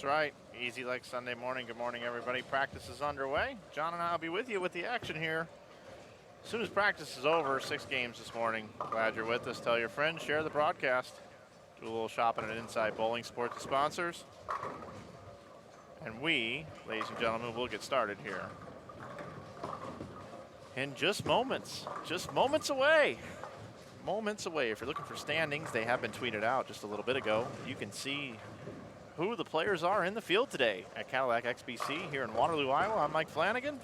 That's right. Easy like Sunday morning. Good morning, everybody. Practice is underway. John and I will be with you with the action here. As soon as practice is over, 6 games this morning. Glad you're with us. Tell your friends, share the broadcast. Do a little shopping at Inside Bowling, support the sponsors. And we, ladies and gentlemen, will get started here in just moments away. Moments away. If you're looking for standings, they have been tweeted out just a little bit ago. You can see who the players are in the field today at Cadillac XBC here in Waterloo, Iowa. I'm Mike Flanagan.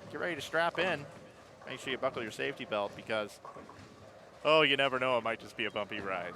Get ready to strap in. Make sure you buckle your safety belt because, oh, you never know, it might just be a bumpy ride.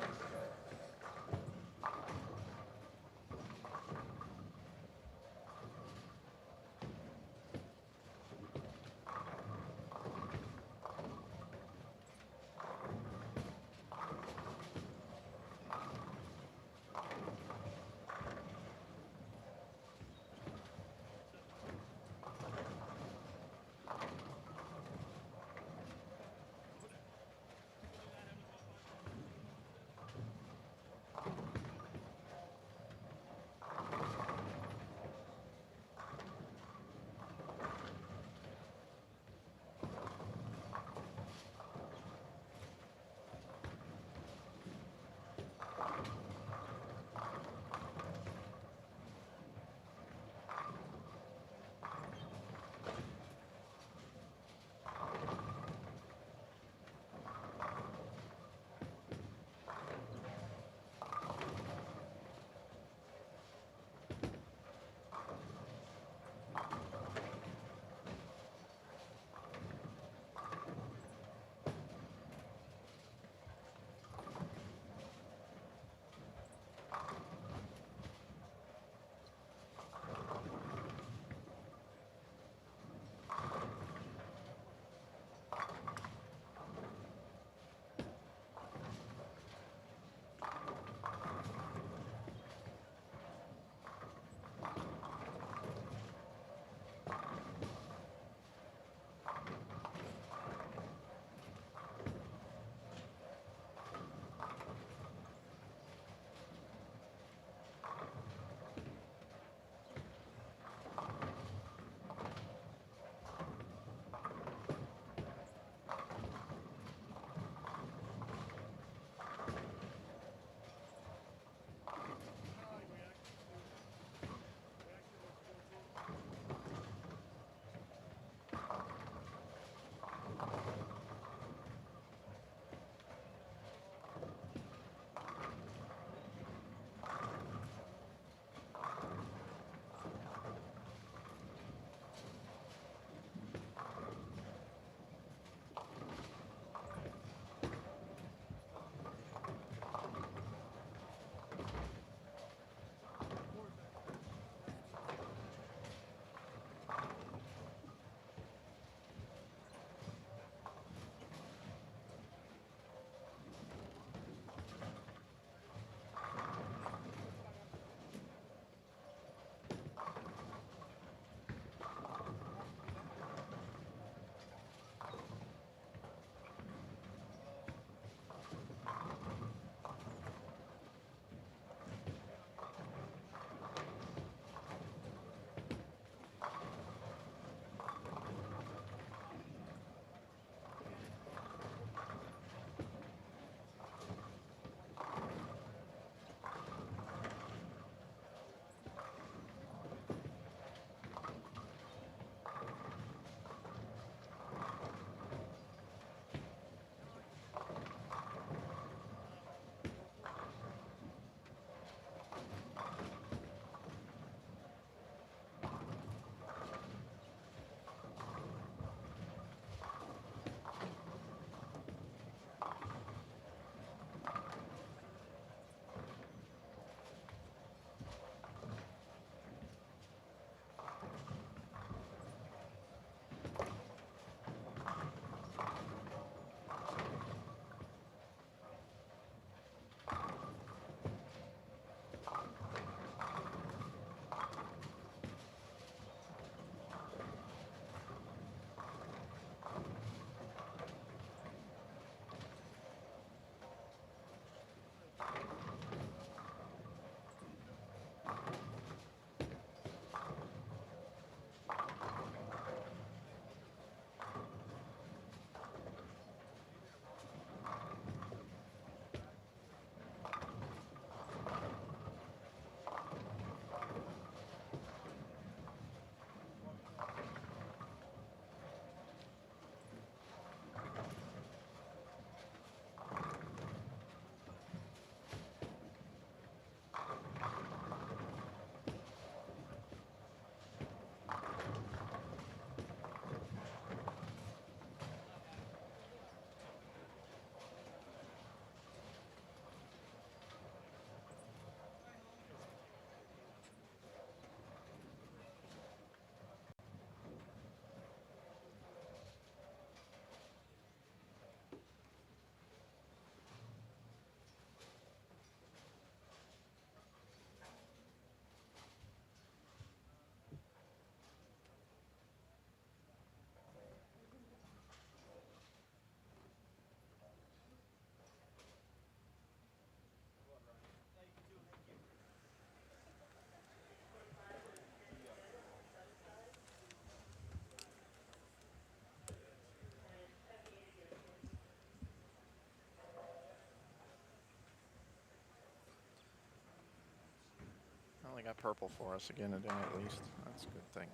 They got purple for us again today, at least. That's a good thing.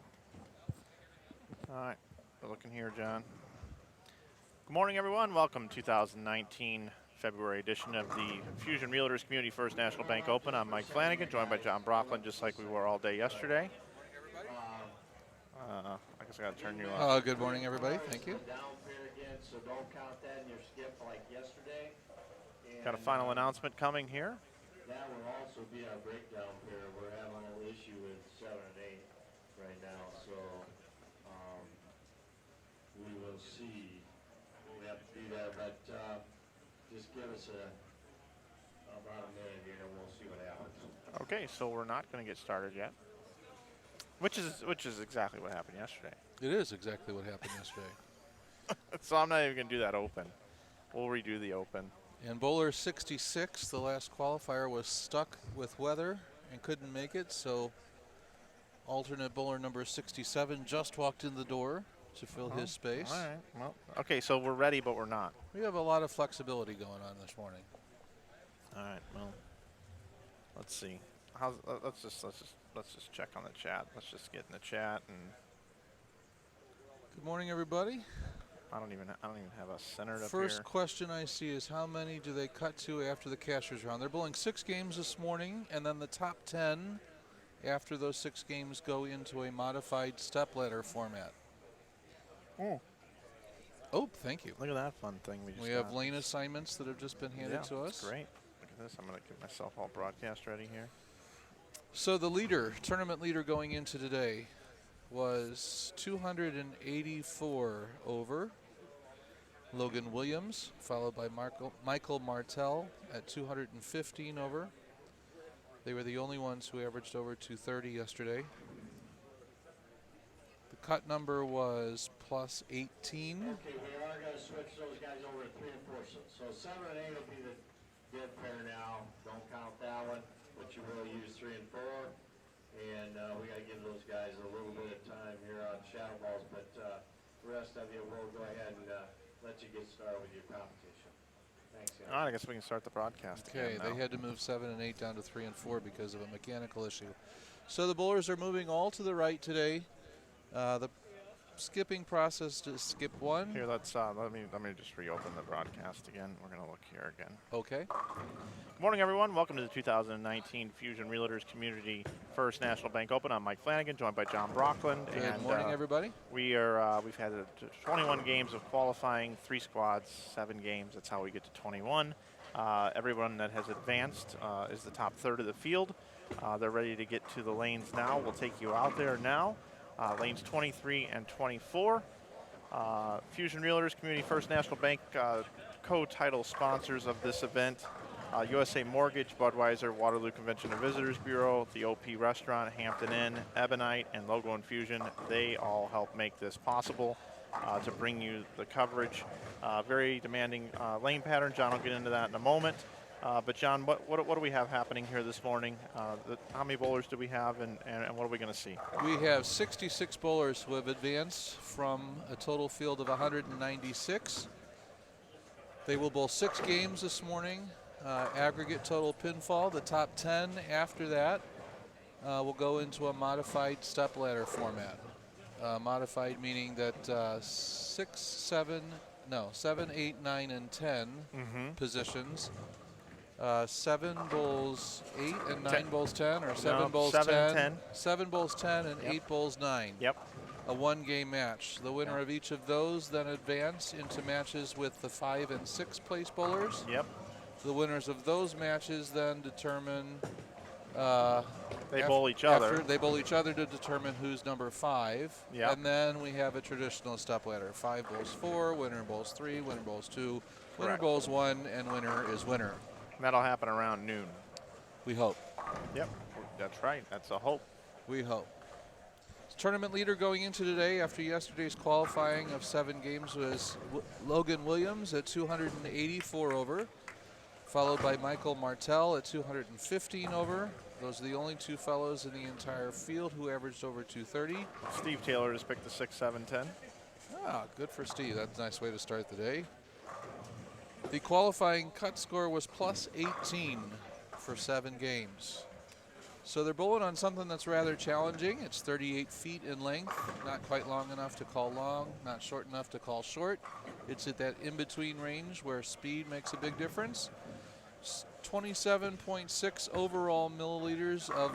All right, we're looking here, John. Good morning, everyone. Welcome to 2019 February edition of the Infusion Realtors Community First National Bank Open. I'm Mike Flanagan, joined by John Brocklin, just like we were all day yesterday. I guess I got to turn you on. Good morning, everybody. Thank you. So don't count that in your skip like yesterday. Got a final announcement coming here. That will also be our breakdown pair. We're having a little issue with 7 and 8 right now, so we will see. We have to do that, but just give us about a minute here, and we'll see what happens. Okay, so we're not going to get started yet, which is exactly what happened yesterday. It is exactly what happened yesterday. So I'm not even going to do that open. We'll redo the open. And bowler 66, the last qualifier, was stuck with weather and couldn't make it, so alternate bowler number 67 just walked in the door to fill his space. All right. Well, okay, so we're ready, but we're not. We have a lot of flexibility going on this morning. All right. Well, let's see. Let's just check on the chat. Let's just get in the chat and. Good morning, everybody. I don't even have us centered up here. First question I see is how many do they cut to after the cashier's round? They're bowling 6 games this morning, and then the top 10 after those 6 games go into a modified stepladder format. Oh, thank you. Look at that fun thing we just We got. have lane assignments that have just been handed to us. That's great. Look at this. I'm going to get myself all broadcast ready here. So the tournament leader going into today was 284 over. Logan Williams, followed by Michael Martell at 215 over. They were the only ones who averaged over 230 yesterday. The cut number was plus 18. Okay, we are going to switch those guys over to 3 and 4. So 7 and 8 will be the dead pair now. Don't count that one, but you will use 3 and 4. And we got to give those guys a little bit of time here on shadow balls, but the rest of you will go ahead and let you get started with your competition. Thanks, guys. All right, I guess we can start the broadcast. Okay, again they now. had to move 7 and 8 down to 3 and 4 because of a mechanical issue. So the bowlers are moving all to the right today. The skipping process to skip 1. Here, let me just reopen the broadcast again. We're going to look here again. Okay. Good morning, everyone. Welcome to the 2019 Fusion Realtors Community First National Bank Open. I'm Mike Flanagan, joined by John Brocklin. Good morning, everybody. We've had 21 games of qualifying, 3 squads, 7 games. That's how we get to 21. Everyone that has advanced is the top third of the field. They're ready to get to the lanes now. We'll take you out there now. Lanes 23 and 24. Fusion Realtors Community First National Bank co-title sponsors of this event. USA Mortgage, Budweiser, Waterloo Convention and Visitors Bureau, the OP Restaurant, Hampton Inn, Ebonite, and Logo Infusion. They all help make this possible to bring you the coverage. Very demanding lane pattern. John will get into that in a moment. But John, what do we have happening here this morning? How many bowlers do we have, and what are we going to see? We have 66 bowlers who have advanced from a total field of 196. They will bowl 6 games this morning. Aggregate total pinfall. The top 10 after that will go into a modified stepladder format. Modified meaning that 7, 8, 9, and 10 positions. 7 bowls 8 and 9 bowls 10, or 7 bowls 10. 7 bowls 10 and 8 bowls 9. Yep. A 1-game match. The winner of each of those then advance into matches with the 5 and 6 place bowlers. Yep. The winners of those matches then determine. They bowl each other. They bowl each other to determine who's number 5. Yep. And then we have a traditional stepladder. 5 bowls 4, winner bowls 3, winner bowls 2, winner Correct. bowls 1, and winner is winner. That'll happen around noon. We hope. Yep, that's right. That's a hope. We hope. Tournament leader going into today after yesterday's qualifying of 7 games was Logan Williams at 284 over, followed by Michael Martell at 215 over. Those are the only 2 fellows in the entire field who averaged over 230. Steve Taylor has picked the 6, 7, 10. Good for Steve. That's a nice way to start the day. The qualifying cut score was plus 18 for 7 games. So they're bowling on something that's rather challenging. It's 38 feet in length, not quite long enough to call long, not short enough to call short. It's at that in-between range where speed makes a big difference. 27.6 overall milliliters of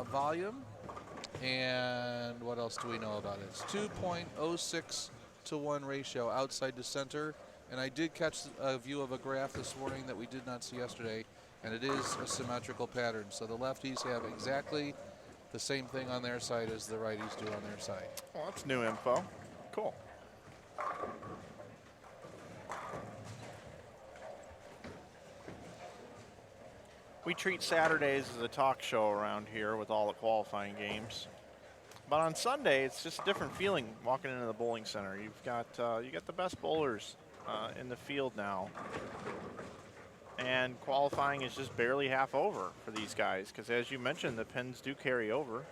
volume. And what else do we know about it? It's 2.06 to 1 ratio outside to center. And I did catch a view of a graph this morning that we did not see yesterday, and it is a symmetrical pattern. So the lefties have exactly the same thing on their side as the righties do on their side. Well, that's new info. Cool. We treat Saturdays as a talk show around here with all the qualifying games. But on Sunday, it's just a different feeling walking into the bowling center. You've got you got the best bowlers in the field now. And qualifying is just barely half over for these guys because, as you mentioned, the pins do carry over.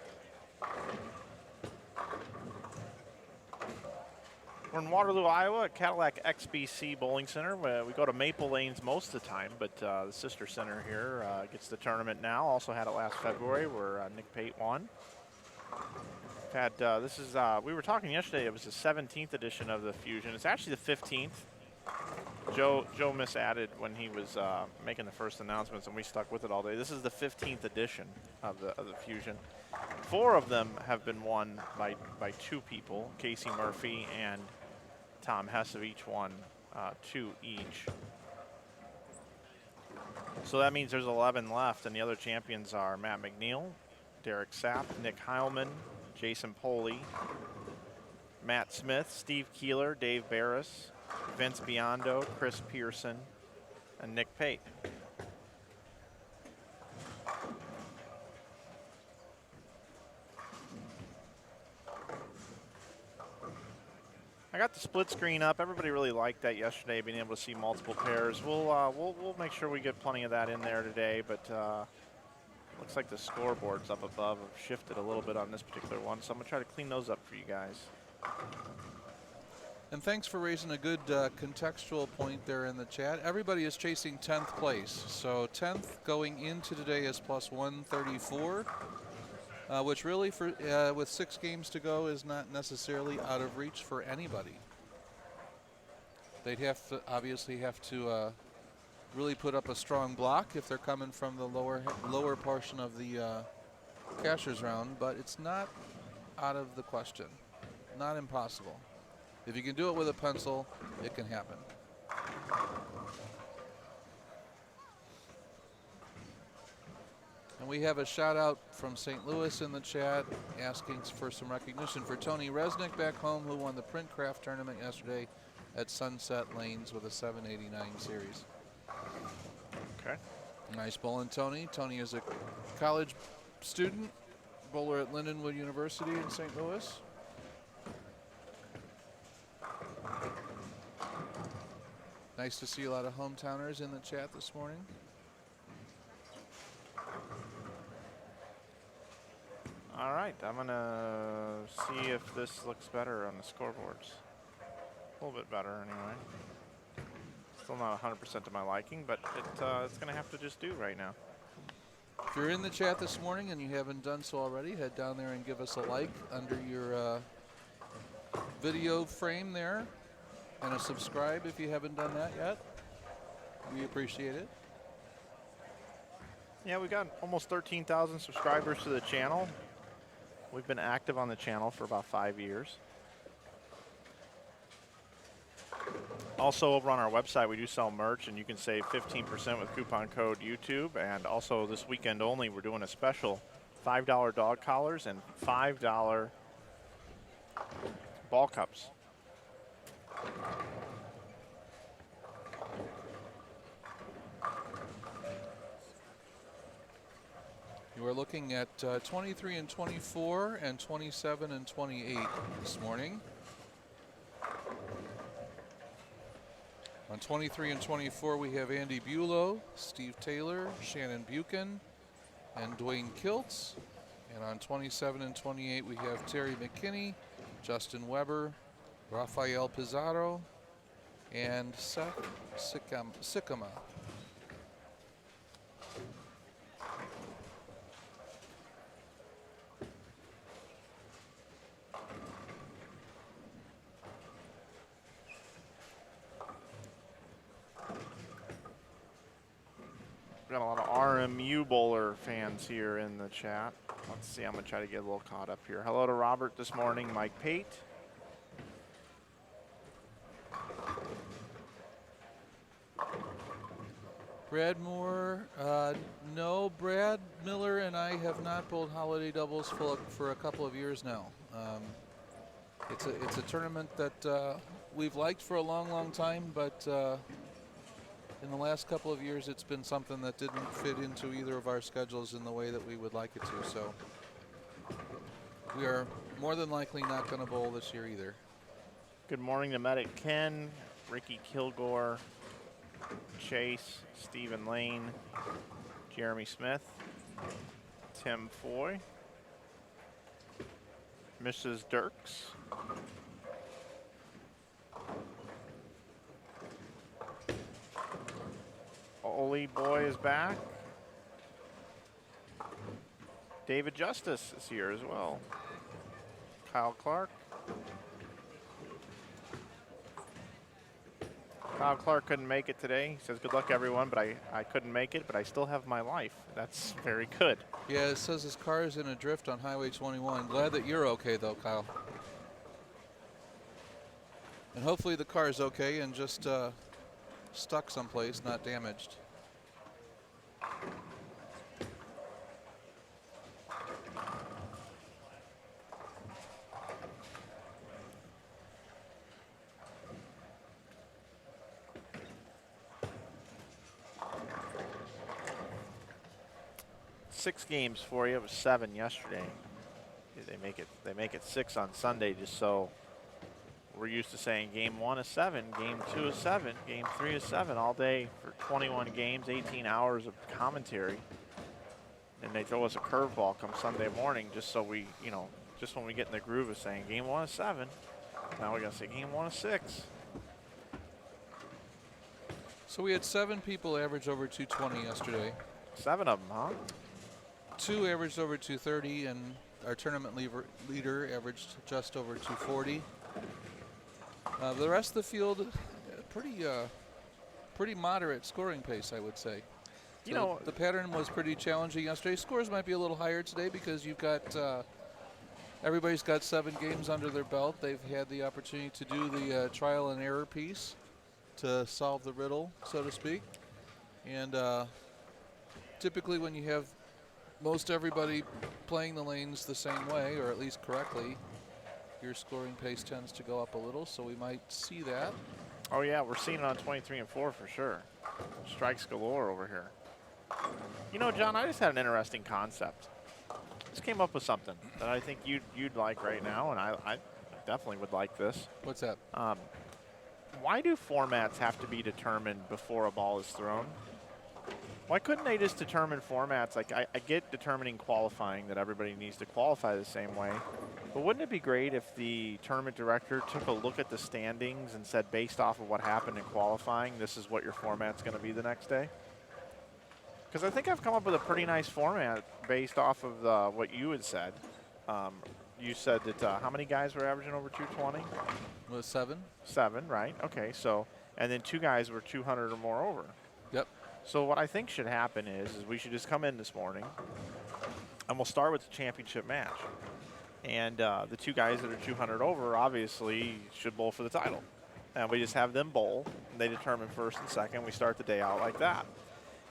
We're in Waterloo, Iowa at Cadillac XBC Bowling Center. We go to Maple Lanes most of the time, but the sister center here gets the tournament now. Also had it last February where Nick Pate won. We were talking yesterday, it was the 17th edition of the Fusion. It's actually the 15th. Joe misadded when he was making the first announcements, and we stuck with it all day. This is the 15th edition of the Fusion. 4 of them have been won by 2 people, Casey Murphy and Tom Hess have each won 2 each. So that means there's 11 left, and the other champions are Matt McNeil, Derek Sapp, Nick Heilman, Jason Poley, Matt Smith, Steve Keeler, Dave Barris, Vince Biondo, Chris Pearson, and Nick Pate. I got the split screen up. Everybody really liked that yesterday, being able to see multiple pairs. We'll make sure we get plenty of that in there today, but looks like the scoreboards up above have shifted a little bit on this particular one, so I'm gonna try to clean those up for you guys. And thanks for raising a good contextual point there in the chat. Everybody is chasing 10th place. So 10th going into today is plus 134, which really with 6 games to go is not necessarily out of reach for anybody. They'd obviously have to really put up a strong block if they're coming from the lower portion of the cashier's round, but it's not out of the question, not impossible. If you can do it with a pencil, it can happen. And we have a shout out from St. Louis in the chat asking for some recognition for Tony Resnick back home, who won the Print Craft tournament yesterday at Sunset Lanes with a 789 series. Okay. Nice bowling, Tony. Tony is a college student, bowler at Lindenwood University in St. Louis. Nice to see a lot of hometowners in the chat this morning. All right, I'm gonna see if this looks better on the scoreboards. A little bit better anyway. Still not 100% to my liking, but it's gonna have to just do right now. If you're in the chat this morning and you haven't done so already, head down there and give us a like under your video frame there. And a subscribe if you haven't done that yet. We appreciate it. Yeah, we got almost 13,000 subscribers to the channel. We've been active on the channel for about 5 years. Also, over on our website, we do sell merch, and you can save 15% with coupon code YouTube. And also, this weekend only, we're doing a special $5 dog collars and $5 ball cups. You are looking at 23 and 24 and 27 and 28 this morning. On 23 and 24, we have Andy Bulow, Steve Taylor, Shannon Buchan, and Dwayne Kiltz. And on 27 and 28, we have Terry McKinney, Justin Weber, Rafael Pizarro, and Seth Sycama. got a lot of RMU bowler fans here in the chat. Let's see, I'm going to try to get a little caught up here. Hello to Robert this morning, Mike Pate. Brad Moore, no, Brad Miller and I have not bowled holiday doubles for a couple of years now. It's a tournament that we've liked for a long time, but in the last couple of years it's been something that didn't fit into either of our schedules in the way that we would like it to. So we are more than likely not going to bowl this year either. Good morning to Medic Ken, Ricky Kilgore, Chase, Stephen Lane, Jeremy Smith, Tim Foy, Mrs. Dirks, Oli Boy is back. David Justice is here as well. Kyle Clark. Kyle Clark couldn't make it today. He says, good luck, everyone, but I couldn't make it, but I still have my life. That's very good. Yeah, it says his car is in a drift on Highway 21. Glad that you're okay, though, Kyle. And hopefully the car is okay and just stuck someplace, not damaged. Six games for you. It was 7 yesterday. They make it 6 on Sunday, just so we're used to saying game 1 is 7, game 2 is 7, game 3 is 7 all day for 21 games, 18 hours of commentary. And they throw us a curveball come Sunday morning just so we, just when we get in the groove of saying game 1 is 7, now we're going to say game 1 is 6. So we had 7 people average over 220 yesterday. 7 of them, huh? 2 averaged over 230, and our tournament leader averaged just over 240. The rest of the field, pretty moderate scoring pace, I would say. So the pattern was pretty challenging yesterday. Scores might be a little higher today because you've got everybody's got 7 games under their belt. They've had the opportunity to do the trial and error piece to solve the riddle, so to speak. And typically when you have most everybody playing the lanes the same way, or at least correctly, your scoring pace tends to go up a little, so we might see that. Oh yeah, we're seeing it on 23 and 4 for sure. Strikes galore over here. John, I just had an interesting concept. Just came up with something that I think you'd like right now, and I definitely would like this. What's that? Why do formats have to be determined before a ball is thrown? Why couldn't they just determine formats? Like, I get determining qualifying, that everybody needs to qualify the same way. But wouldn't it be great if the tournament director took a look at the standings and said, based off of what happened in qualifying, this is what your format's going to be the next day? Because I think I've come up with a pretty nice format based off of what you had said. You said that how many guys were averaging over 220? Was 7. 7, right? Okay, so, and then 2 guys were 200 or more over. Yep. So what I think should happen is we should just come in this morning, and we'll start with the championship match. And the 2 guys that are 200 over obviously should bowl for the title. And we just have them bowl, and they determine first and second. We start the day out like that.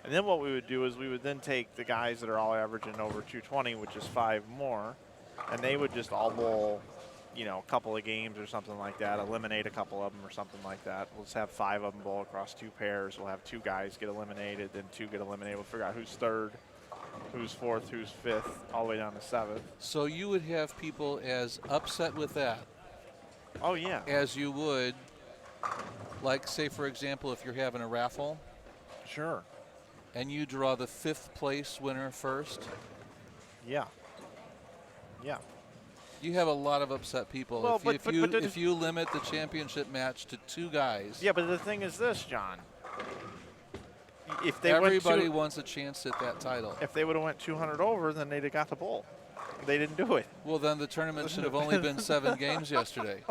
And then what we would do is we would then take the guys that are all averaging over 220, which is 5 more, and they would just all bowl, a couple of games or something like that, eliminate a couple of them or something like that. We'll just have 5 of them bowl across 2 pairs. We'll have 2 guys get eliminated, then 2 get eliminated. We'll figure out who's 3rd, who's 4th, who's 5th, all the way down to 7th. So you would have people as upset with that. Oh, yeah. As you would, like, say, for example, if you're having a raffle. Sure. And you draw the 5th place winner first. Yeah. Yeah. You have a lot of upset people. Well, if you limit the championship match to 2 guys. Yeah, but the thing is this, John. If everybody wants a chance at that title. If they would have went 200 over, then they'd have got the bowl. They didn't do it. Well, then the tournament should have only been 7 games yesterday.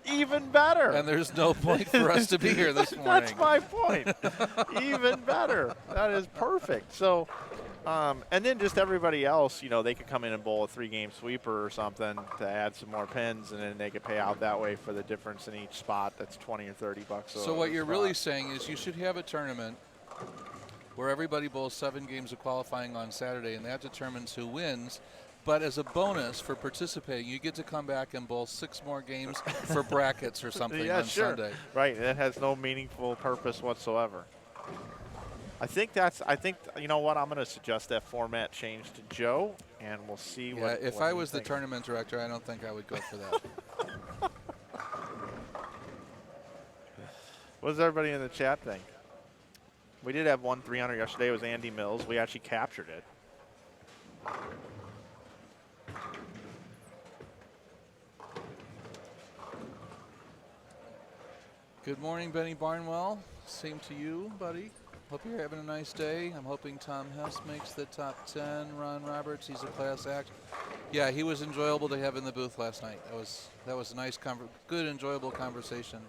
Even better. And there's no point for us to be here this morning. That's my point. Even better. That is perfect. So, and then just everybody else, you know, they could come in and bowl a 3-game sweeper or something to add some more pins, and then they could pay out that way for the difference in each spot. That's 20 or 30 bucks. So what you're really saying is you should have a tournament where everybody bowls 7 games of qualifying on Saturday, and that determines who wins. But as a bonus for participating, you get to come back and bowl 6 more games for brackets or something on Sunday. Right, that has no meaningful purpose whatsoever. I think, you know what, I'm going to suggest that format change to Joe, and we'll see what. Yeah, if I was the tournament director, I don't think I would go for that. What does everybody in the chat think? We did have one 300 yesterday. It was Andy Mills. We actually captured it. Good morning, Benny Barnwell. Same to you, buddy. Hope you're having a nice day. I'm hoping Tom Hess makes the top 10. Ron Roberts, he's a class act. Yeah, he was enjoyable to have in the booth last night. That was a nice, good, enjoyable conversation.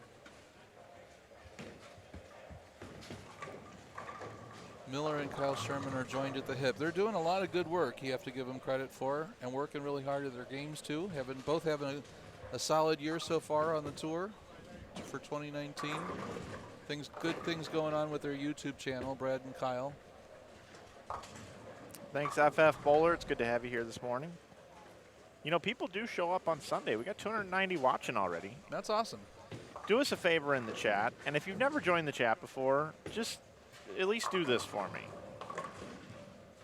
Miller and Kyle Sherman are joined at the hip. They're doing a lot of good work. You have to give them credit for, and working really hard at their games too. Both having a solid year so far on the tour for 2019. Good things going on with their YouTube channel, Brad and Kyle. Thanks, FF Bowler. It's good to have you here this morning. You know, people do show up on Sunday. We got 290 watching already. That's awesome. Do us a favor in the chat, and if you've never joined the chat before, just at least do this for me.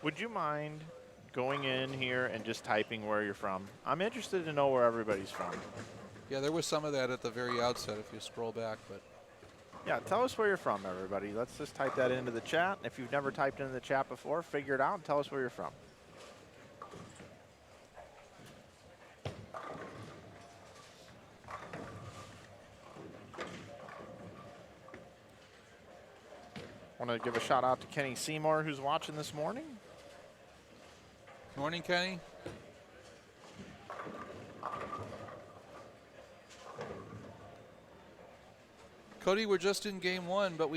Would you mind going in here and just typing where you're from? I'm interested to know where everybody's from. Yeah, there was some of that at the very outset if you scroll back, but. Yeah, tell us where you're from, everybody. Let's just type that into the chat. If you've never typed into the chat before, figure it out and tell us where you're from. Want to give a shout out to Kenny Seymour, who's watching this morning. Morning, Kenny. Cody, we're just in game 1, but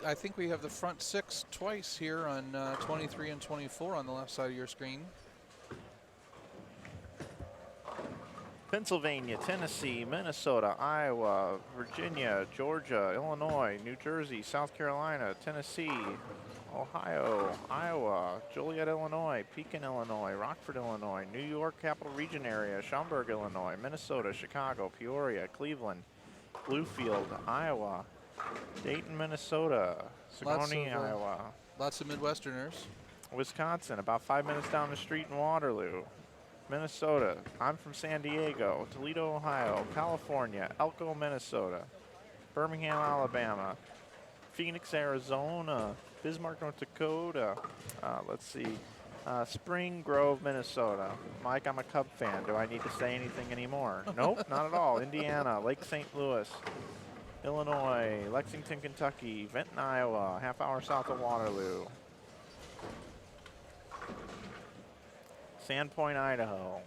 I think we have the front 6 twice here on 23 and 24 on the left side of your screen. Pennsylvania, Tennessee, Minnesota, Iowa, Virginia, Georgia, Illinois, New Jersey, South Carolina, Tennessee, Ohio, Iowa, Joliet, Illinois, Pekin, Illinois, Rockford, Illinois, New York Capital Region area, Schaumburg, Illinois, Minnesota, Chicago, Peoria, Cleveland, Bluefield, Iowa, Dayton, Minnesota, Sigourney, Iowa. Lots of Midwesterners. Wisconsin, about 5 minutes down the street in Waterloo. Minnesota, I'm from San Diego. Toledo, Ohio, California, Elko, Minnesota, Birmingham, Alabama, Phoenix, Arizona, Bismarck, North Dakota. Let's see, Spring Grove, Minnesota. Mike, I'm a Cub fan. Do I need to say anything anymore? Nope, not at all. Indiana, Lake St. Louis, Illinois, Lexington, Kentucky, Benton, Iowa, half hour south of Waterloo. Sandpoint, Idaho,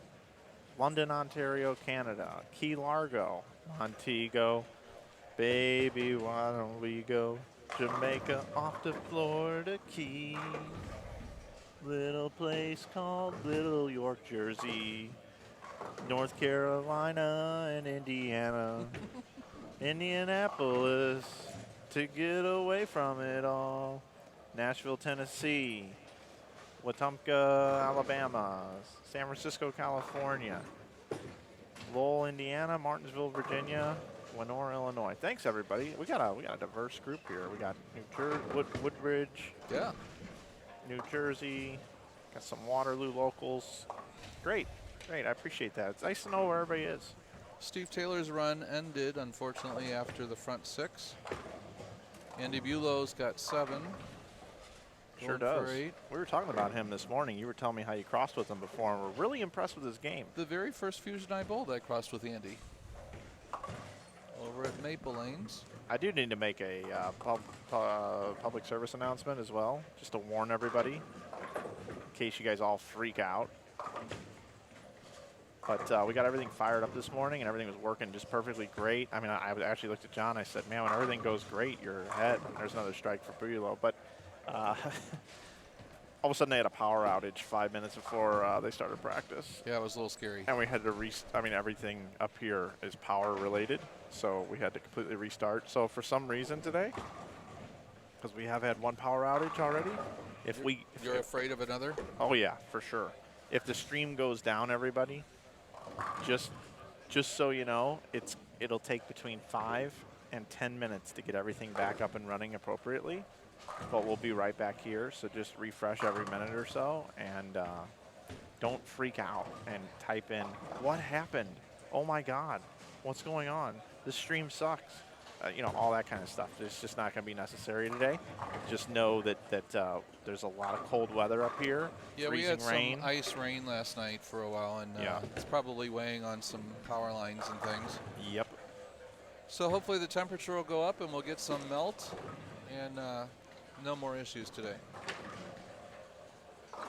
London, Ontario, Canada, Key Largo, Montego, baby, why don't we go Jamaica off to Florida Key, little place called Little York, Jersey, North Carolina and Indiana, Indianapolis to get away from it all, Nashville, Tennessee, Wetumpka, Alabama, San Francisco, California, Lowell, Indiana, Martinsville, Virginia, Winona, Illinois. Thanks, everybody. We got a diverse group here. We got New Jersey, Woodbridge, yeah, New Jersey, got some Waterloo locals. Great, great. I appreciate that. It's nice to know where everybody is. Steve Taylor's run ended, unfortunately, after the front 6. Andy Bulow's got 7. Sure does. We were talking about him this morning. You were telling me how you crossed with him before, and we're really impressed with his game. The very first Fusion I bowled, I crossed with Andy over at Maple Lanes. I do need to make a public service announcement as well, just to warn everybody, in case you guys all freak out. But we got everything fired up this morning, and everything was working just perfectly great. I mean, I actually looked at John. I said, man, when everything goes great, you're ahead. There's another strike for Bulow. But all of a sudden, they had a power outage 5 minutes before they started practice. Yeah, it was a little scary. And we had to I mean, everything up here is power related, so we had to completely restart. So for some reason today, because we have had one power outage already, You're afraid of another? Oh yeah, for sure. If the stream goes down, everybody, just so you know, it'll take between 5 and 10 minutes to get everything back up and running appropriately. But we'll be right back here, so just refresh every minute or so, and don't freak out and type in, what happened? Oh my God, what's going on? This stream sucks. You know, all that kind of stuff. It's just not going to be necessary today. Just know that there's a lot of cold weather up here. Yeah, we freezing had rain. some ice rain last night for a while, and it's probably weighing on some power lines and things. Yep. So hopefully the temperature will go up and we'll get some melt, and no more issues today.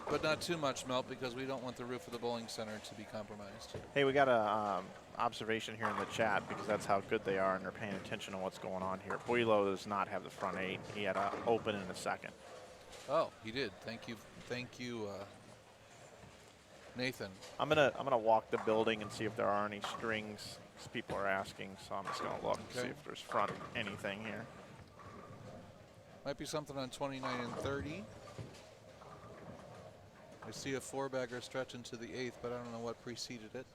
But not too much melt, because we don't want the roof of the bowling center to be compromised. Hey, we got a observation here in the chat, because that's how good they are and they're paying attention to what's going on here. Bulow does not have the front 8. He had to open in a second. Oh, he did. Thank you, Nathan. I'm gonna walk the building and see if there are any strings. People are asking, so I'm just gonna look and see if there's front anything here. Might be something on 29 and 30. I see a 4-bagger stretch into the 8th, but I don't know what preceded it.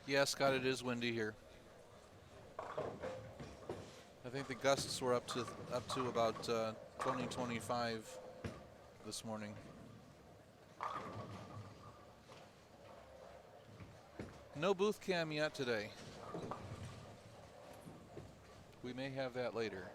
Yeah, Scott, it is windy here. I think the gusts were up to about 20, 25 this morning. No booth cam yet today. We may have that later.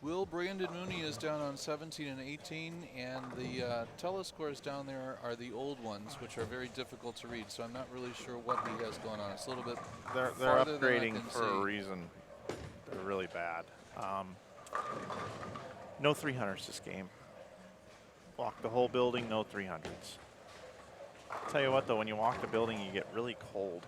Will Brandon Mooney is down on 17 and 18, and the telescores down there are the old ones, which are very difficult to read, so I'm not really sure what he has going on. It's a little bit They're farther than I upgrading can for see. a reason. They're really bad. No 300s this game. Walk the whole building, no 300s. Tell you what, though, when you walk the building, you get really cold.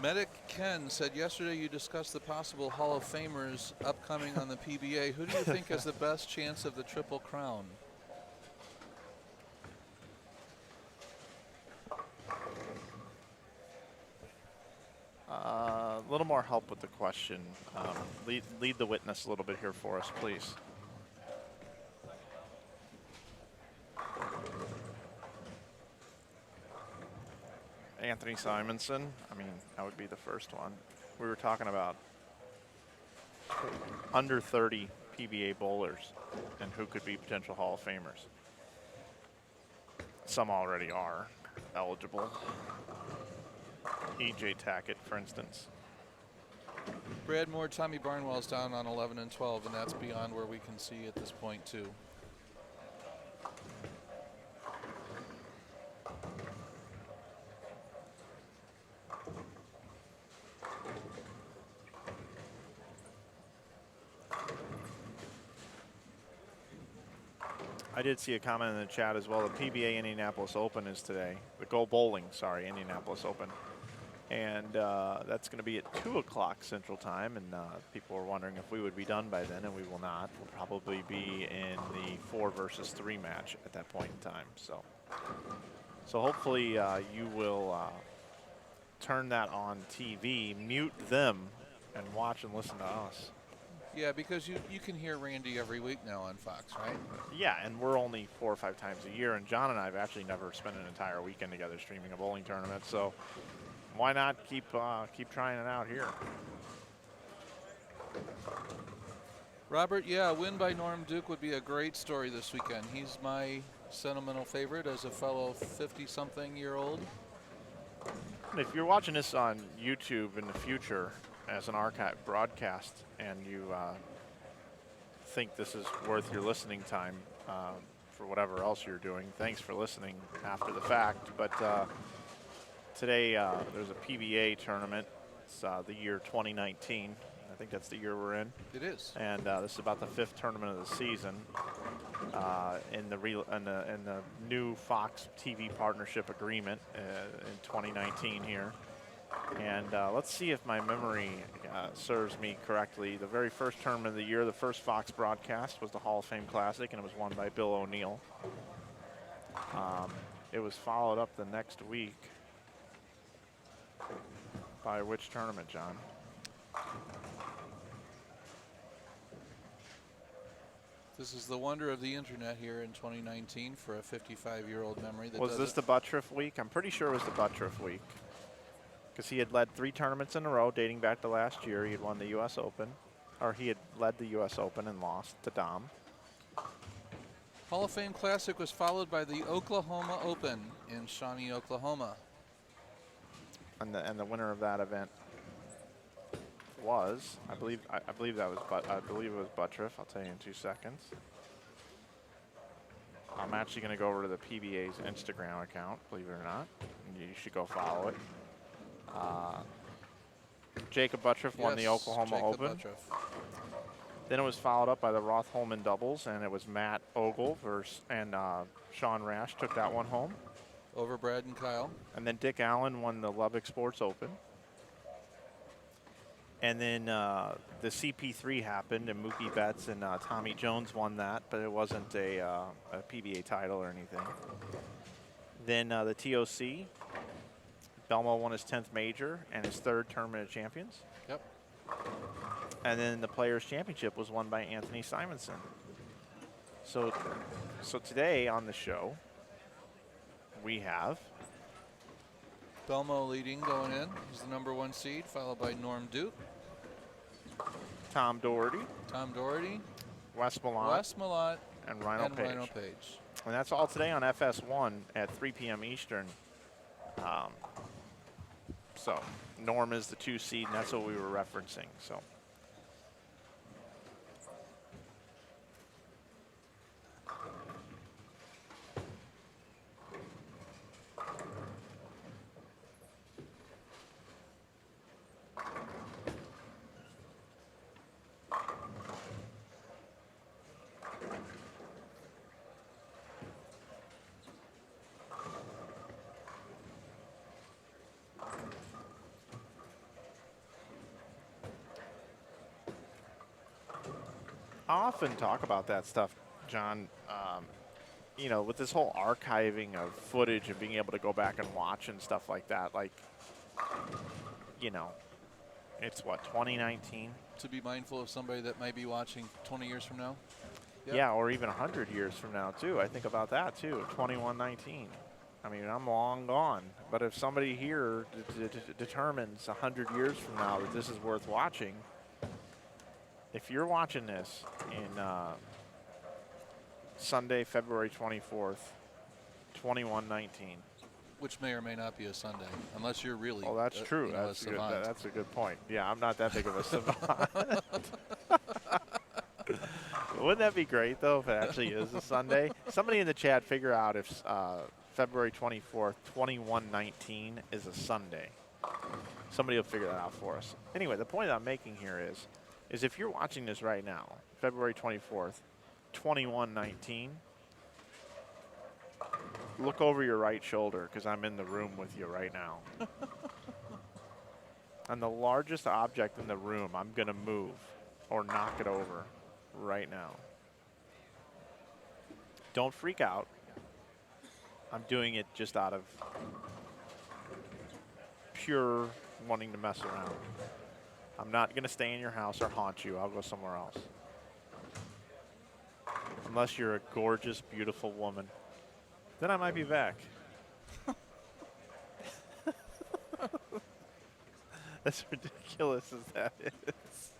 Medic Ken said yesterday you discussed the possible Hall of Famers upcoming on the PBA. Who do you think has the best chance of the Triple Crown? A little more help with the question. Lead the witness a little bit here for us, please. Anthony Simonson, I mean, that would be the first one. We were talking about under 30 PBA bowlers and who could be potential Hall of Famers. Some already are eligible. E.J. Tackett, for instance. Brad Moore, Tommy Barnwell's down on 11 and 12, and that's beyond where we can see at this point, too. I did see a comment in the chat as well. The PBA Indianapolis Open is today. The Go Bowling, sorry, Indianapolis Open. And that's going to be at 2 o'clock Central Time. And people were wondering if we would be done by then, and we will not. We'll probably be in the 4 versus 3 match at that point in time. So hopefully you will turn that on TV, mute them, and watch and listen to us. Yeah, because you can hear Randy every week now on Fox, right? Yeah, and we're only 4 or 5 times a year, and John and I have actually never spent an entire weekend together streaming a bowling tournament, so why not keep trying it out here? Robert, yeah, a win by Norm Duke would be a great story this weekend. He's my sentimental favorite as a fellow 50-something-year-old. If you're watching this on YouTube in the future as an archive broadcast and you think this is worth your listening time for whatever else you're doing, thanks for listening after the fact. But today there's a PBA tournament. It's the year 2019. I think that's the year we're in. It is. And this is about the 5th tournament of the season in the new Fox TV partnership agreement in 2019 here. And let's see if my memory serves me correctly. The very first tournament of the year, the first Fox broadcast, was the Hall of Fame Classic, and it was won by Bill O'Neill. It was followed up the next week by which tournament, John? This is the wonder of the internet here in 2019 for a 55-year-old memory. Was this the Buttriff week? I'm pretty sure it was the Buttriff week, because he had led 3 tournaments in a row dating back to last year. He had won the U.S. Open, or he had led the U.S. Open and lost to Dom. Hall of Fame Classic was followed by the Oklahoma Open in Shawnee, Oklahoma. And the winner of that event was, I believe it was Buttriff. I'll tell you in 2 seconds. I'm actually going to go over to the PBA's Instagram account, believe it or not. You should go follow it. Jacob Buttriff won the Oklahoma Open. Buttriff. Then it was followed up by the Roth-Holman doubles, and it was Matt Ogle and Sean Rash took that one home. Over Brad and Kyle. And then Dick Allen won the Lubbock Sports Open. And then the CP3 happened, and Mookie Betts and Tommy Jones won that, but it wasn't a PBA title or anything. Then the TOC, Belmo won his 10th major and his 3rd Tournament of Champions. Yep. And then the Players' Championship was won by Anthony Simonson. So today on the show, we have Belmo leading going in. He's the #1 seed, followed by Norm Duke. Tom Doherty. Wes Malott. And Rhino Page. And that's all today on FS1 at 3 p.m. Eastern. So Norm is the 2 seed, and that's what we were referencing. So. I often talk about that stuff, John, you know, with this whole archiving of footage and being able to go back and watch and stuff like that, like, you know, it's what, 2019? To be mindful of somebody that might be watching 20 years from now? Yep. Yeah, or even 100 years from now, too. I think about that, too, 2119. I mean, I'm long gone. But if somebody here determines 100 years from now that this is worth watching, if you're watching this in Sunday, February 24th, 2119. Which may or may not be a Sunday, unless you're really. Oh, that's true. That's a good point. Yeah, I'm not that big of a savant. Wouldn't that be great, though, if it actually is a Sunday? Somebody in the chat figure out if February 24th, 2119 is a Sunday. Somebody will figure that out for us. Anyway, the point I'm making here is if you're watching this right now, February 24th, 2119, Look over your right shoulder because I'm in the room with you right now. And the largest object in the room, I'm going to move or knock it over right now. Don't freak out. I'm doing it just out of pure wanting to mess around. I'm not going to stay in your house or haunt you. I'll go somewhere else. Unless you're a gorgeous, beautiful woman. Then I might be back. As ridiculous as that is.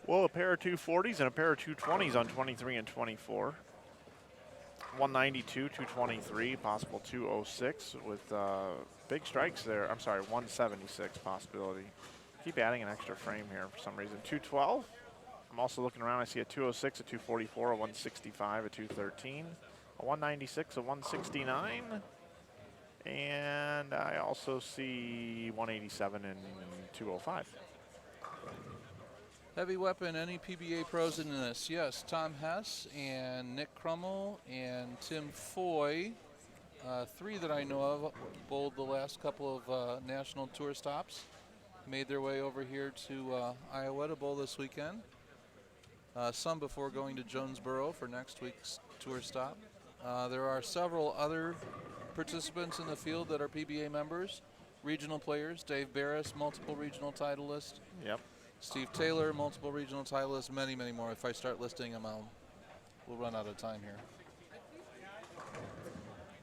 Well, a pair of 240s and a pair of 220s on 23 and 24. 192, 223, possible 206 with big strikes there. I'm sorry, 176 possibility. Keep adding an extra frame here for some reason. 212. I'm also looking around. I see a 206, a 244, a 165, a 213, a 196, a 169. And I also see 187 and 205. Heavy weapon, any PBA pros in this? Yes, Tom Hess and Nick Crummell and Tim Foy. Three that I know of bowled the last couple of national tour stops. Made their way over here to Iowa to bowl this weekend. Some before going to Jonesboro for next week's tour stop. There are several other participants in the field that are PBA members. Regional players, Dave Barris, multiple regional titleist. Yep. Steve Taylor, multiple regional titleists, many, many more. If I start listing them, we'll run out of time here.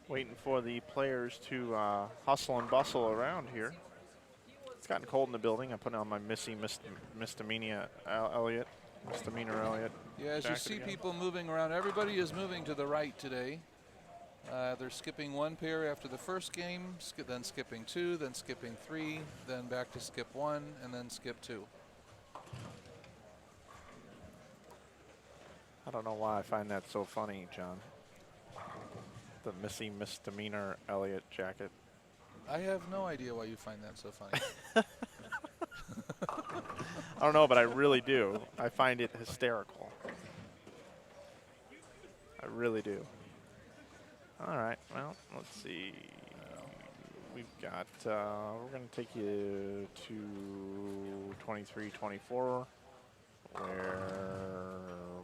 Waiting for the players to hustle and bustle around here. It's gotten cold in the building. I'm putting on my misdemeanor Elliott. Yeah, as you see people moving around, everybody is moving to the right today. They're skipping one pair after the first game, then skipping two, then skipping three, then back to skip one, and then skip two. I don't know why I find that so funny, John. The misdemeanor Elliott jacket. I have no idea why you find that so funny. I don't know, but I really do. I find it hysterical. I really do. All right, well, let's see. We've got, we're going to take you to 23-24, where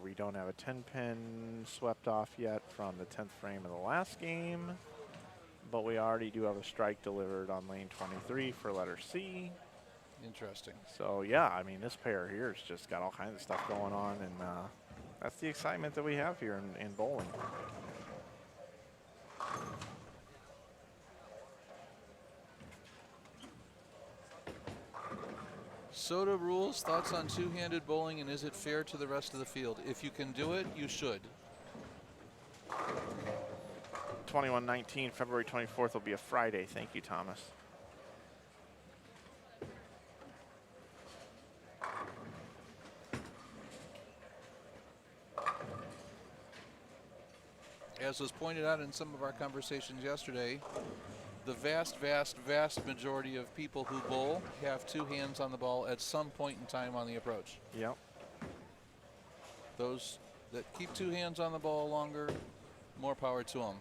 we don't have a 10-pin swept off yet from the 10th frame of the last game, but we already do have a strike delivered on lane 23 for letter C. Interesting. So, yeah, I mean, this pair here has just got all kinds of stuff going on, and that's the excitement that we have here in bowling. Soda rules, thoughts on two-handed bowling, and is it fair to the rest of the field? If you can do it, you should. 21-19, February 24th will be a Friday. Thank you, Thomas. As was pointed out in some of our conversations yesterday, the vast, vast, vast majority of people who bowl have two hands on the ball at some point in time on the approach. Yep. Those that keep two hands on the ball longer, more power to them.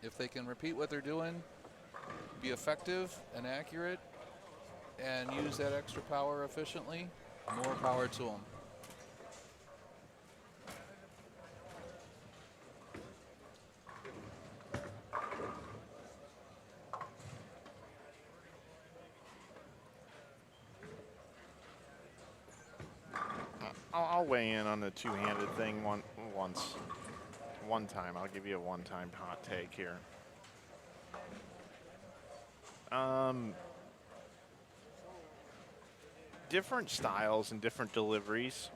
If they can repeat what they're doing, be effective and accurate, and use that extra power efficiently, more power to them. I'll weigh in on the two-handed thing one time. I'll give you a one-time hot take here. Different styles and different deliveries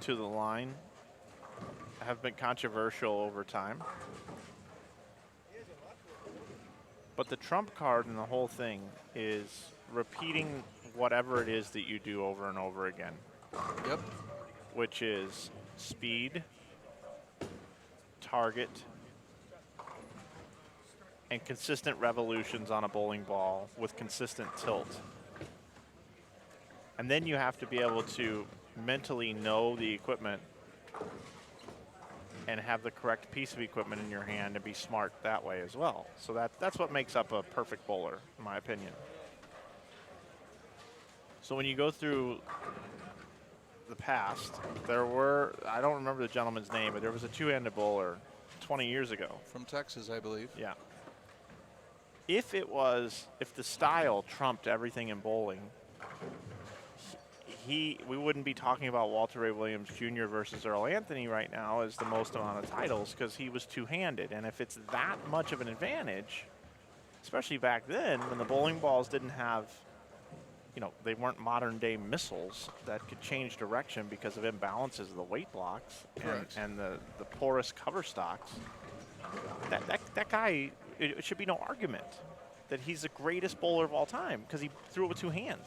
to the line have been controversial over time. But the trump card in the whole thing is repeating whatever it is that you do over and over again. Yep. Which is speed, target, and consistent revolutions on a bowling ball with consistent tilt. And then you have to be able to mentally know the equipment and have the correct piece of equipment in your hand and be smart that way as well. So that's what makes up a perfect bowler, in my opinion. So when you go through the past, there were, I don't remember the gentleman's name, but there was a two-handed bowler 20 years ago. From Texas, I believe. Yeah. If the style trumped everything in bowling, we wouldn't be talking about Walter Ray Williams Jr. versus Earl Anthony right now as the most amount of titles, because he was two-handed. And if it's that much of an advantage, especially back then when the bowling balls didn't have, they weren't modern-day missiles that could change direction because of imbalances of the weight blocks and the porous cover stocks, that guy, it should be no argument that he's the greatest bowler of all time because he threw it with two hands.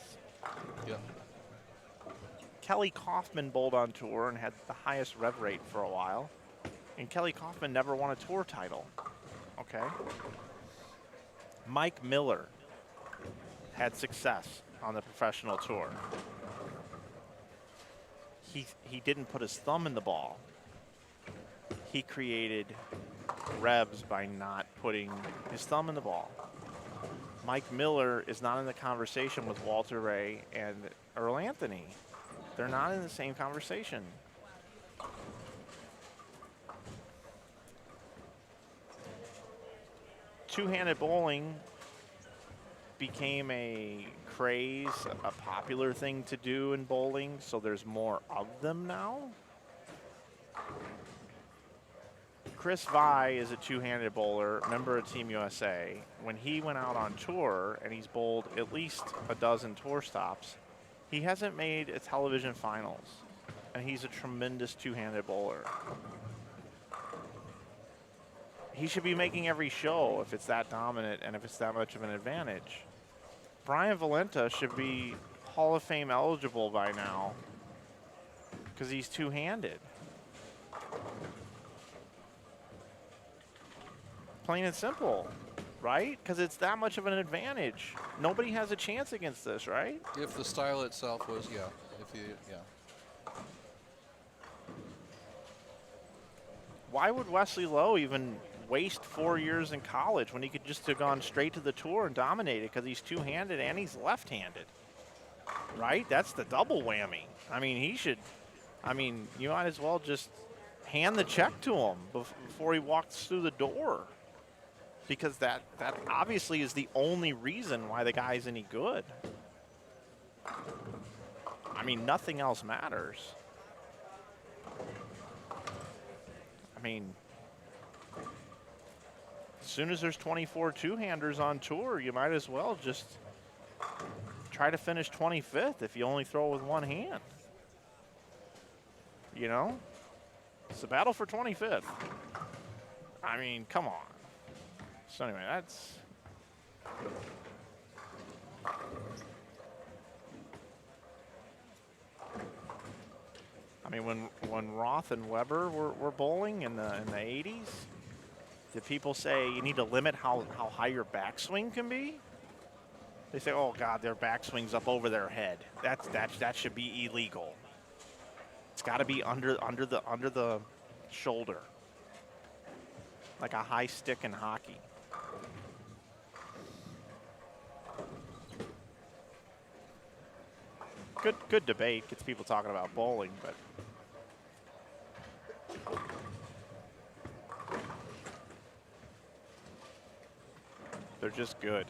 Yeah. Kelly Kaufman bowled on tour and had the highest rev rate for a while. And Kelly Kaufman never won a tour title. Okay? Mike Miller had success on the professional tour. He didn't put his thumb in the ball. He created revs by not putting his thumb in the ball. Mike Miller is not in the conversation with Walter Ray and Earl Anthony. They're not in the same conversation. Two-handed bowling became a craze, a popular thing to do in bowling, so there's more of them now. Chris Vi is a two-handed bowler, member of Team USA. When he went out on tour, and he's bowled at least a dozen tour stops, he hasn't made a television finals, and he's a tremendous two-handed bowler. He should be making every show if it's that dominant and if it's that much of an advantage. Brian Valenta should be Hall of Fame eligible by now because he's two-handed. Plain and simple. Right? Because it's that much of an advantage. Nobody has a chance against this, right? If the style itself was, yeah. Why would Wesley Lowe even waste 4 years in college when he could just have gone straight to the tour and dominated because he's two-handed and he's left-handed? Right? That's the double whammy. I mean, you might as well just hand the check to him before he walks through the door. Because that obviously is the only reason why the guy's any good. I mean, nothing else matters. I mean, as soon as there's 24 two-handers on tour, you might as well just try to finish 25th if you only throw with one hand. It's a battle for 25th. I mean, come on. So anyway, that's I mean, when Roth and Weber were bowling in the 80s, did people say you need to limit how high your backswing can be? They say, oh God, their backswing's up over their head. That should be illegal. It's got to be under the shoulder, like a high stick in hockey. Good debate, gets people talking about bowling, but they're just good.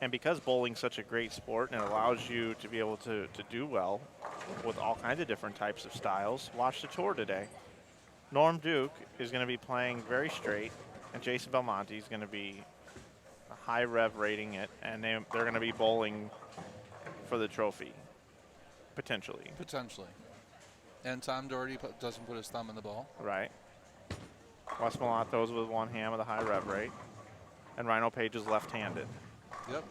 And because bowling's such a great sport and it allows you to be able to do well with all kinds of different types of styles, watch the tour today. Norm Duke is going to be playing very straight, and Jason Belmonte is going to be high rev rating it, and they're going to be bowling for the trophy, potentially. And Tom Doherty doesn't put his thumb in the ball. Right. Wes Millat throws with one hand with a high rev rate, and Rhino Page is left-handed. Yep.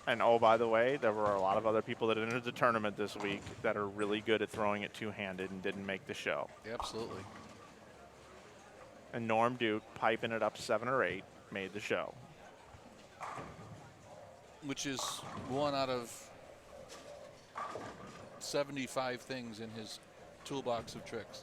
And oh, by the way, there were a lot of other people that entered the tournament this week that are really good at throwing it two-handed and didn't make the show. Absolutely. And Norm Duke, piping it up 7 or 8, made the show. Which is 1 out of 75 things in his toolbox of tricks.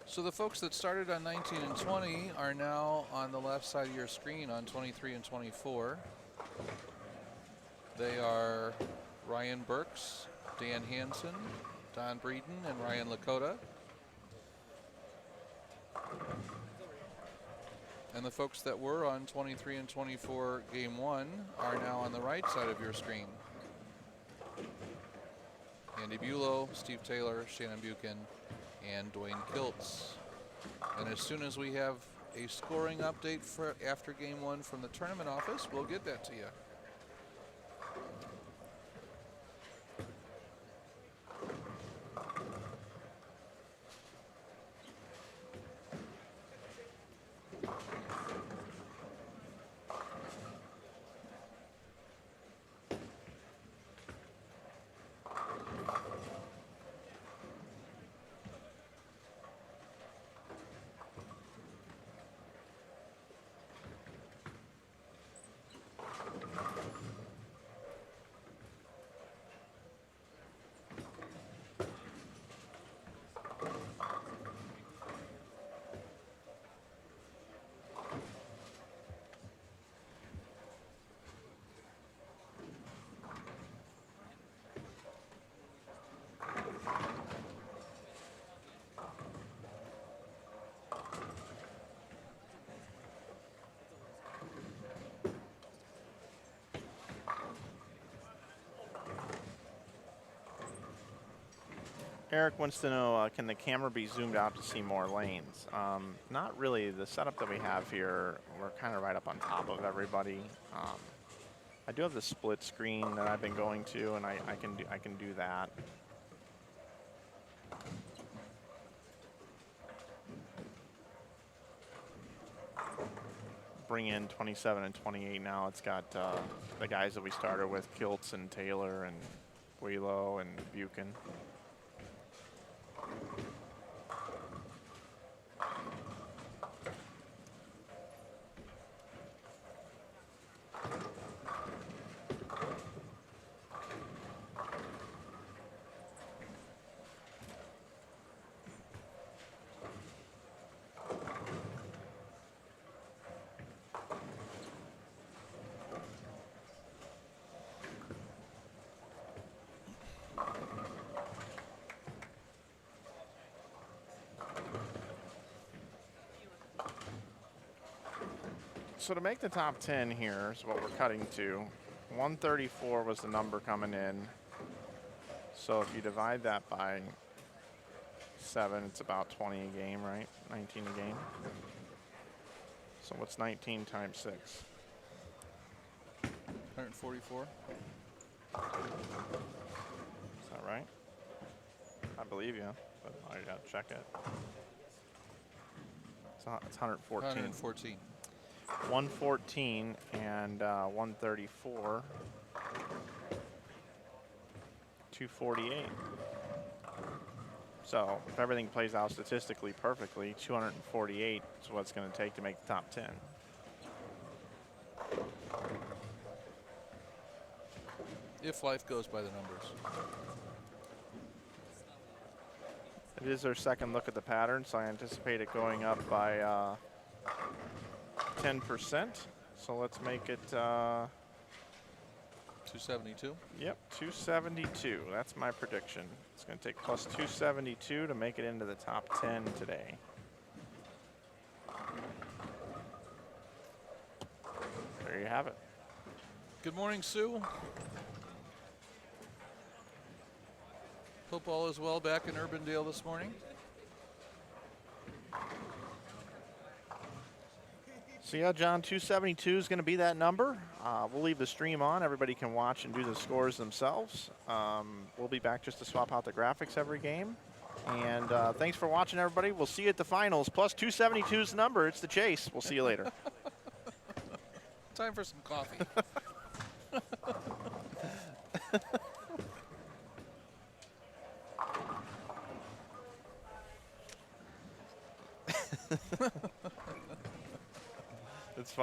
So the folks that started on 19 and 20 are now on the left side of your screen on 23 and 24. They are Ryan Burks, Dan Hansen, Don Breeden, and Ryan Lakota. And the folks that were on 23 and 24 game 1 are now on the right side of your screen. Andy Bulow, Steve Taylor, Shannon Buchan, and Dwayne Kiltz. And as soon as we have a scoring update for after game 1 from the tournament office, we'll get that to you. Eric wants to know, can the camera be zoomed out to see more lanes? Not really. The setup that we have here, we're kind of right up on top of everybody. I do have the split screen that I've been going to, and I can do that. Bring in 27 and 28 now. It's got the guys that we started with, Kiltz and Taylor and Wheelo and Buchan. So to make the top 10 here is what we're cutting to. 134 was the number coming in. So if you divide that by 7, it's about 20 a game, right? 19 a game. So what's 19 times 6? 144. Is that right? I believe you, but I gotta check it. It's 114. 114. 114 and 134. 248. So if everything plays out statistically perfectly, 248 is what it's going to take to make the top 10. If life goes by the numbers. It is our second look at the pattern, so I anticipate it going up by 10%. So let's make it 272. Yep, 272. That's my prediction. It's going to take plus 272 to make it into the top 10 today. There you have it. Good morning, Sue. Hope all is well back in Urbandale this morning. So yeah, John, 272 is going to be that number. We'll leave the stream on. Everybody can watch and do the scores themselves. We'll be back just to swap out the graphics every game. And thanks for watching, everybody. We'll see you at the finals. Plus 272 is the number. It's the chase. We'll see you later. Time for some coffee.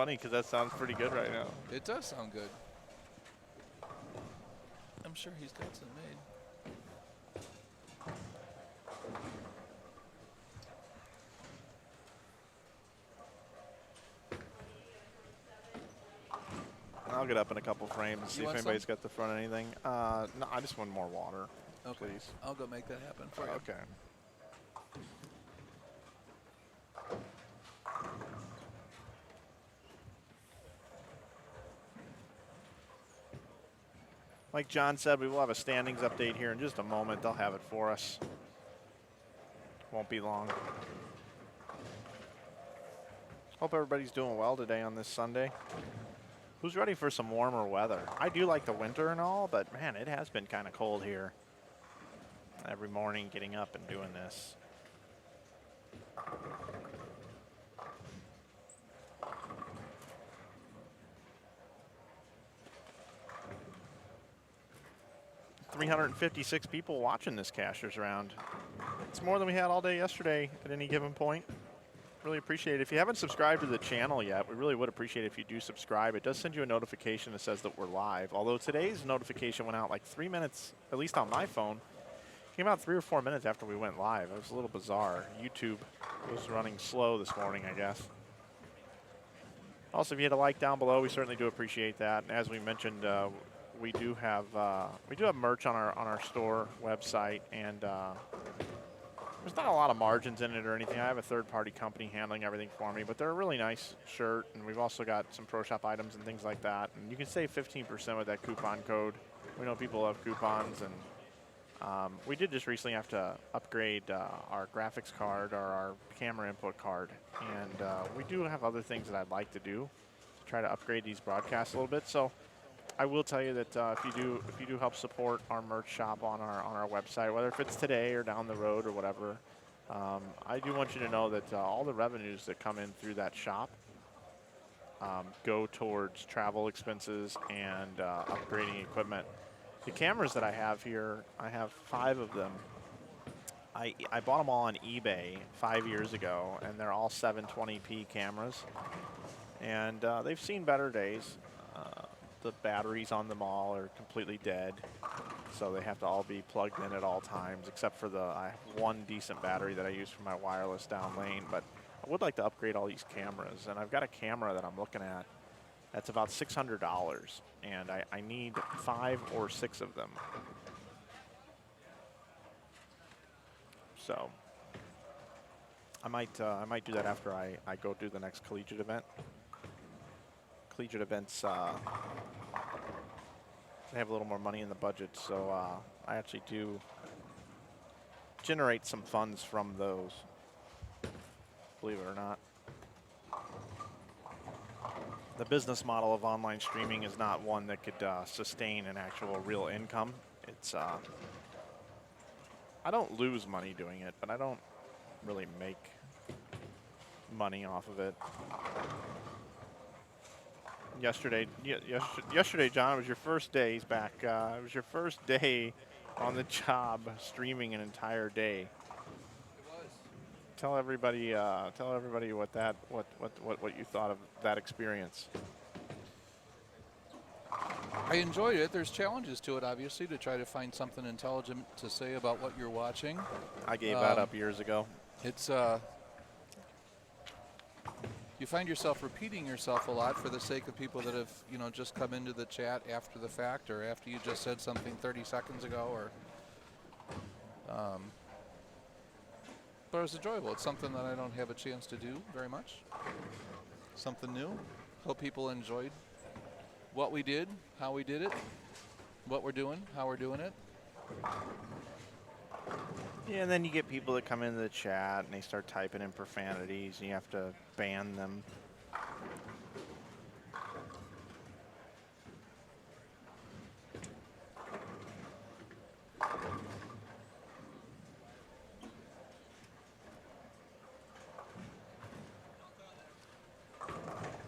funny because that sounds pretty good right now. It does sound good. I'm sure he's got some made. I'll get up in a couple frames and see if want anybody's some? got the front of anything. No, I just want more water. Okay. Please. I'll go make that happen for you. Okay. Like John said, we will have a standings update here in just a moment. They'll have it for us. Won't be long. Hope everybody's doing well today on this Sunday. Who's ready for some warmer weather? I do like the winter and all, but man, it has been kind of cold here. Every morning getting up and doing this. $356 people watching this Cashers round. It's more than we had all day yesterday at any given point. Really appreciate it. If you haven't subscribed to the channel yet, we really would appreciate it if you do subscribe. It does send you a notification that says that we're live. Although today's notification went out like 3 minutes, at least on my phone. Came out 3 or 4 minutes after we went live. It was a little bizarre. YouTube was running slow this morning, I guess. Also, if you hit a like down below, we certainly do appreciate that. And as we mentioned, we do have merch on our store website, and there's not a lot of margins in it or anything. I have a third-party company handling everything for me, but they're a really nice shirt, and we've also got some Pro Shop items and things like that. And you can save 15% with that coupon code. We know people love coupons, and we did just recently have to upgrade our graphics card or our camera input card, and we do have other things that I'd like to do to try to upgrade these broadcasts a little bit. So I will tell you that if you do help support our merch shop on our website, whether if it's today or down the road or whatever, I do want you to know that all the revenues that come in through that shop go towards travel expenses and upgrading equipment. The cameras that I have here, I have 5 of them. I bought them all on eBay 5 years ago, and they're all 720p cameras, and they've seen better days. The batteries on them all are completely dead, so they have to all be plugged in at all times, except for I have one decent battery that I use for my wireless down lane. But I would like to upgrade all these cameras, and I've got a camera that I'm looking at that's about $600, and I need 5 or 6 of them. So I might do that after I go do the next collegiate event. Collegiate events, they have a little more money in the budget, so I actually do generate some funds from those, believe it or not. The business model of online streaming is not one that could sustain an actual real income. It's I don't lose money doing it, but I don't really make money off of it. Yesterday, John, it was your first day. He's back. It was your first day on the job, streaming an entire day. It was. Tell everybody what you thought of that experience. I enjoyed it. There's challenges to it, obviously, to try to find something intelligent to say about what you're watching. I gave that up years ago. It's you find yourself repeating yourself a lot for the sake of people that have, just come into the chat after the fact, or after you just said something 30 seconds ago, or but it was enjoyable. It's something that I don't have a chance to do very much. Something new. Hope people enjoyed what we did, how we did it, what we're doing, how we're doing it. Yeah, and then you get people that come into the chat and they start typing in profanities, and you have to ban them.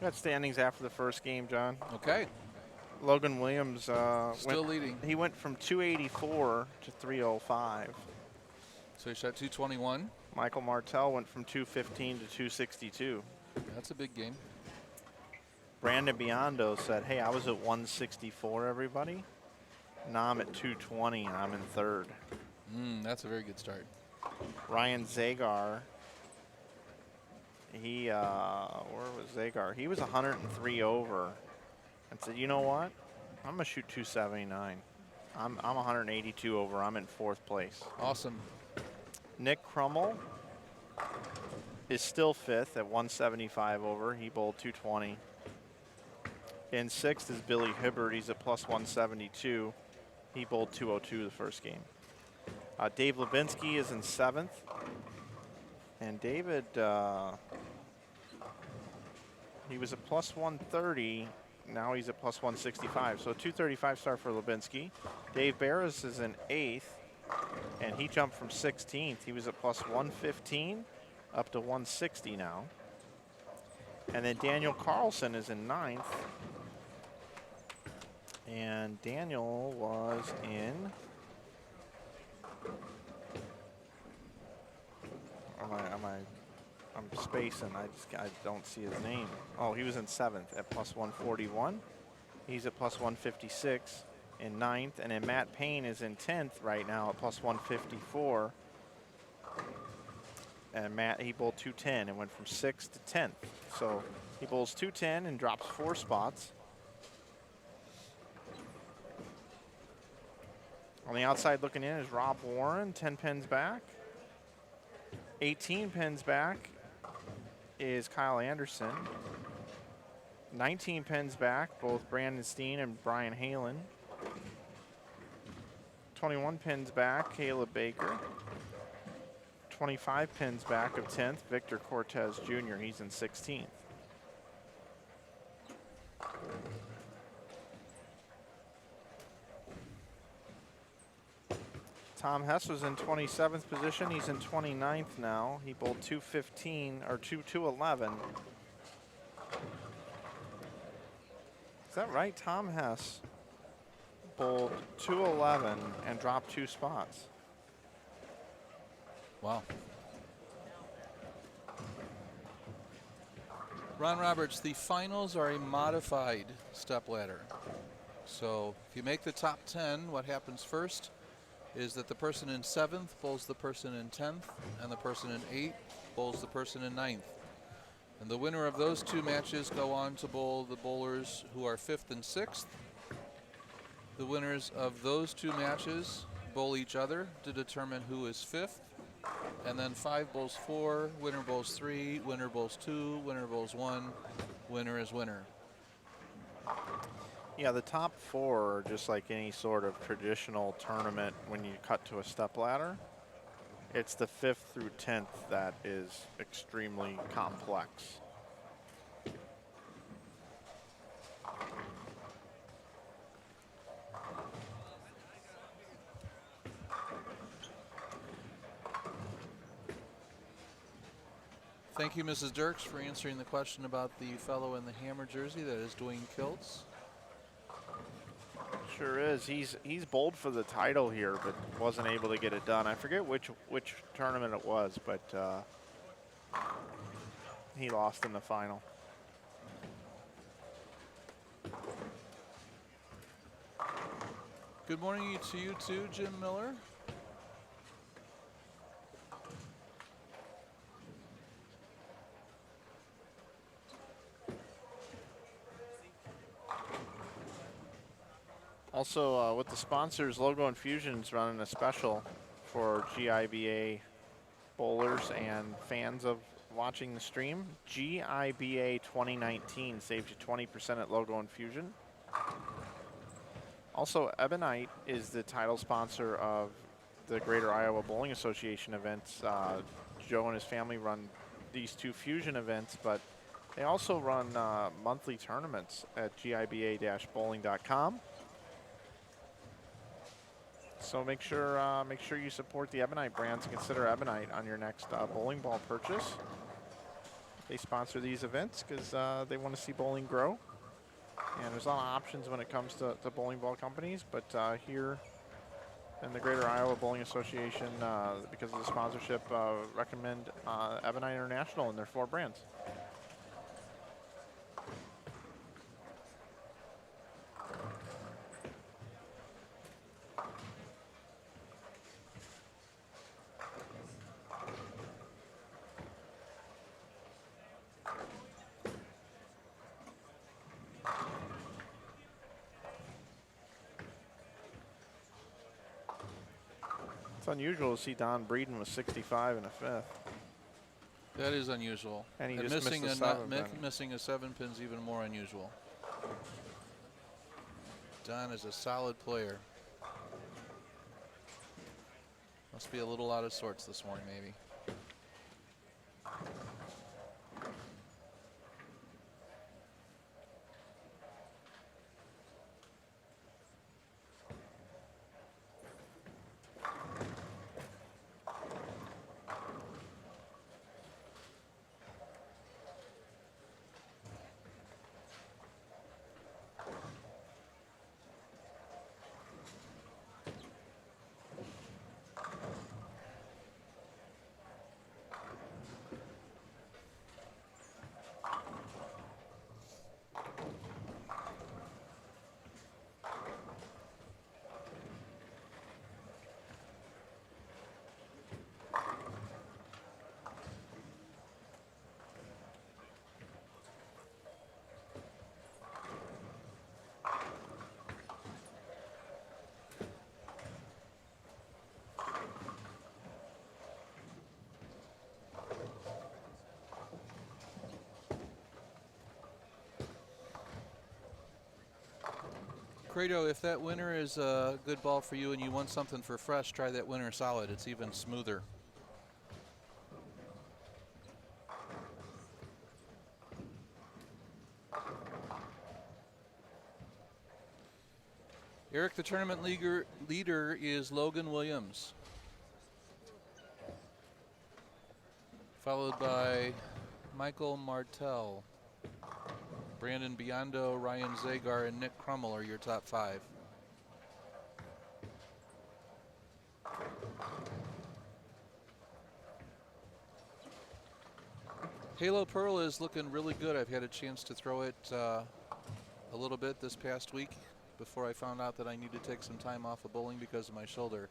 Got standings after the first game, John. Okay. Logan Williams still leading. He went from 284 to 305. So he shot 221. Michael Martell went from 215 to 262. That's a big game. Brandon Biondo said, hey, I was at 164, everybody. Now I'm at 220, and I'm in third. That's a very good start. Ryan Zagar, he, where was Zagar? He was 103 over and said, you know what? I'm going to shoot 279. I'm 182 over. I'm in fourth place. Awesome. Nick Crummell is still fifth at 175 over. He bowled 220. In sixth is Billy Hibbert. He's at plus 172. He bowled 202 the first game. Dave Levinsky is in seventh. And David, he was at plus 130. Now he's at plus 165. So 235 start for Levinsky. Dave Barris is in eighth. And he jumped from 16th. He was at plus 115 up to 160 now. And then Daniel Carlson is in ninth. And Daniel was in, I'm spacing, I don't see his name. Oh, he was in seventh at plus 141. He's at plus 156 in ninth. And then Matt Payne is in 10th right now at plus 154. And Matt, he bowled 210 and went from 6th to 10th. So he bowls 210 and drops 4 spots. On the outside looking in is Rob Warren, 10 pins back. 18 pins back is Kyle Anderson. 19 pins back, both Brandon Steen and Brian Halen. 21 pins back, Caleb Baker. 25 pins back of 10th, Victor Cortez Jr. He's in 16th. Tom Hess was in 27th position. He's in 29th now. He bowled 215 or 211. Is that right? Tom Hess bowled 211 and dropped 2 spots. Wow. Ron Roberts, the finals are a modified stepladder. So if you make the top 10, what happens first is that the person in 7th bowls the person in 10th, and the person in 8th bowls the person in 9th. And the winner of those 2 matches go on to bowl the bowlers who are 5th and 6th. The winners of those 2 matches bowl each other to determine who is 5th. And then 5 bowls 4, winner bowls 3, winner bowls 2, winner bowls 1, winner is winner. Yeah, the top 4 are just like any sort of traditional tournament when you cut to a stepladder. It's the 5th through 10th that is extremely complex. Thank you, Mrs. Dirks, for answering the question about the fellow in the hammer jersey. That is Dwayne Kiltz. Sure is. He's bowled for the title here, but wasn't able to get it done. I forget which tournament it was, but he lost in the final. Good morning to you too, Jim Miller. Also, with the sponsors, Logo Infusion's running a special for GIBA bowlers and fans of watching the stream. GIBA 2019 saves you 20% at Logo Infusion. Also, Ebonite is the title sponsor of the Greater Iowa Bowling Association events. Joe and his family run these 2 Fusion events, but they also run monthly tournaments at giba-bowling.com. So make sure you support the Ebonite brands. Consider Ebonite on your next bowling ball purchase. They sponsor these events because they want to see bowling grow. And there's a lot of options when it comes to bowling ball companies, but here in the Greater Iowa Bowling Association, because of the sponsorship, recommend Ebonite International and their 4 brands. It's unusual to see Don Breeden with 65 in a fifth. That is unusual. And he And just missing missed a a 7-pin. missing a 7-pin is even more unusual. Don is a solid player. Must be a little out of sorts this morning, maybe. Credo, if that winner is a good ball for you and you want something for fresh, try that winner solid. It's even smoother. Eric, the tournament leader is Logan Williams, followed by Michael Martell. Brandon Biondo, Ryan Zagar, and Nick Crummell are your top 5. Halo Pearl is looking really good. I've had a chance to throw it a little bit this past week before I found out that I need to take some time off of bowling because of my shoulder.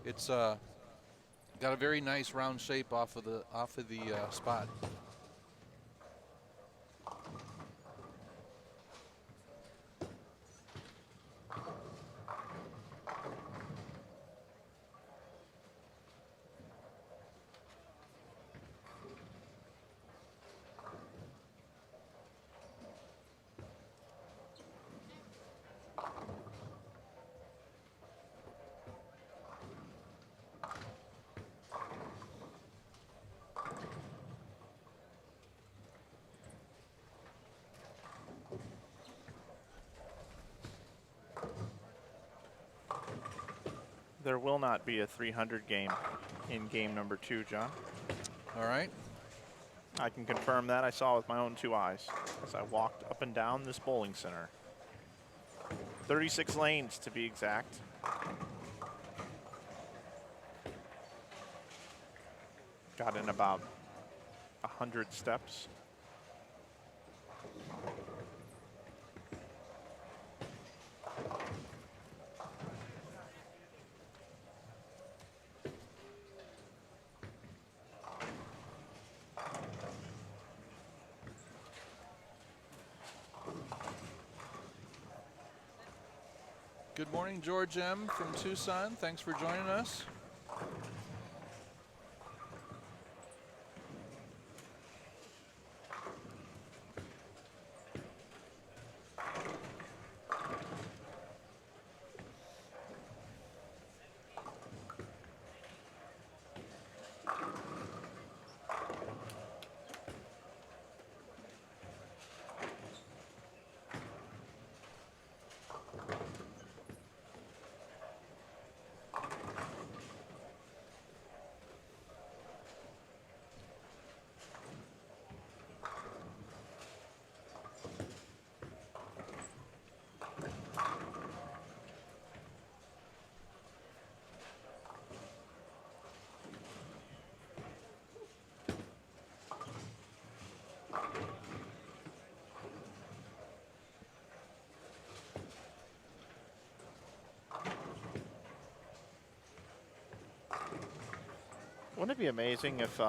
It's got a very nice round shape off of the spot. There will not be a 300 game in game number 2, John. All right. I can confirm that. I saw with my own 2 eyes as I walked up and down this bowling center. 36 lanes to be exact. Got in about 100 steps. Good morning, George M. from Tucson. Thanks for joining us. Wouldn't it be amazing if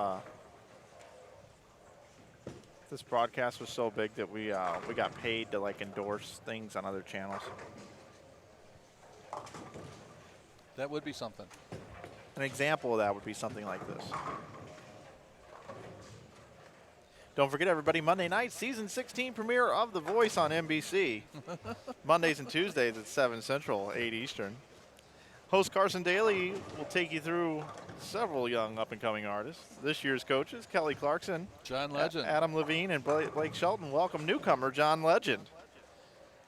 this broadcast was so big that we got paid to like endorse things on other channels? That would be something. An example of that would be something like this. Don't forget, everybody, Monday night, season 16 premiere of The Voice on NBC. Mondays and Tuesdays at 7 Central, 8 Eastern. Host Carson Daly will take you through several young up-and-coming artists. This year's coaches, Kelly Clarkson, John Legend, Adam Levine, and Blake Shelton welcome newcomer John Legend.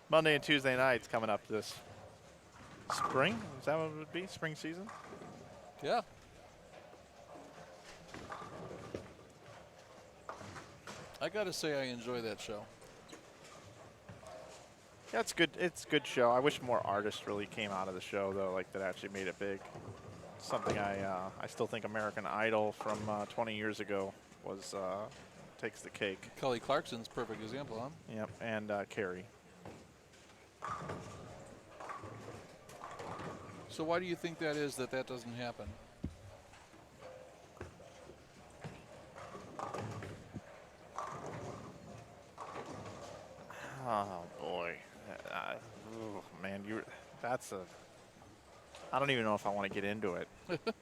Monday and Tuesday nights coming up this spring. Is that what it would be? Spring season? Yeah. I gotta say I enjoy that show. Yeah, it's good. It's a good show. I wish more artists really came out of the show, though, like that actually made it big. Something I still think American Idol from 20 years ago was takes the cake. Kelly Clarkson's a perfect example, huh? Yep, and Carrie. So why do you think that is that doesn't happen? Oh boy, man, I don't even know if I want to get into it.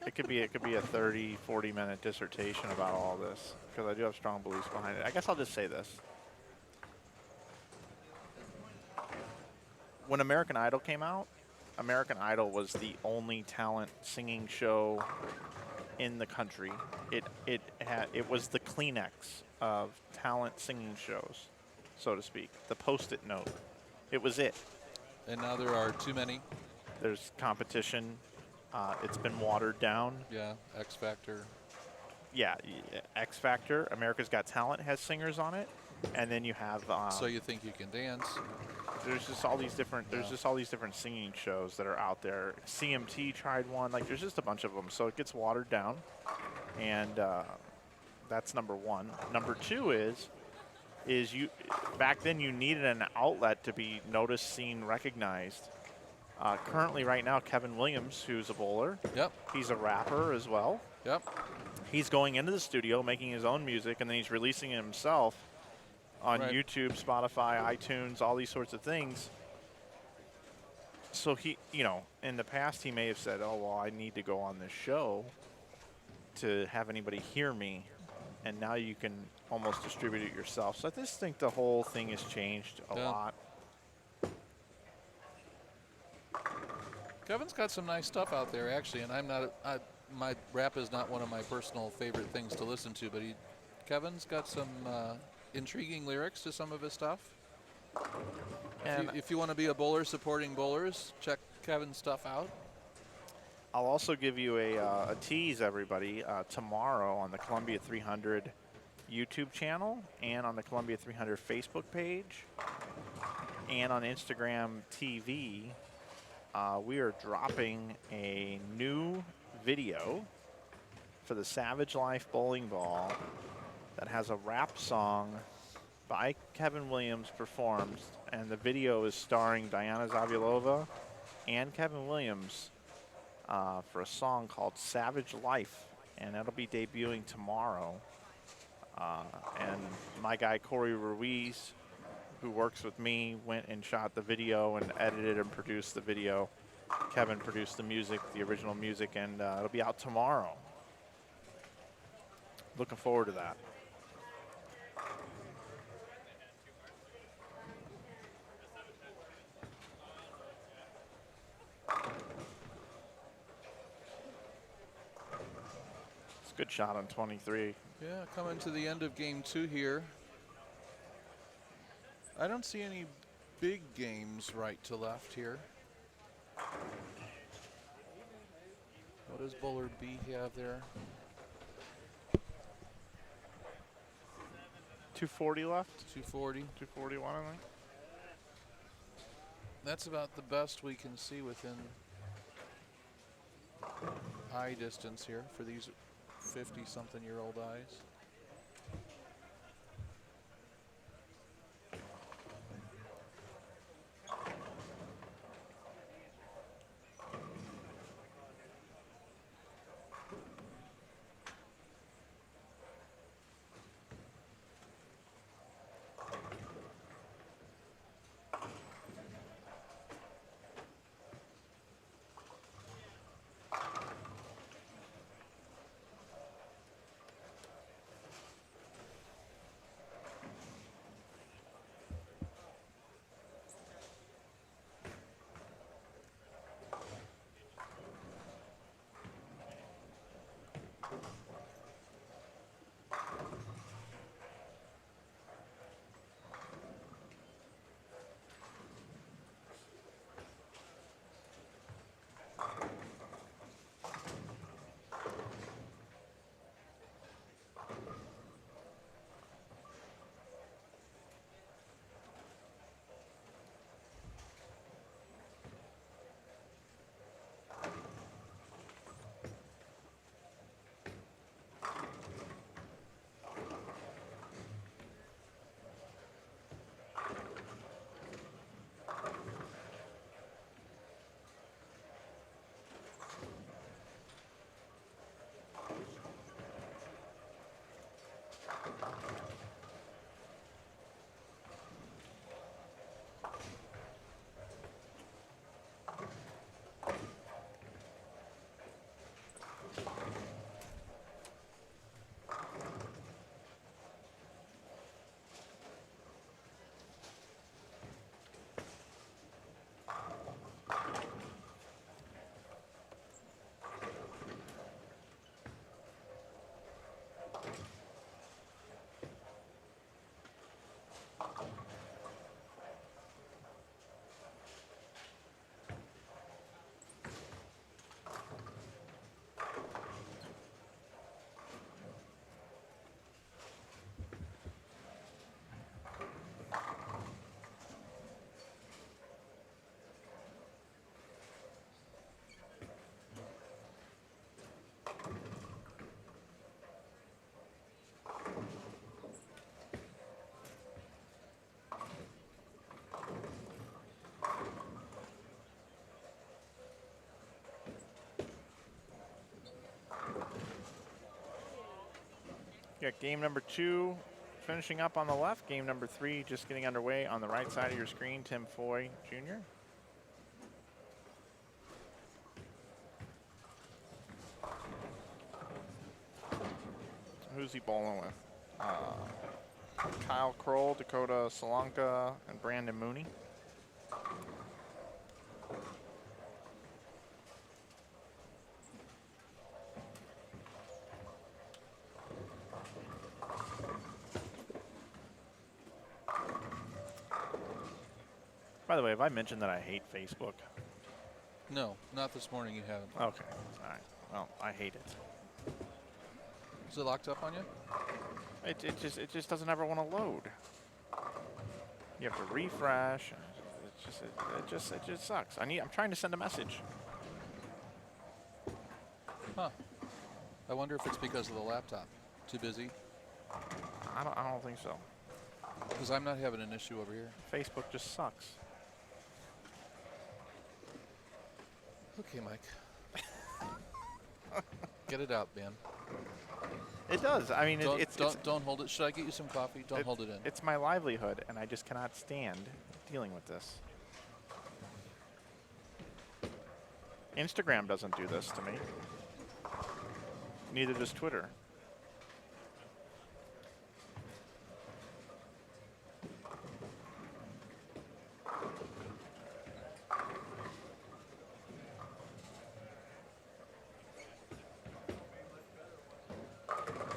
It could be a 30, 40-minute dissertation about all this because I do have strong beliefs behind it. I guess I'll just say this. When American Idol came out, American Idol was the only talent singing show in the country. It was the Kleenex of talent singing shows, so to speak. The Post-it note. It was it. And now there are too many. There's competition. It's been watered down. Yeah, X Factor. Yeah, X Factor. America's Got Talent has singers on it, and then you have. So You Think You Can Dance. There's just all these different. There's just all these different singing shows that are out there. CMT tried one. Like there's just a bunch of them. So it gets watered down, and that's number one. Number two is you back then you needed an outlet to be noticed, seen, recognized. Currently, right now, Kevin Williams, who's a bowler. Yep. He's a rapper as well. Yep. He's going into the studio, making his own music, and then he's releasing it himself on Right. YouTube, Spotify, iTunes, all these sorts of things. So he, in the past, he may have said, "Oh, well, I need to go on this show to have anybody hear me," and now you can almost distribute it yourself. So I just think the whole thing has changed a lot. Kevin's got some nice stuff out there, actually, and my rap is not one of my personal favorite things to listen to, but Kevin's got some intriguing lyrics to some of his stuff. And If you want to be a bowler supporting bowlers, check Kevin's stuff out. I'll also give you a tease, everybody, tomorrow on the Columbia 300 YouTube channel and on the Columbia 300 Facebook page and on Instagram TV. We are dropping a new video for the Savage Life Bowling Ball that has a rap song by Kevin Williams performed, and the video is starring Diana Zavilova and Kevin Williams for a song called Savage Life, and that'll be debuting tomorrow. And my guy Corey Ruiz, who works with me, went and shot the video and edited and produced the video. Kevin produced the music, the original music, and it'll be out tomorrow. Looking forward to that. It's a good shot on 23. Yeah, coming to the end of game 2 here. I don't see any big games right to left here. What does bowler B have there? 240 left? 240. 241, I think. That's about the best we can see within eye distance here for these 50-something-year-old eyes. got game number 2 finishing up on the left. Game number 3 just getting underway on the right side of your screen. Tim Foy Jr. Who's he bowling with? Kyle Kroll, Dakota Solanka, and Brandon Mooney. By the way, have I mentioned that I hate Facebook? No, not this morning you haven't. Okay, all right. Well, I hate it. Is it locked up on you? It just doesn't ever want to load. You have to refresh. It just sucks. I'm trying to send a message. Huh. I wonder if it's because of the laptop. Too busy? I don't think so. Because I'm not having an issue over here. Facebook just sucks. Okay, Mike. Get it out, man. It does. I mean, Don't hold it. Should I get you some coffee? Don't hold it in. It's my livelihood, and I just cannot stand dealing with this. Instagram doesn't do this to me. Neither does Twitter.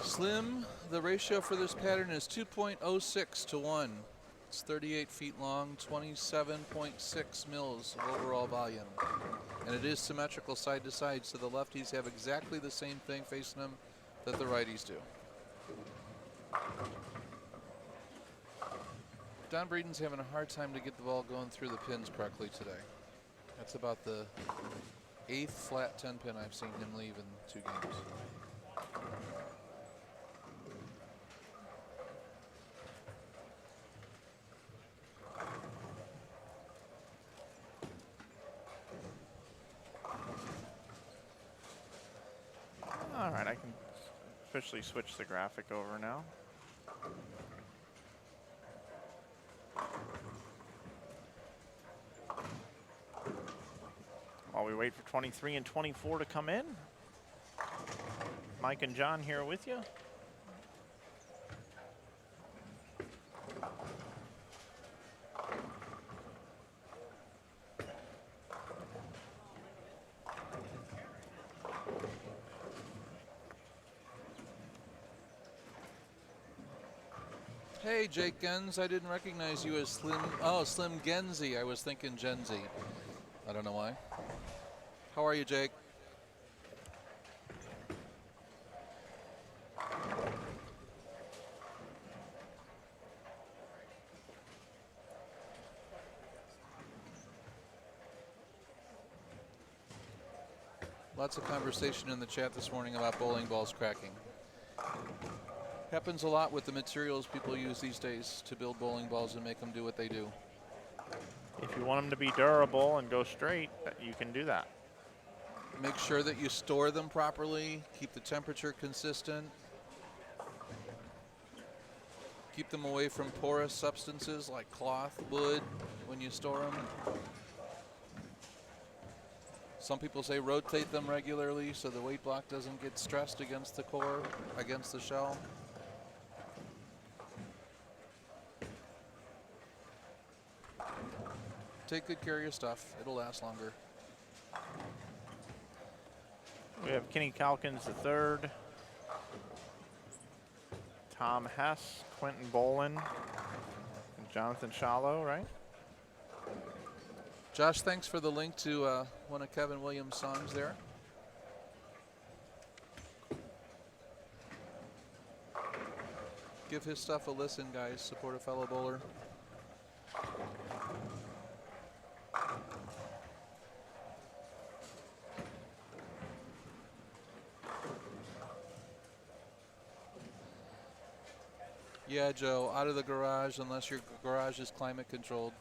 Slim, the ratio for this pattern is 2.06 to 1. It's 38 feet long, 27.6 mils of overall volume. And it is symmetrical side to side, so the lefties have exactly the same thing facing them that the righties do. Don Breeden's having a hard time to get the ball going through the pins correctly today. That's about the 8th flat 10 pin I've seen him leave in 2 games. All right, I can officially switch the graphic over now. While we wait for 23 and 24 to come in, Mike and John here with you. Hey, Jake Gens, I didn't recognize you as Slim. Oh, Slim Genzi. I was thinking Gen Z. I don't know why. How are you, Jake? Lots of conversation in the chat this morning about bowling balls cracking. Happens a lot with the materials people use these days to build bowling balls and make them do what they do. If you want them to be durable and go straight, you can do that. Make sure that you store them properly, keep the temperature consistent, keep them away from porous substances like cloth, wood when you store them. Some people say rotate them regularly so the weight block doesn't get stressed against the core, against the shell. Take good care of your stuff. It'll last longer. We have Kenny Calkins III, Tom Hess, Quentin Bolin, and Jonathan Shallow, right? Josh, thanks for the link to one of Kevin Williams' songs there. Give his stuff a listen, guys. Support a fellow bowler. Yeah, Joe, out of the garage unless your garage is climate controlled.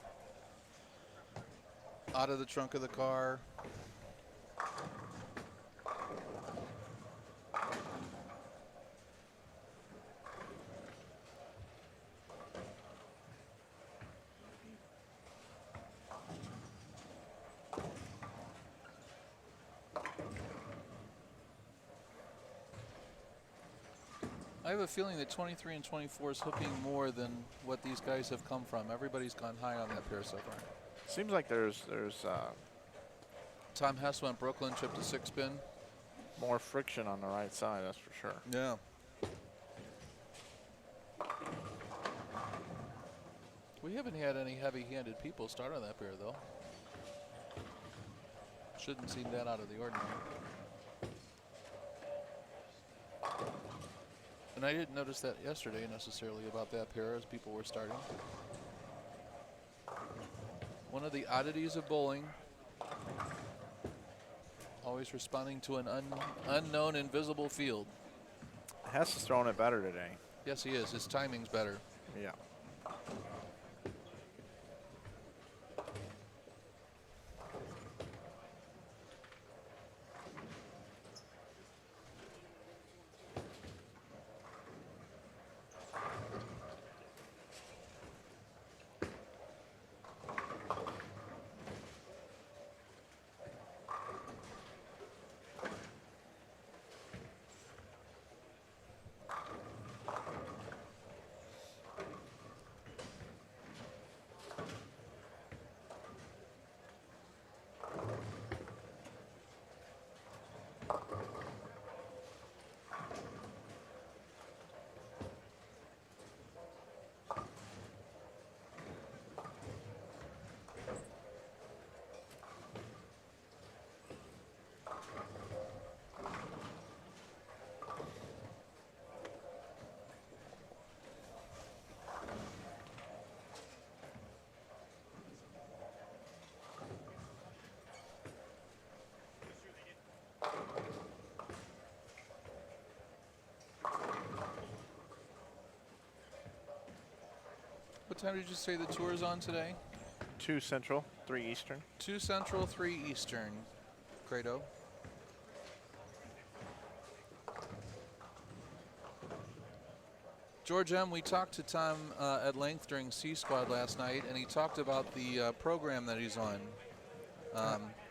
Out of the trunk of the car. I have a feeling that 23 and 24 is hooking more than what these guys have come from. Everybody's gone high on that pair so far. Seems like there's Tom Hess went Brooklyn, chipped a 6-pin. more friction on the right side, that's for sure. Yeah. We haven't had any heavy-handed people start on that pair, though. Shouldn't seem that out of the ordinary. And I didn't notice that yesterday necessarily about that pair as people were starting. One of the oddities of bowling, always responding to an unknown, invisible field. Hess is throwing it better today. Yes, he is. His timing's better. Yeah. What time did you say the tour is on today? 2 Central, 3 Eastern. 2 Central, 3 Eastern. Credo. George M., we talked to Tom at length during C-Squad last night, and he talked about the program that he's on.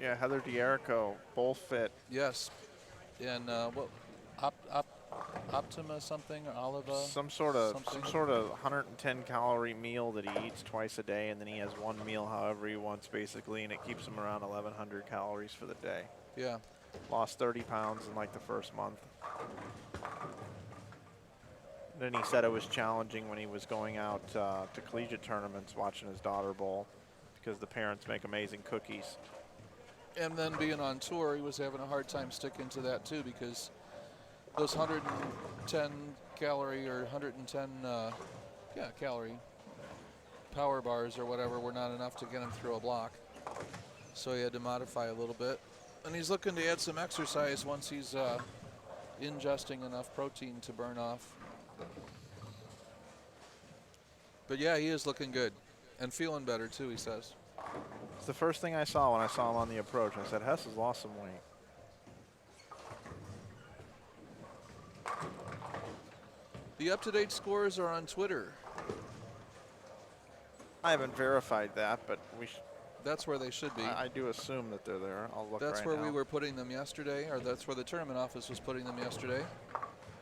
Yeah, Heather D'Erico, bowl fit. Yes. And what? Optima something or Oliva? Some sort of 110 calorie meal that he eats twice a day, and then he has one meal however he wants basically, and it keeps him around 1,100 calories for the day. Yeah. Lost 30 pounds in like the first month. Then he said it was challenging when he was going out to collegiate tournaments watching his daughter bowl because the parents make amazing cookies. And then being on tour, he was having a hard time sticking to that too because those 110 calorie or 110 calorie power bars or whatever were not enough to get him through a block. So he had to modify a little bit. And he's looking to add some exercise once he's ingesting enough protein to burn off. But yeah, he is looking good and feeling better too, he says. It's the first thing I saw when I saw him on the approach. I said, Hess has lost some weight. The up-to-date scores are on Twitter. I haven't verified that, but that's where they should be. I do assume that they're there. I'll look That's right where now. we were putting them yesterday, or that's where the tournament office was putting them yesterday.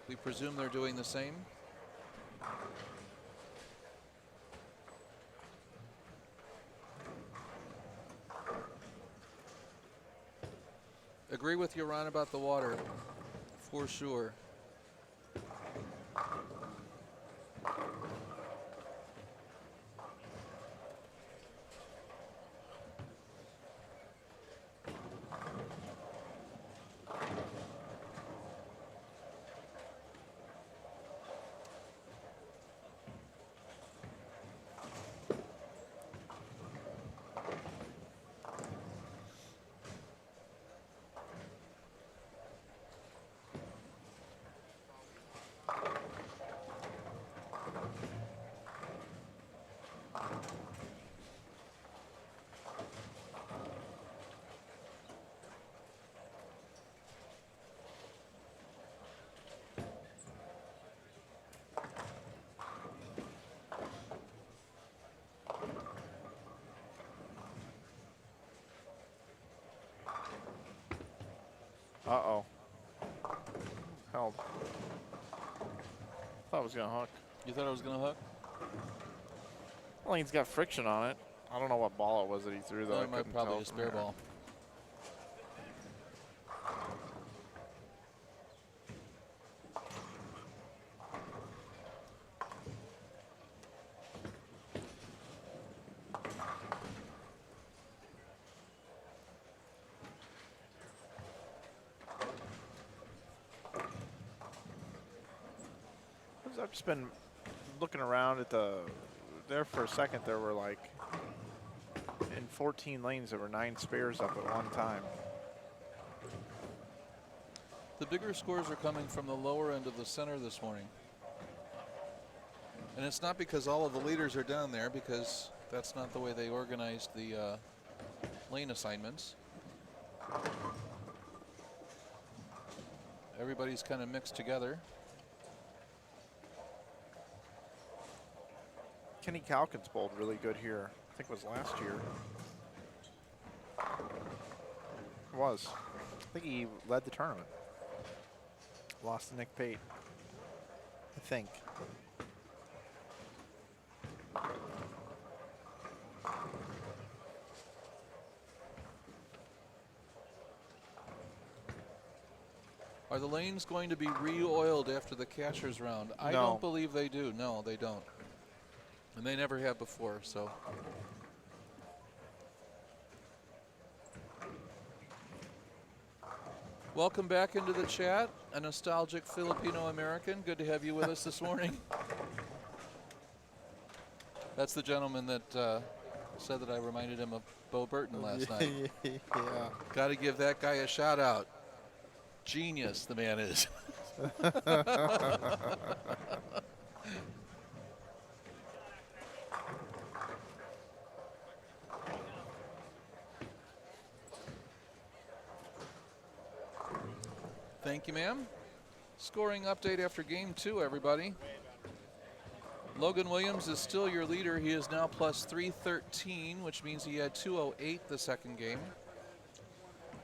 We presume they're doing the same. Agree with you, Ron, about the water, for sure. Uh-oh. Held. Thought it was going to hook. You thought it was going to hook? Well, he's got friction on it. I don't know what ball it was that he threw, though. That might probably a spare ball. I've just been looking around at there for a second. There were like, in 14 lanes, there were 9 spares up at one time. The bigger scores are coming from the lower end of the center this morning. And it's not because all of the leaders are down there, because that's not the way they organized the lane assignments. Everybody's kind of mixed together. Kenny Calkins bowled really good here. I think it was last year. It was. I think he led the tournament. Lost to Nick Pate, I think. Are the lanes going to be re-oiled after the cashier's round? I No. don't believe they do. No, they don't. And they never have before, so. Welcome back into the chat, a nostalgic Filipino-American. Good to have you with us this morning. That's the gentleman that said that I reminded him of Bo Burton last night. Yeah. Got to give that guy a shout out. Genius, the man is. Thank you, ma'am. Scoring update after game 2, everybody. Logan Williams is still your leader. He is now plus 313, which means he had 208 the second game.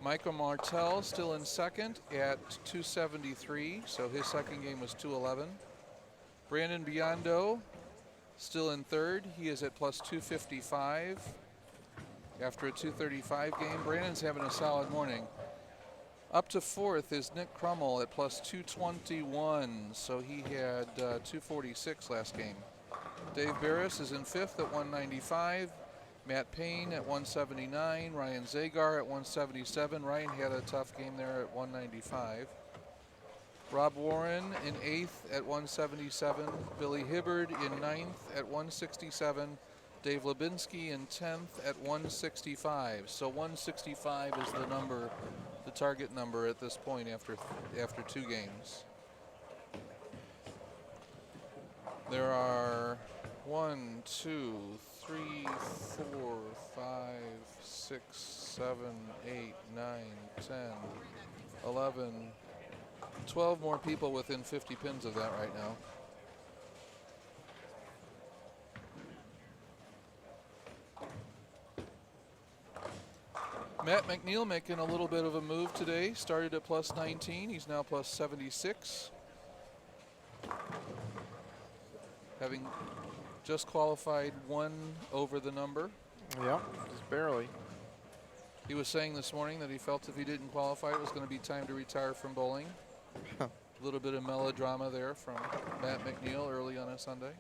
Michael Martell still in second at 273, so his second game was 211. Brandon Biondo still in third. He is at plus 255 after a 235 game. Brandon's having a solid morning. Up to fourth is Nick Crummell at plus 221, so he had 246 last game. Dave Barris is in fifth at 195. Matt Payne at 179. Ryan Zagar at 177. Ryan had a tough game there at 195. Rob Warren in eighth at 177. Billy Hibbard in ninth at 167. Dave Lubinsky in 10th at 165. So 165 is the number, the target number at this point after 2 games. There are 1, 2, 3, 4, 5, 6, 7, 8, 9, 10, 11, 12 more people within 50 pins of that right now. Matt McNeil making a little bit of a move today. Started at plus 19. He's now plus 76. Having just qualified 1 over the number. Yep, just barely. He was saying this morning that he felt if he didn't qualify, it was going to be time to retire from bowling. A little bit of melodrama there from Matt McNeil early on a Sunday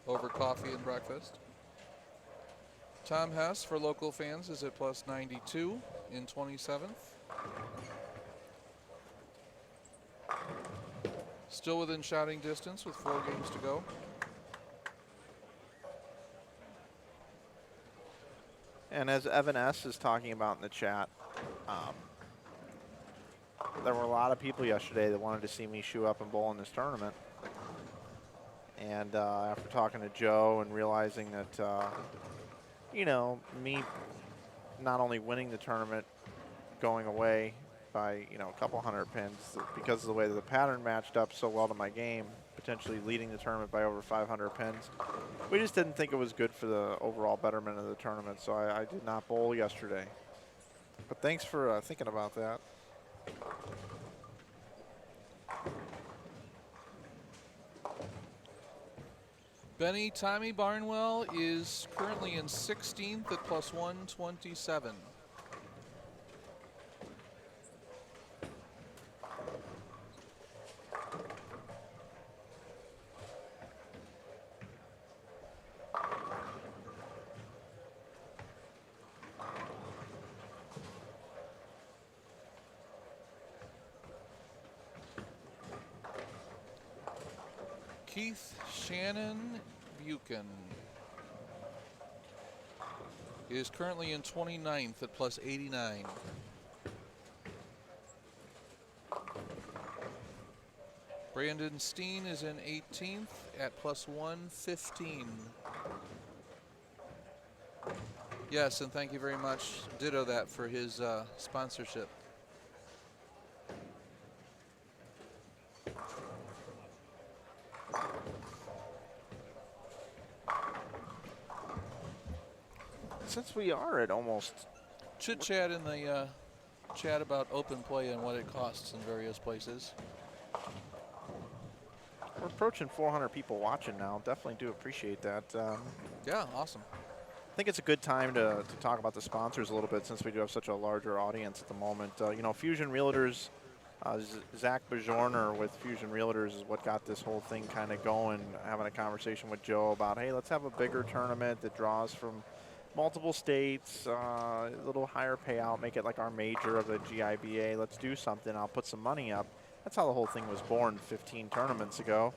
over coffee and breakfast. Tom Hess for local fans is at plus 92 in 27th. Still within shouting distance with 4 games to go. And as Evan S. is talking about in the chat, there were a lot of people yesterday that wanted to see me shoe up and bowl in this tournament. And after talking to Joe and realizing that, you know, me not only winning the tournament, going away by, you know, a couple hundred pins because of the way that the pattern matched up so well to my game, potentially leading the tournament by over 500 pins. We just didn't think it was good for the overall betterment of the tournament, so I did not bowl yesterday. But thanks for thinking about that. Benny Tommy Barnwell is currently in 16th at plus 127. Keith Shannon Buchan is currently in 29th at plus 89. Brandon Steen is in 18th at plus 115. Yes, and thank you very much. Ditto that for his sponsorship. Since we are at almost Chit chat in the chat about open play and what it costs in various places. we're approaching 400 people watching now. Definitely do appreciate that. Yeah, awesome. I think it's a good time to talk about the sponsors a little bit since we do have such a larger audience at the moment. You know, Fusion Realtors, Zach Bajorner with Fusion Realtors is what got this whole thing kind of going, having a conversation with Joe about, hey, let's have a bigger tournament that draws from multiple states, a little higher payout, make it like our major of the GIBA. Let's do something. I'll put some money up. That's how the whole thing was born 15 tournaments ago.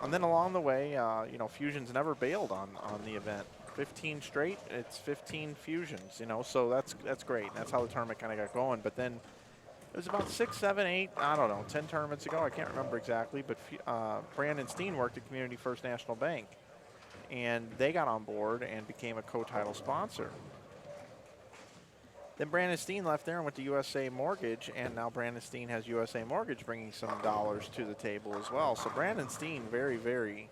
And then along the way, you know, Fusion's never bailed on the event. 15 straight, it's 15 Fusions, you know, so that's great. That's how the tournament kind of got going. But then it was about 6, 7, 8, I don't know, 10 tournaments ago. I can't remember exactly, but Brandon Steen worked at Community First National Bank. And they got on board and became a co-title sponsor. Then Brandon Steen left there and went to USA Mortgage, and now Brandon Steen has USA Mortgage bringing some dollars to the table as well. So Brandon Steen, very, very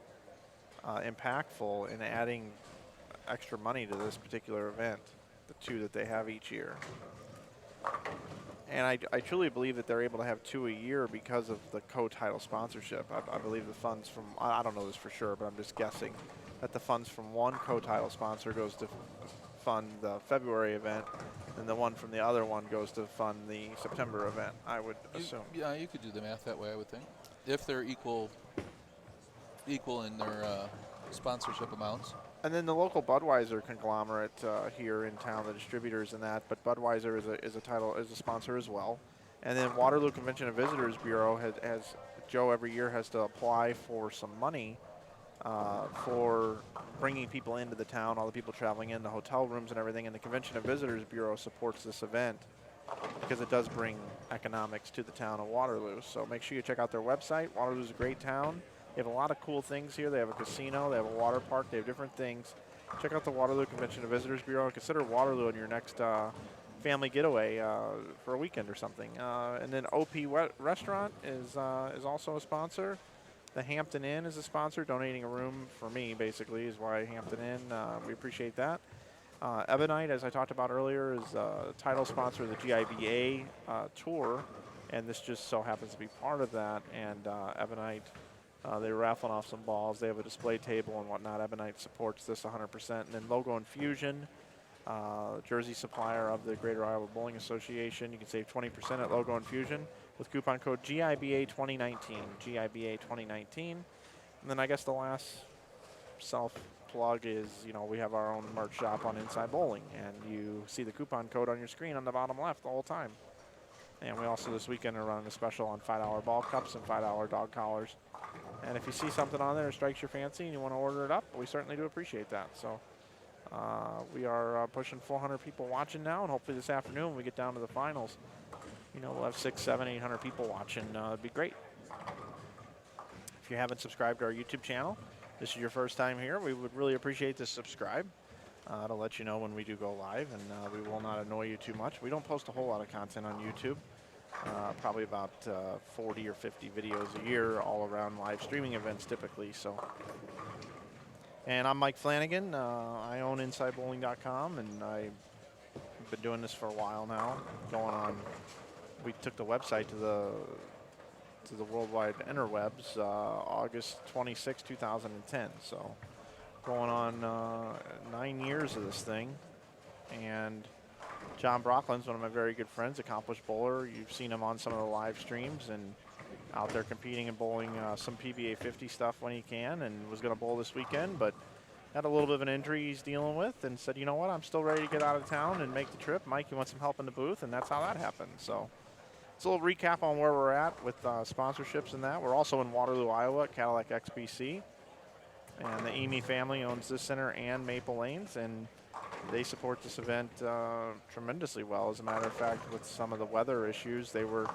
impactful in adding extra money to this particular event, the 2 that they have each year. And I truly believe that they're able to have 2 a year because of the co-title sponsorship. I believe the funds from, I don't know this for sure, but I'm just guessing, that the funds from one co-title sponsor goes to fund the February event, and the one from the other one goes to fund the September event, I would assume. Yeah, you could do the math that way, I would think. If they're equal in their sponsorship amounts. And then the local Budweiser conglomerate here in town, the distributors and that, but Budweiser is a sponsor as well. And then Waterloo Convention and Visitors Bureau has Joe every year has to apply for some money for bringing people into the town, all the people traveling in, the hotel rooms and everything. And the Convention and Visitors Bureau supports this event because it does bring economics to the town of Waterloo. So make sure you check out their website. Waterloo's a great town. They have a lot of cool things here. They have a casino, they have a water park, they have different things. Check out the Waterloo Convention and Visitors Bureau and consider Waterloo in your next family getaway for a weekend or something. And then OP Restaurant is also a sponsor. The Hampton Inn is a sponsor, donating a room for me, basically, is why Hampton Inn. We appreciate that. Ebonite, as I talked about earlier, is a title sponsor of the GIBA tour, and this just so happens to be part of that. And Ebonite, they were raffling off some balls. They have a display table and whatnot. Ebonite supports this 100%. And then Logo Infusion, jersey supplier of the Greater Iowa Bowling Association. You can save 20% at Logo Infusion with coupon code GIBA2019, GIBA2019. And then I guess the last self-plug is, you know, we have our own merch shop on Inside Bowling, and you see the coupon code on your screen on the bottom left the whole time. And we also this weekend are running a special on $5 ball cups and $5 dog collars. And if you see something on there that strikes your fancy and you want to order it up, we certainly do appreciate that. So we are pushing 400 people watching now, and hopefully this afternoon when we get down to the finals, you know, we'll have 600, 700, 800 people watching. It'd be great. If you haven't subscribed to our YouTube channel, this is your first time here, we would really appreciate the subscribe to let you know when we do go live, and we will not annoy you too much. We don't post a whole lot of content on YouTube. Probably about 40 or 50 videos a year all around live streaming events typically. So, and I'm Mike Flanagan. I own InsideBowling.com, and I've been doing this for a while now. Going on, we took the website to the to the worldwide interwebs August 26, 2010. So going on 9 years of this thing. And John Brocklin's one of my very good friends, accomplished bowler. You've seen him on some of the live streams and out there competing and bowling some PBA 50 stuff when he can, and was going to bowl this weekend, but had a little bit of an injury he's dealing with, and said, you know what, I'm still ready to get out of town and make the trip. Mike, you want some help in the booth? And that's how that happened. So it's a little recap on where we're at with sponsorships and that. We're also in Waterloo, Iowa at Cadillac XBC. And the Amy family owns this center and Maple Lanes, and they support this event tremendously well. As a matter of fact, with some of the weather issues, they were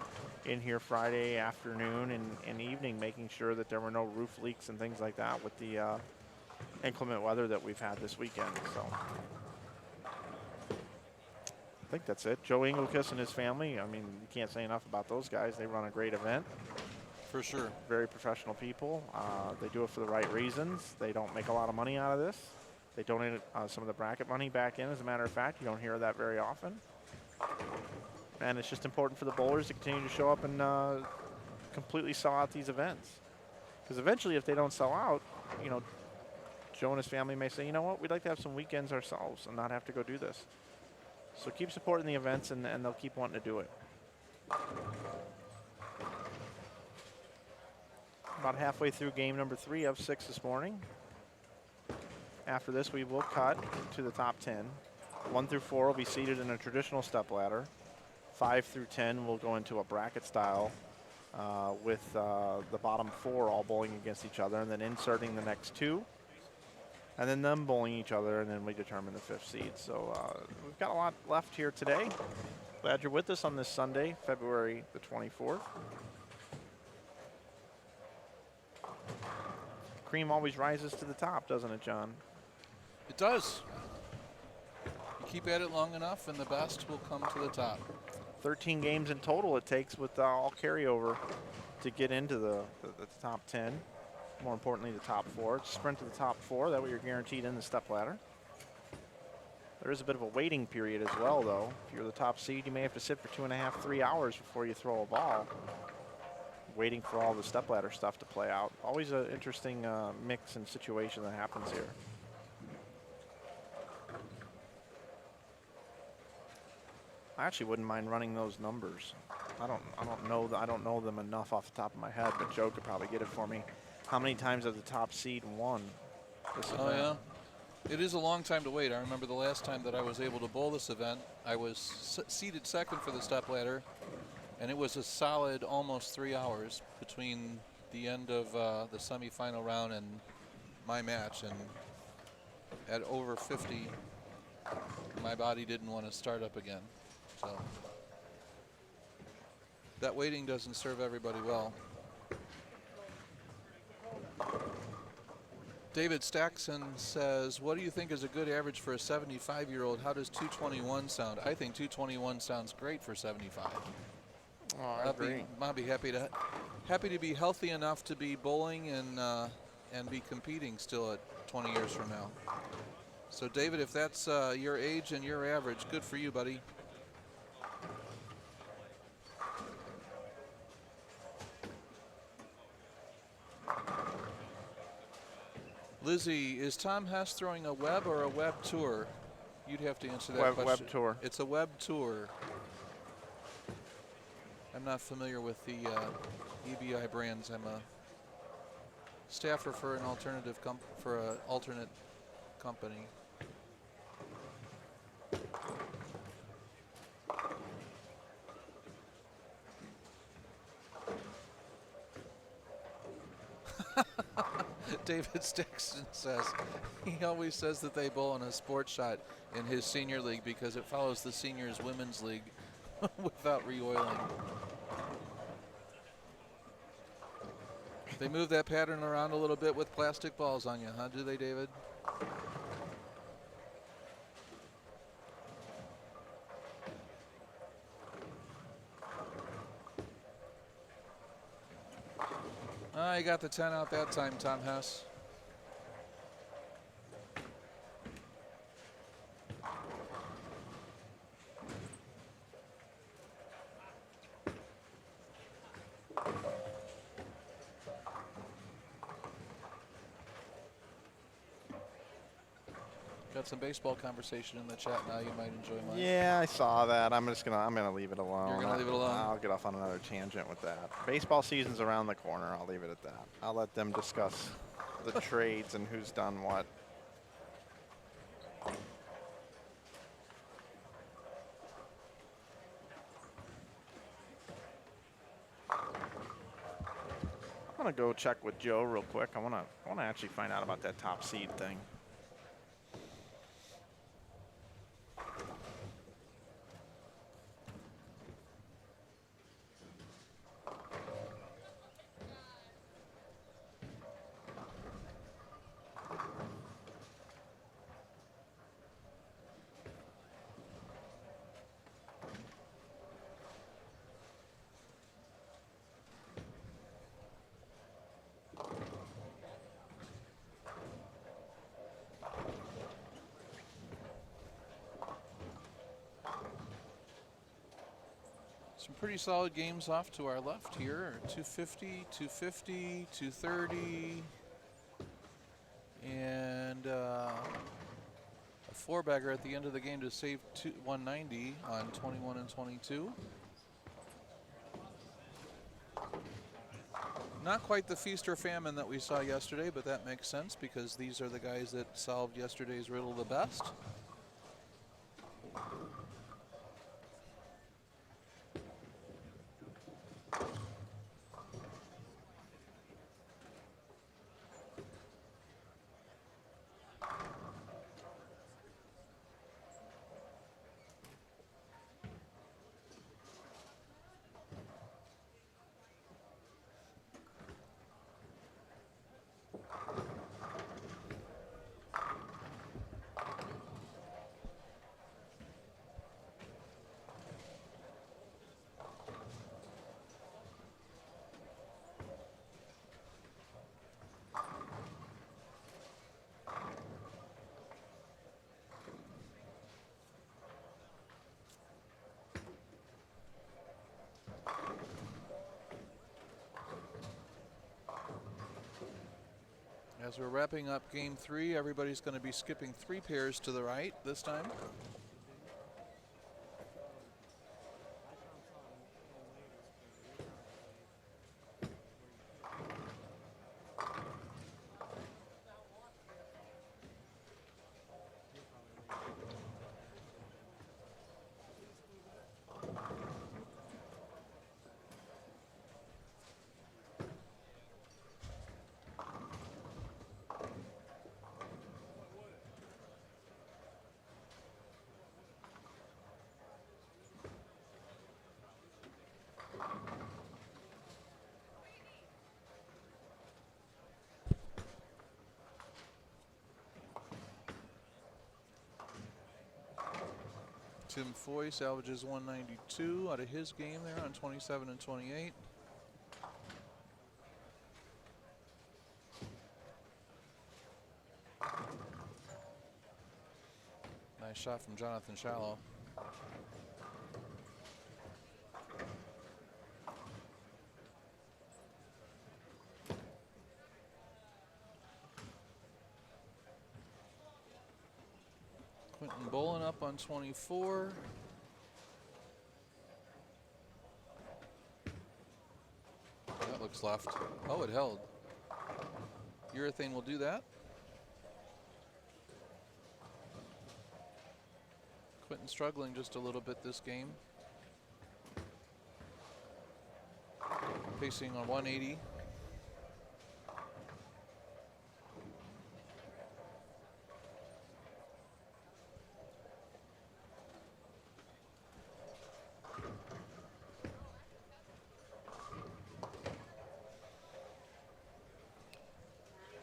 in here Friday afternoon and evening making sure that there were no roof leaks and things like that with the inclement weather that we've had this weekend. So I think that's it. Joe Engelkiss and his family, I mean, you can't say enough about those guys. They run a great event. For sure. Very professional people. They do it for the right reasons. They don't make a lot of money out of this. They donate some of the bracket money back in, as a matter of fact. You don't hear that very often. And it's just important for the bowlers to continue to show up and completely sell out these events. Because eventually, if they don't sell out, you know, Joe and his family may say, you know what, we'd like to have some weekends ourselves and not have to go do this. So keep supporting the events, and they'll keep wanting to do it. About halfway through game number 3 of 6 this morning. After this, we will cut to the top 10. 1 through 4 will be seated in a traditional stepladder. 5 through 10 will go into a bracket style with the bottom 4 all bowling against each other, and then inserting the next 2, and then them bowling each other, and then we determine the 5th seed. So we've got a lot left here today. Glad you're with us on this Sunday, February the 24th. Cream always rises to the top, doesn't it, John? It does. You keep at it long enough, and the best will come to the top. 13 games in total it takes with all carryover to get into the top 10. More importantly, the top 4. Sprint to the top 4. That way you're guaranteed in the stepladder. There is a bit of a waiting period as well, though. If you're the top seed, you may have to sit for 2.5, 3 hours before you throw a ball, waiting for all the stepladder stuff to play out. Always an interesting mix and situation that happens here. I actually wouldn't mind running those numbers. I don't know them enough off the top of my head, but Joe could probably get it for me. How many times have the top seed won this event? Oh yeah, it is a long time to wait. I remember the last time that I was able to bowl this event, I was seated second for the stepladder, and it was a solid almost 3 hours between the end of the semifinal round and my match. And at over 50, my body didn't want to start up again. So that waiting doesn't serve everybody well. David Stackson says, what do you think is a good average for a 75-year-old? How does 221 sound? I think 221 sounds great for 75. Oh, I agree. I'll be happy to be healthy enough to be bowling and be competing still at 20 years from now. So David, if that's your age and your average, good for you, buddy. Lizzie, is Tom Hess throwing a web or a web tour? You'd have to answer that question. Web tour. It's a web tour. I'm not familiar with the EBI brands. I'm a staffer for an alternate company. David Stixon says he always says that they bowl in a sports shot in his senior league because it follows the seniors women's league without re-oiling. They move that pattern around a little bit with plastic balls on you, huh? Do they, David? You got the 10 out that time, Tom Hess. Got some baseball conversation in the chat now. You might enjoy mine. Yeah, I saw that. I'm gonna leave it alone. You're gonna leave it alone? I'll get off on another tangent with that. Baseball season's around the corner. I'll leave it at that. I'll let them discuss the trades and who's done what. I'm gonna go check with Joe real quick. I wanna actually find out about that top seed thing. Some pretty solid games off to our left here. 250, 250, 230, and a four-bagger at the end of the game to save 190 on 21 and 22. Not quite the feast or famine that we saw yesterday, but that makes sense because these are the guys that solved yesterday's riddle the best. As we're wrapping up game 3, everybody's going to be skipping 3 pairs to the right this time. Tim Foy salvages 192 out of his game there on 27 and 28. Nice shot from Jonathan Shallow. Quentin Bolin up on 24. That looks left. Oh, it held. Urethane will do that. Quentin struggling just a little bit this game. Pacing on 180.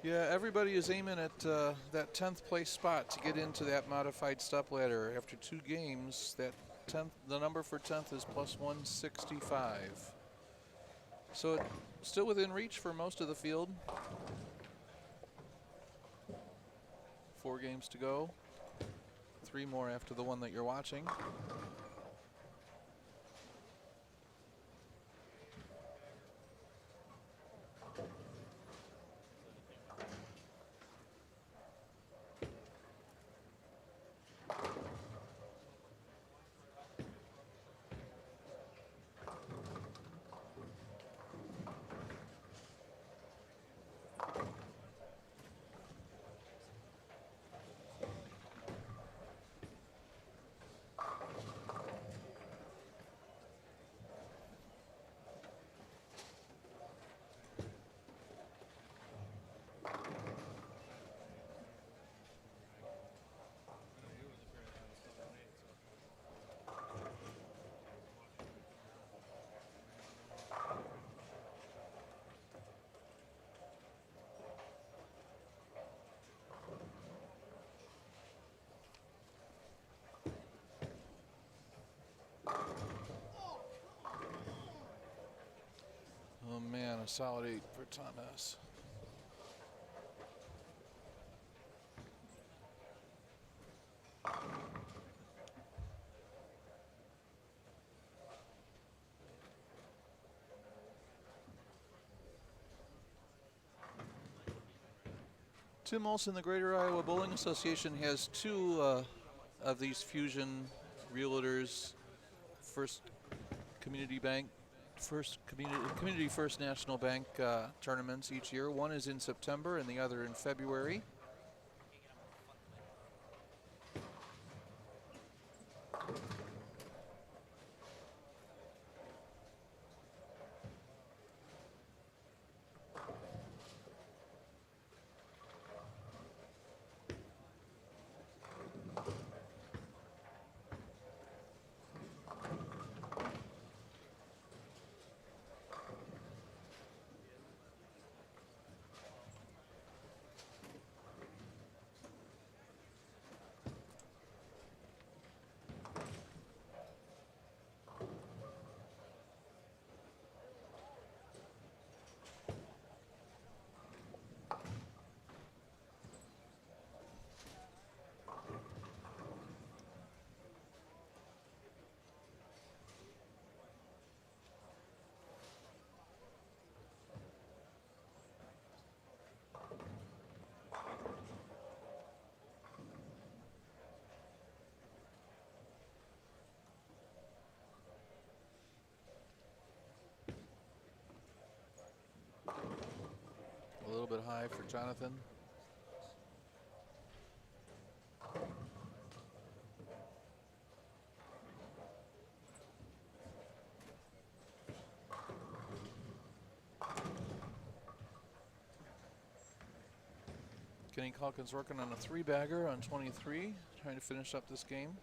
Yeah, everybody is aiming at that 10th place spot to get into that modified step ladder. After 2 games, that 10th, the number for 10th is plus 165. So it's still within reach for most of the field. 4 games to go. 3 more after the one that you're watching. solid 8 for Thomas. Tim Olson, the Greater Iowa Bowling Association, has 2 of these Fusion Realtors First Community First National Bank tournaments each year. One is in September and the other in February. A little bit high for Jonathan. Kenny Calkins working on a 3-bagger on 23, trying to finish up this game.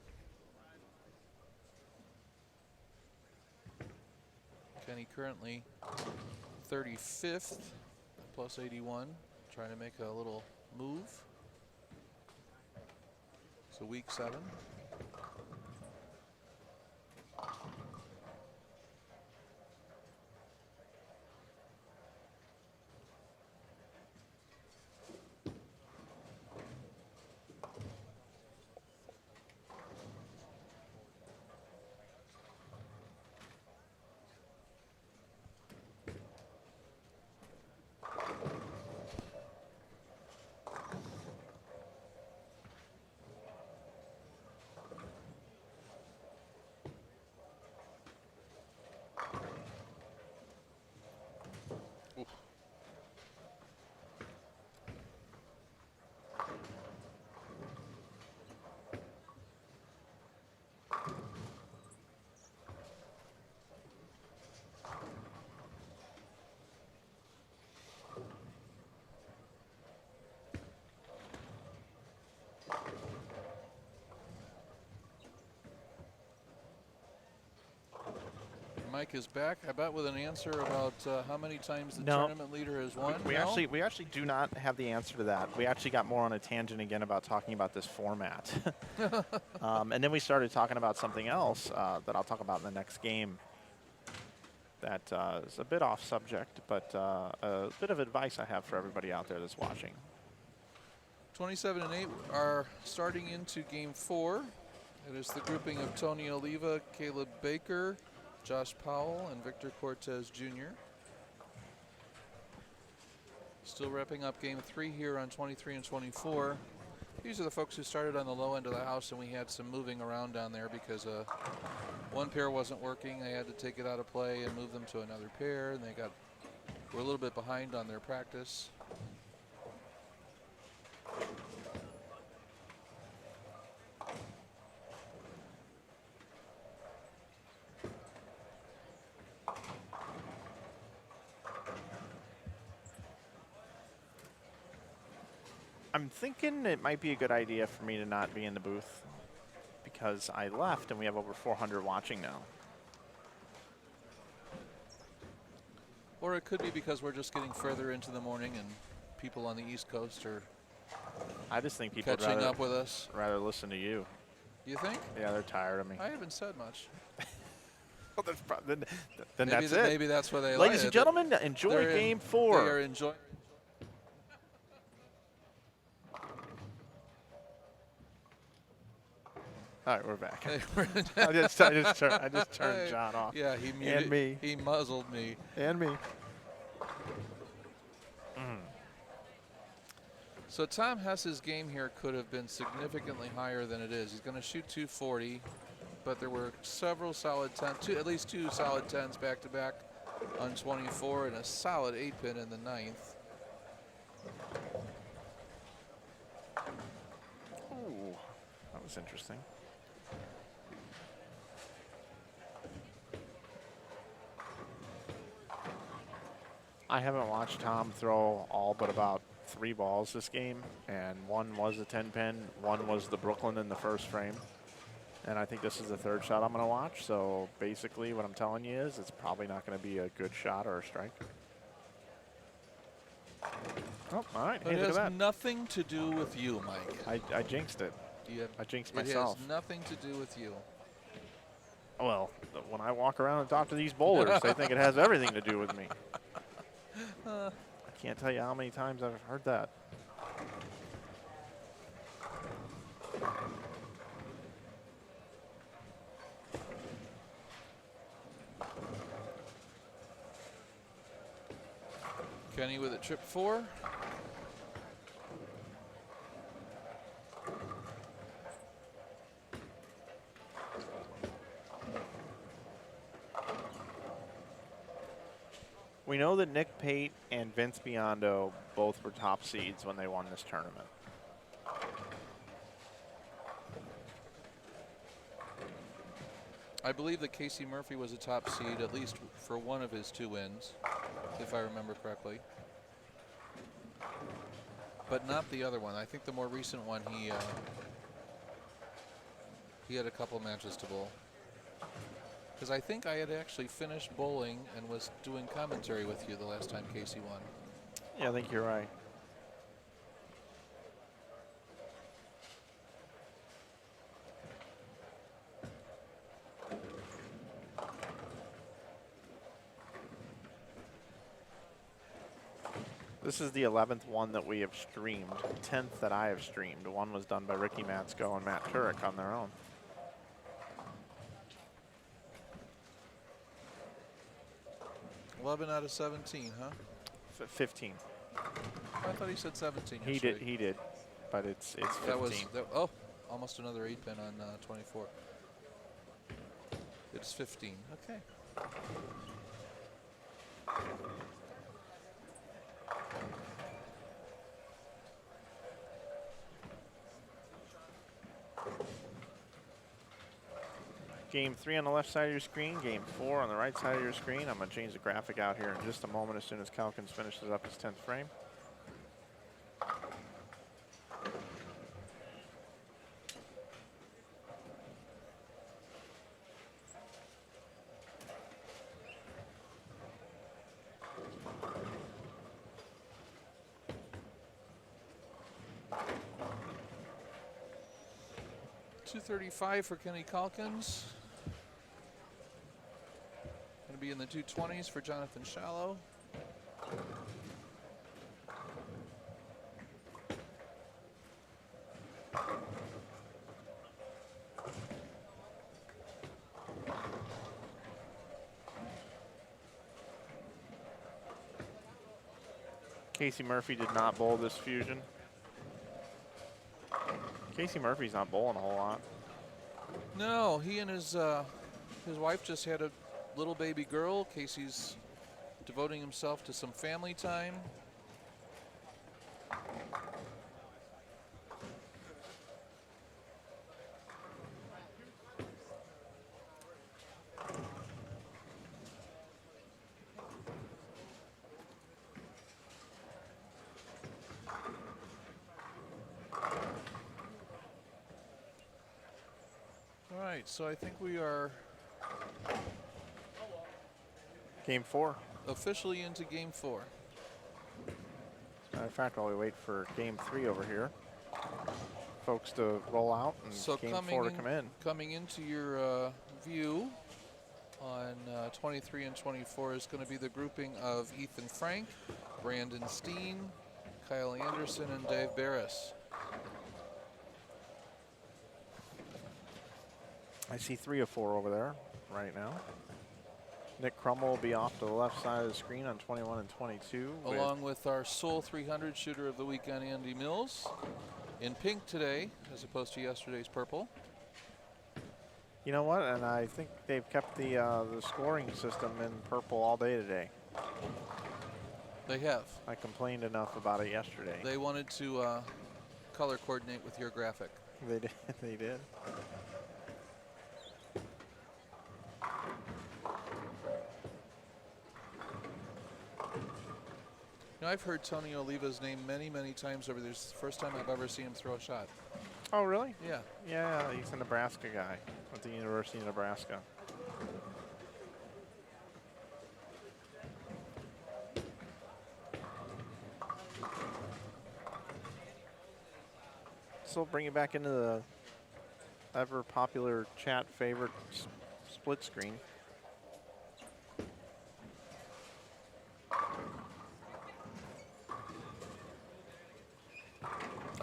Kenny currently 35th. Plus 81, trying to make a little move. So week 7. Mike is back, I bet, with an answer about how many times the tournament leader has won. We actually do not have the answer to that. We actually got more on a tangent again about talking about this format. And then we started talking about something else that I'll talk about in the next game. That is a bit off subject, but a bit of advice I have for everybody out there that's watching. 27 and 8 are starting into game 4. It is the grouping of Tony Oliva, Caleb Baker, Josh Powell, and Victor Cortez Jr. Still wrapping up game 3 here on 23 and 24. These are the folks who started on the low end of the house, and we had some moving around down there because one pair wasn't working. They had to take it out of play and move them to another pair, and were a little bit behind on their practice. I'm thinking it might be a good idea for me to not be in the booth because I left and we have over 400 watching now. Or it could be because we're just getting further into the morning and people on the East Coast are I just think people catching up with us. Rather listen to you. You think? Yeah, they're tired of me. I haven't said much. That's then that's it. Maybe that's why they Ladies like and it. gentlemen, enjoy game 4. They are enjoying. All right, we're back. Hey, we're- I just turned John off. Yeah, he muted. And me. He muzzled me. And me. So Tom Hess's game here could have been significantly higher than it is. He's going to shoot 240, but there were several solid 10s, at least 2 solid 10s back to back on 24 and a solid 8-pin in the 9th. Ooh, that was interesting. I haven't watched Tom throw all but about 3 balls this game, and one was a 10-pin, one was the Brooklyn in the first frame, and I think this is the 3rd shot I'm going to watch. So basically what I'm telling you is it's probably not going to be a good shot or a strike. Oh, all right. But Hey, it look has at that. nothing to do with you, Mike. I jinxed it. I jinxed myself. It has nothing to do with you. Well, when I walk around and talk to these bowlers, they think it has everything to do with me. I can't tell you how many times I've heard that. Kenny with a trip 4. We know that Nick Pate and Vince Biondo both were top seeds when they won this tournament. I believe that Casey Murphy was a top seed, at least for one of his 2 wins, if I remember correctly. But not the other one. I think the more recent one, he had a couple matches to bowl. Because I think I had actually finished bowling and was doing commentary with you the last time Casey won. Yeah, I think you're right. This is the 11th one that we have streamed, 10th that I have streamed. One was done by Ricky Matsko and Matt Turek on their own. $11 out of 17, huh? 15. I thought he said 17. He did, but it's 15. That was oh, almost another 8-pin on 24. It's 15. Okay. Game 3 on the left side of your screen, game 4 on the right side of your screen. I'm going to change the graphic out here in just a moment as soon as Calkins finishes up his 10th frame. .235 for Kenny Calkins. Going to be in the 220s for Jonathan Shallow. Casey Murphy did not bowl this fusion. Casey Murphy's not bowling a whole lot. No, he and his wife just had a little baby girl. Casey's devoting himself to some family time. All right, so I think we are Game 4. officially into game 4. Matter of fact, while we wait for game 3 over here, folks to roll out and So game 4 to come in. coming into your view On 23 and 24 is going to be the grouping of Ethan Frank, Brandon Steen, Kyle Anderson, and Dave Barris. I see 3 of 4 over there right now. Nick Crummel will be off to the left side of the screen on 21 and 22. Along with our sole 300 shooter of the weekend, Andy Mills, in pink today, as opposed to yesterday's purple. You know what? And I think they've kept the scoring system in purple all day today. They have. I complained enough about it yesterday. They wanted to color coordinate with your graphic. They did. They did. You know, I've heard Tony Oliva's name many, many times over there. This is the first time I've ever seen him throw a shot. Oh, really? Yeah. Yeah, he's a Nebraska guy. At the University of Nebraska. So bring it back into the ever popular chat favorite split screen.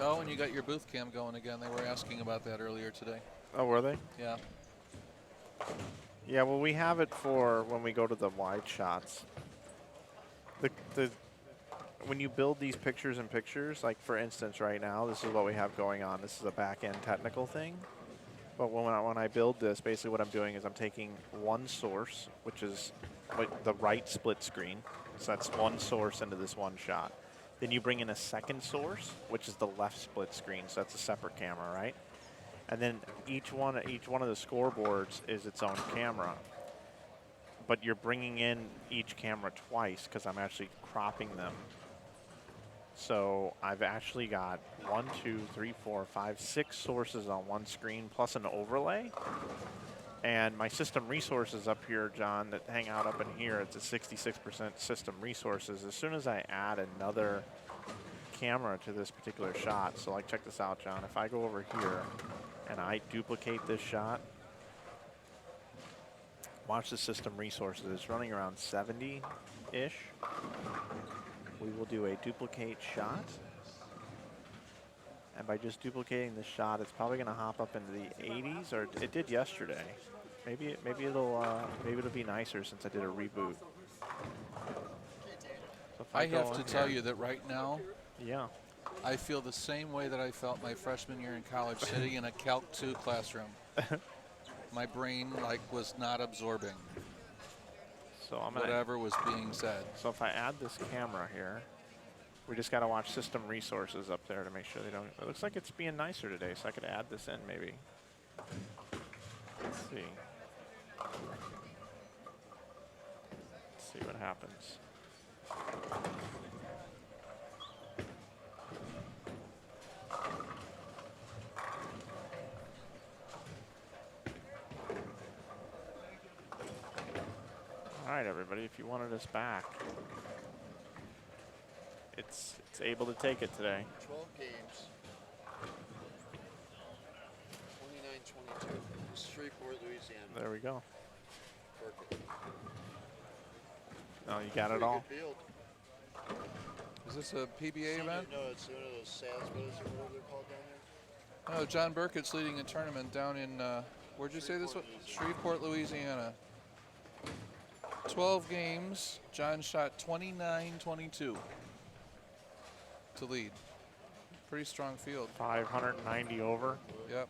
Oh, and you got your booth cam going again. They were asking about that earlier today. Oh, were they? Yeah. Yeah, well, we have it for when we go to the wide shots. When you build these pictures in pictures, like for instance right now, this is what we have going on. This is a back-end technical thing. But when I build this, basically what I'm doing is I'm taking one source, which is the right split screen. So that's one source into this one shot. Then you bring in a second source, which is the left split screen. So that's a separate camera, right? And then each one of the scoreboards is its own camera. But you're bringing in each camera twice because I'm actually cropping them. So I've actually got 1, 2, 3, 4, 5, 6 sources on one screen plus an overlay. And my system resources up here, John, that hang out up in here, it's a 66% system resources. As soon as I add another camera to this particular shot, so like check this out, John. If I go over here and I duplicate this shot, watch the system resources. It's running around 70-ish. We will do a duplicate shot. And by just duplicating the shot, it's probably going to hop up into the 80s, or it did yesterday. Maybe it'll be nicer since I did a reboot. So I have to tell you that right now, yeah, I feel the same way that I felt my freshman year in college, sitting in a Calc 2 classroom. My brain was not absorbing so whatever was being said. So if I add this camera here, we just got to watch system resources up there to make sure they don't. It looks like it's being nicer today, so I could add this in maybe. Let's see. Let's see what happens. All right, everybody, if you wanted us back, it's able to take it today. 12 games. 29-22. Shreveport, Louisiana. There we go. Perfect. No, you got it Pretty all. good field. Is this a PBA event? No, it's one of those SAS boats or whatever they're called down there. Oh, John Burkett's leading a tournament down in, where'd you say this was? Shreveport, Louisiana. 12 games. John shot 29-22 to lead. Pretty strong field. 590 over Yep.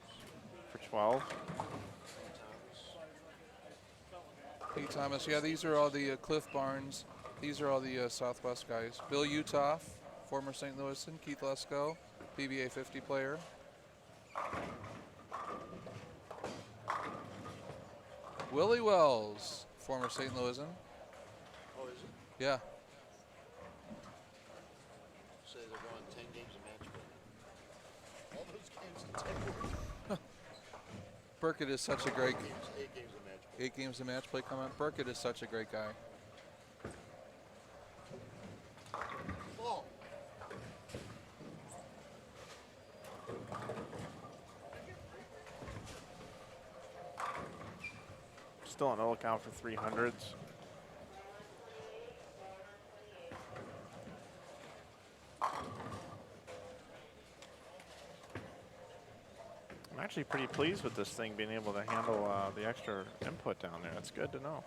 for 12. Pete Thomas. Yeah, these are all the Cliff Barnes. These are all the Southwest guys. Bill Utoff, former St. Louisan. Keith Lesko, PBA 50 player. Willie Wells, former St. Louisan. Oh, is it? Yeah. Say they're going 10 games a match. All those games in 10 Burkett is such a great. 8 games a match. 8 games of match play comment. Burkett is such a great guy. Ball. Still on the lookout for 300s. I'm actually pretty pleased with this thing being able to handle the extra input down there. That's good to know.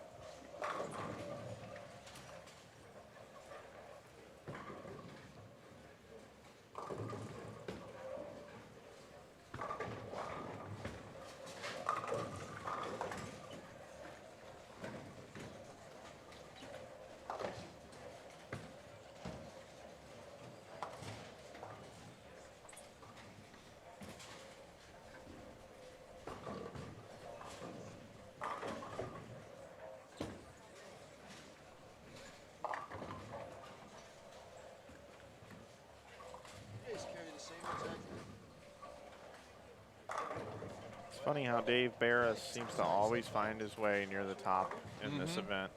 You guys carry the same exact. It's funny how Dave Barris seems to always find his way near the top in this event.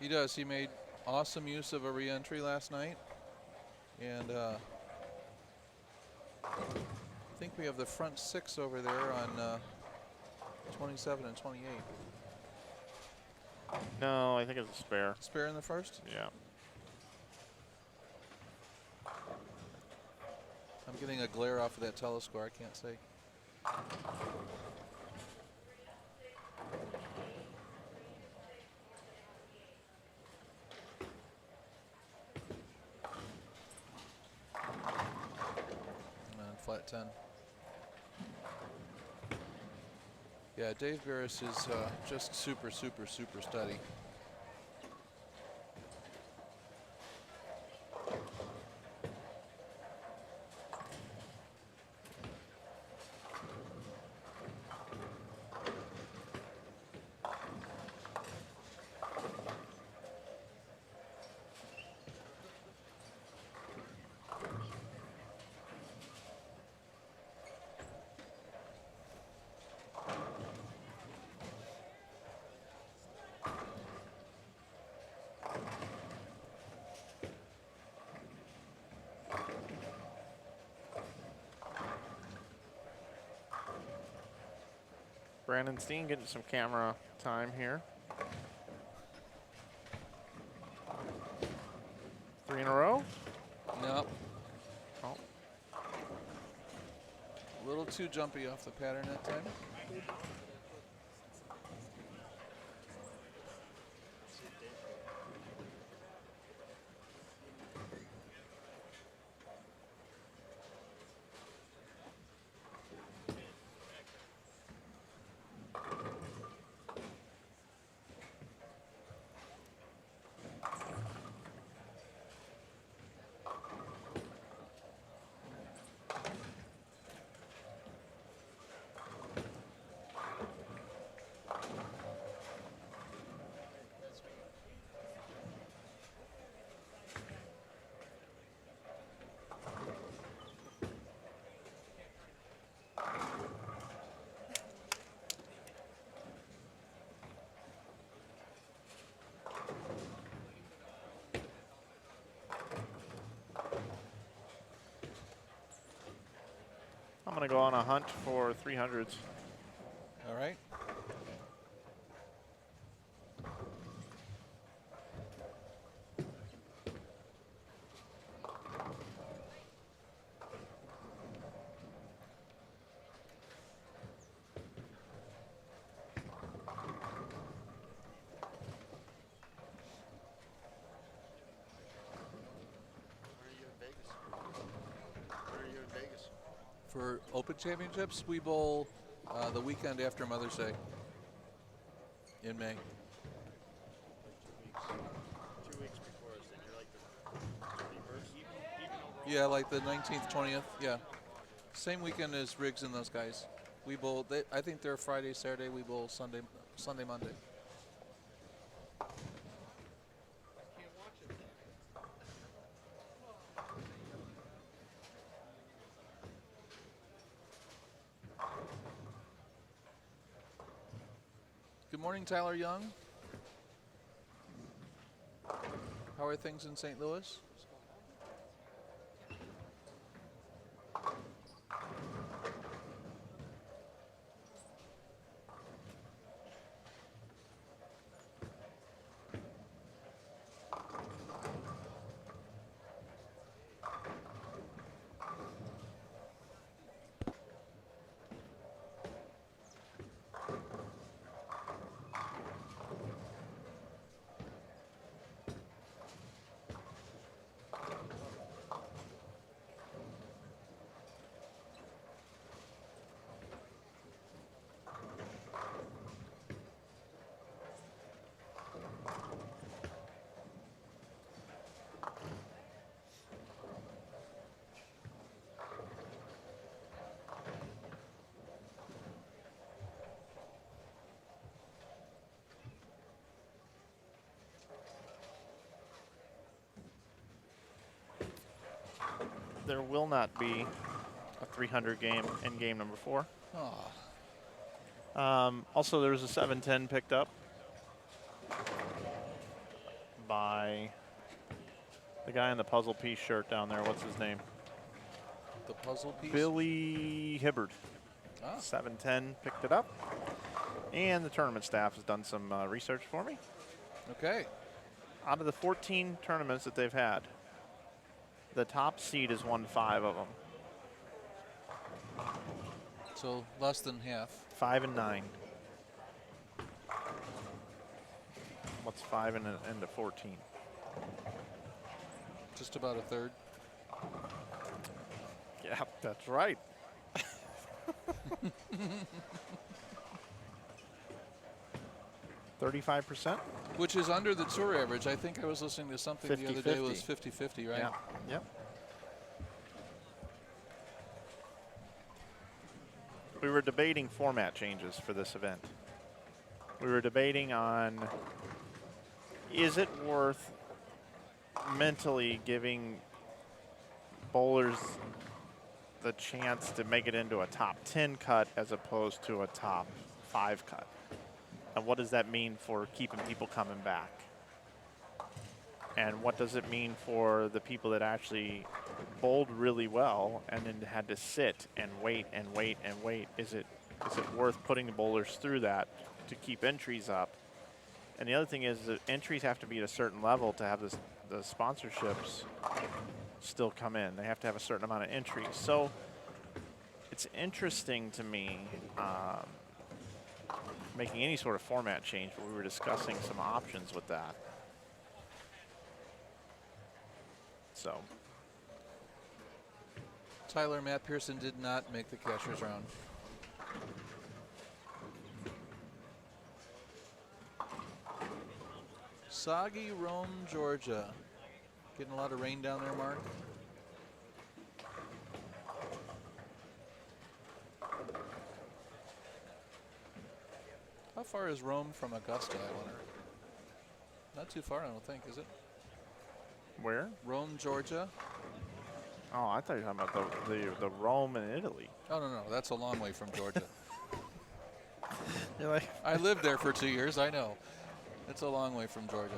He does. He made awesome use of a re-entry last night. And I think we have the front 6 over there on 27 and 28. No, I think it's a spare. Spare in the first? Yeah. I'm getting a glare off of that telescore. I can't say. And flat 10. Yeah, Dave Barris is just super steady. Brandon Steen getting some camera time here. 3 in a row. Nope. Oh. A little too jumpy off the pattern that time. I'm going to go on a hunt for 300s. All right. Where are you in Vegas? Where are you in Vegas? For Open Championships, we bowl the weekend after Mother's Day in May. 2 weeks before us, then you're like the reverse, even overall. Yeah, like the 19th, 20th. Yeah, same weekend as Riggs and those guys. We bowl. I think they're Friday, Saturday. We bowl Sunday, Monday. Can't watch it then. Good morning, Tyler Young. How are things in St. Louis? there will not be a 300 game in game number 4. Oh, Also, there was a 710 picked up by the guy in the puzzle piece shirt down there. What's his name? the puzzle piece. Billy Hibbard. Ah. 710 picked it up. And the tournament staff has done some research for me. Okay. Out of the 14 tournaments that they've had, the top seed has won 5 of them. So less than half. 5 and 9. What's 5 into 14? Just about a third. Yeah, that's right. $35%. Which is under the tour average. I think I was listening to something the other day. It was 50-50, right? Yeah. Yep. We were debating format changes for this event. We were debating on, is it worth mentally giving bowlers the chance to make it into a top 10 cut as opposed to a top 5 cut? And what does that mean for keeping people coming back? And what does it mean for the people that actually bowled really well and then had to sit and wait and wait and wait? Is it worth putting the bowlers through that to keep entries up? And the other thing is that entries have to be at a certain level to have the sponsorships still come in. They have to have a certain amount of entries. So it's interesting to me making any sort of format change, but we were discussing some options with that. So Tyler, Matt Pearson did not make the cashier's round. Soggy Rome, Georgia. Getting a lot of rain down there, Mark? How far is Rome from Augusta, I wonder? Not too far, I don't think, is it? where? Rome, Georgia. Oh, I thought you were talking about the Rome in Italy. Oh, no, that's a long way from Georgia. You're like, I lived there for 2 years, I know. It's a long way from Georgia.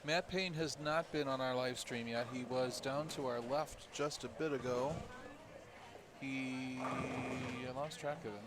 Matt Payne has not been on our live stream yet. He was down to our left just a bit ago. I lost track of him.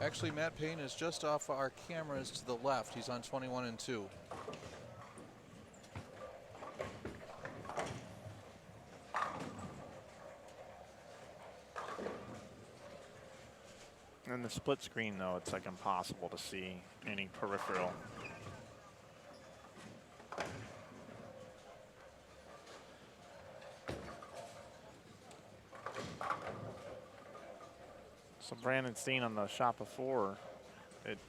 Actually, Matt Payne is just off our cameras to the left. He's on 21 and 2. in the split screen though, it's like impossible to see any peripheral. So Brandon Steen on the shot before, it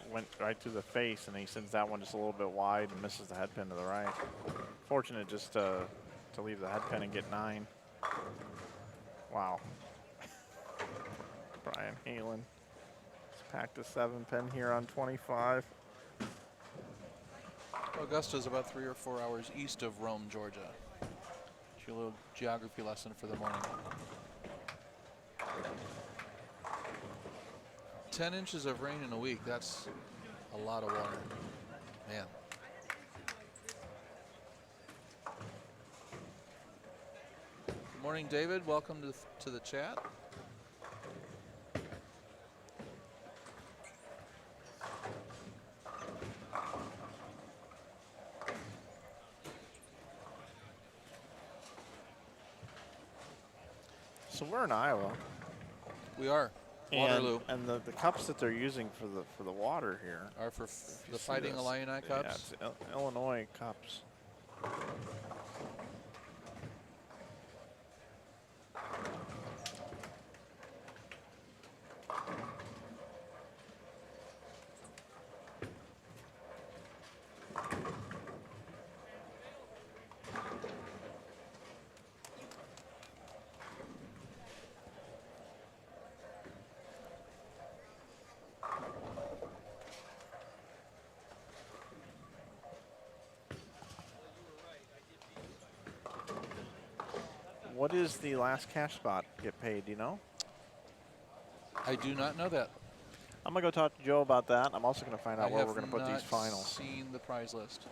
went right to the face, and he sends that one just a little bit wide and misses the head pin to the right. Fortunate just to leave the head pin and get 9. Wow. Brian Halen. He's packed a 7 pin here on 25. Augusta's about 3 or 4 hours east of Rome, Georgia. A little geography lesson for the morning. 10 inches of rain in a week, that's a lot of water. Man. Good morning, David. Welcome to the chat. So we're in Iowa. We are. Waterloo. And the cups that they're using for the water here Are for if you the see Fighting this, Illini Yeah, Cups. it's Illinois cups. What is the last cash spot get paid, do you know? I do not know that. I'm going to go talk to Joe about that. I'm also going to find out I where have we're going to put these not finals. seen the prize list.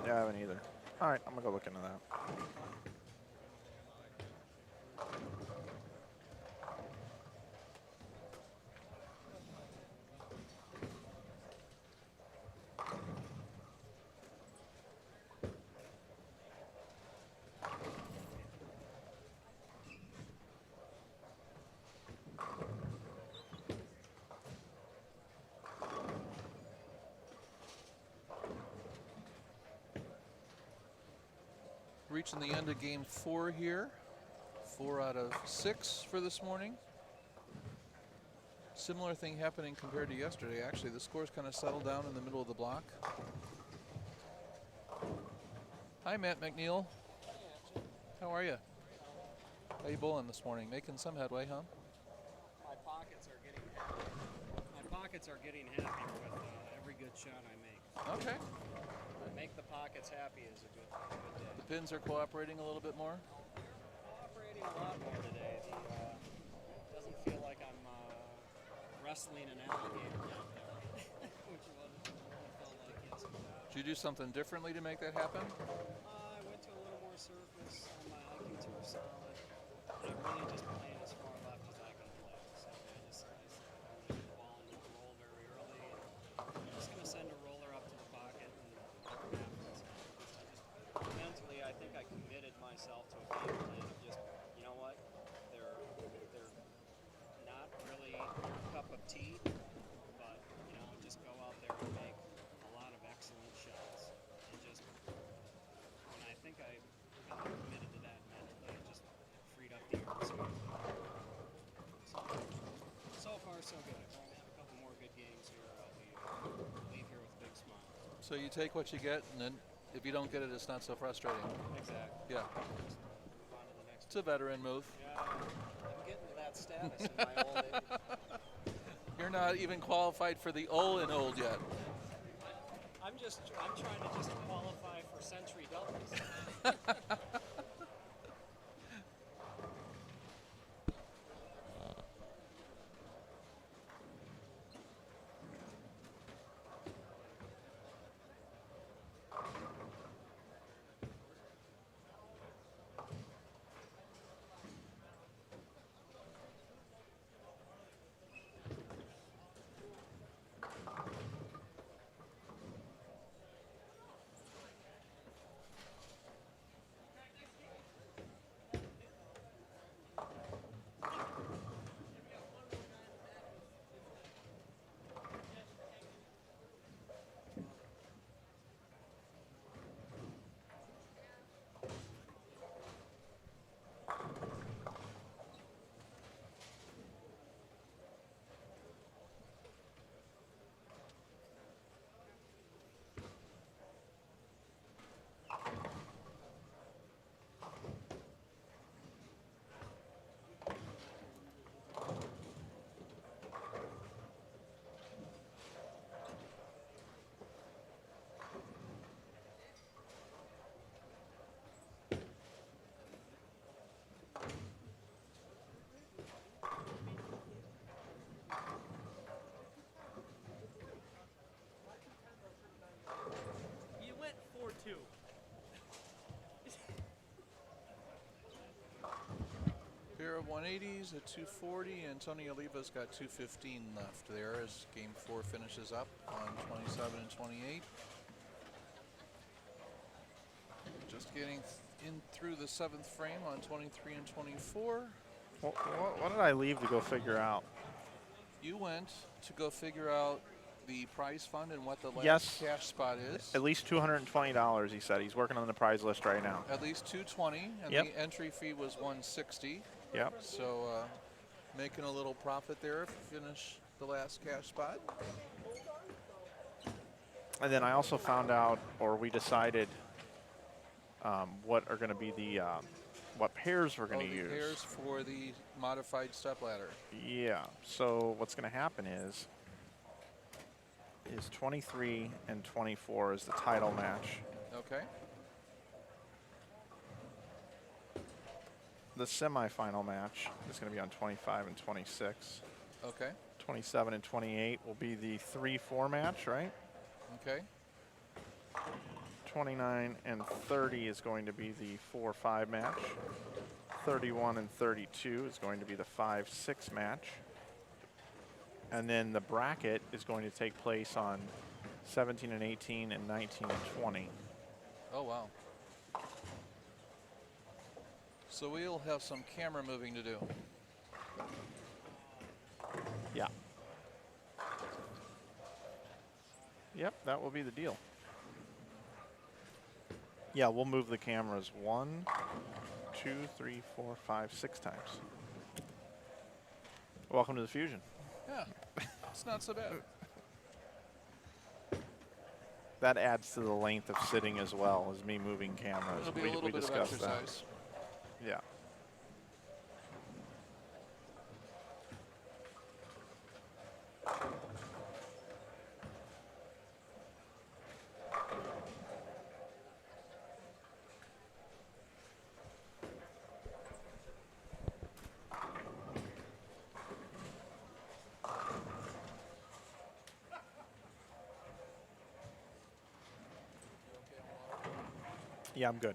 Yeah, I haven't either. All right, I'm going to go look into that. Reaching the end of game 4 here. 4 out of 6 for this morning. Similar thing happening compared to yesterday. Actually, the scores kind of settled down in the middle of the block. Hi, Matt McNeil. How are you? How you bowling this morning? Making some headway, huh? My pockets are getting happier with every good shot I make. Okay. Make the pockets happy is a good day. The pins are cooperating a little bit more. Cooperating a lot more today. Doesn't feel like I'm wrestling an alligator out there, which is what it felt like yesterday. Did you do something differently to make that happen? I went to a little more surface on my IQ tour solid. And I'm really just playing as far left as I can play. So I put the ball into the roll very early. And I'm just going to send a roller up to the pocket and whatever happens. Mentally, I think I committed myself to a game plan of just, you know what, they're not really your cup of tea, but, you know, just go out there and make a lot of excellent shots. And just, when I think I kind of committed to that mentally, it just freed up the air. So far, so good. If I have a couple more good games here, I'll leave here with a big smile. So you take what you get, and then if you don't get it, it's not so frustrating. Exactly. Yeah. Just move on to the next It's a veteran move. Yeah, I'm getting to that status in my old age. You're not even qualified for the old yet. I'm trying to just qualify for century doubles. You went 4-2. Pair of 180s, a 240, and Tony Oliva's got 215 left there as game 4 finishes up on 27 and 28. Just getting in through the 7th frame on 23 and 24. What did I leave to go figure out? You went to go figure out the prize fund and what the last Yes. cash spot is. At least $220, he said. He's working on the prize list right now. At least 220, and Yep. the entry fee was 160. Yep. So making a little profit there if you finish the last cash spot. And then I also found out, or we decided, what are going to be the what pairs we're going to use. Pairs for the modified stepladder. Yeah. So what's going to happen is 23 and 24 is the title match. Okay. The semifinal match is going to be on 25 and 26. Okay. 27 and 28 will be the 3-4 match, right? Okay. 29 and 30 is going to be the 4-5 match. 31 and 32 is going to be the 5-6 match. And then the bracket is going to take place on 17 and 18 and 19 and 20. Oh, wow. So we'll have some camera moving to do. Yeah. Yep, that will be the deal. Yeah, we'll move the cameras 1, 2, 3, 4, 5, 6 times. Welcome to the Fusion. Yeah, it's not so bad. That adds to the length of sitting as well as me moving cameras. It'll be a little bit of discussed exercise. that. Yeah. Yeah, I'm good.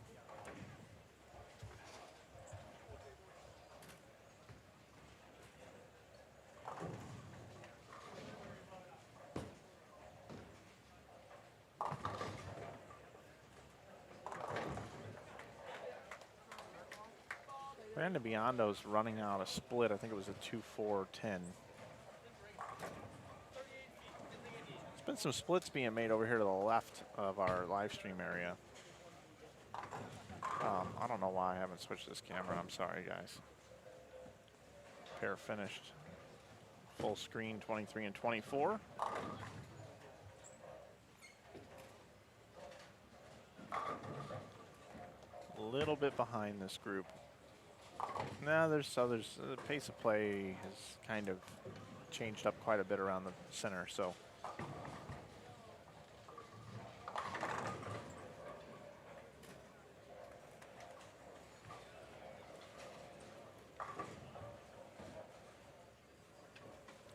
Brandon Biondo's running out a split. I think it was a 2-4-10. There's been some splits being made over here to the left of our live stream area. I don't know why I haven't switched this camera. I'm sorry, guys. Pair finished. Full screen 23 and 24. A little bit behind this group. Now there's others. The pace of play has kind of changed up quite a bit around the center, so.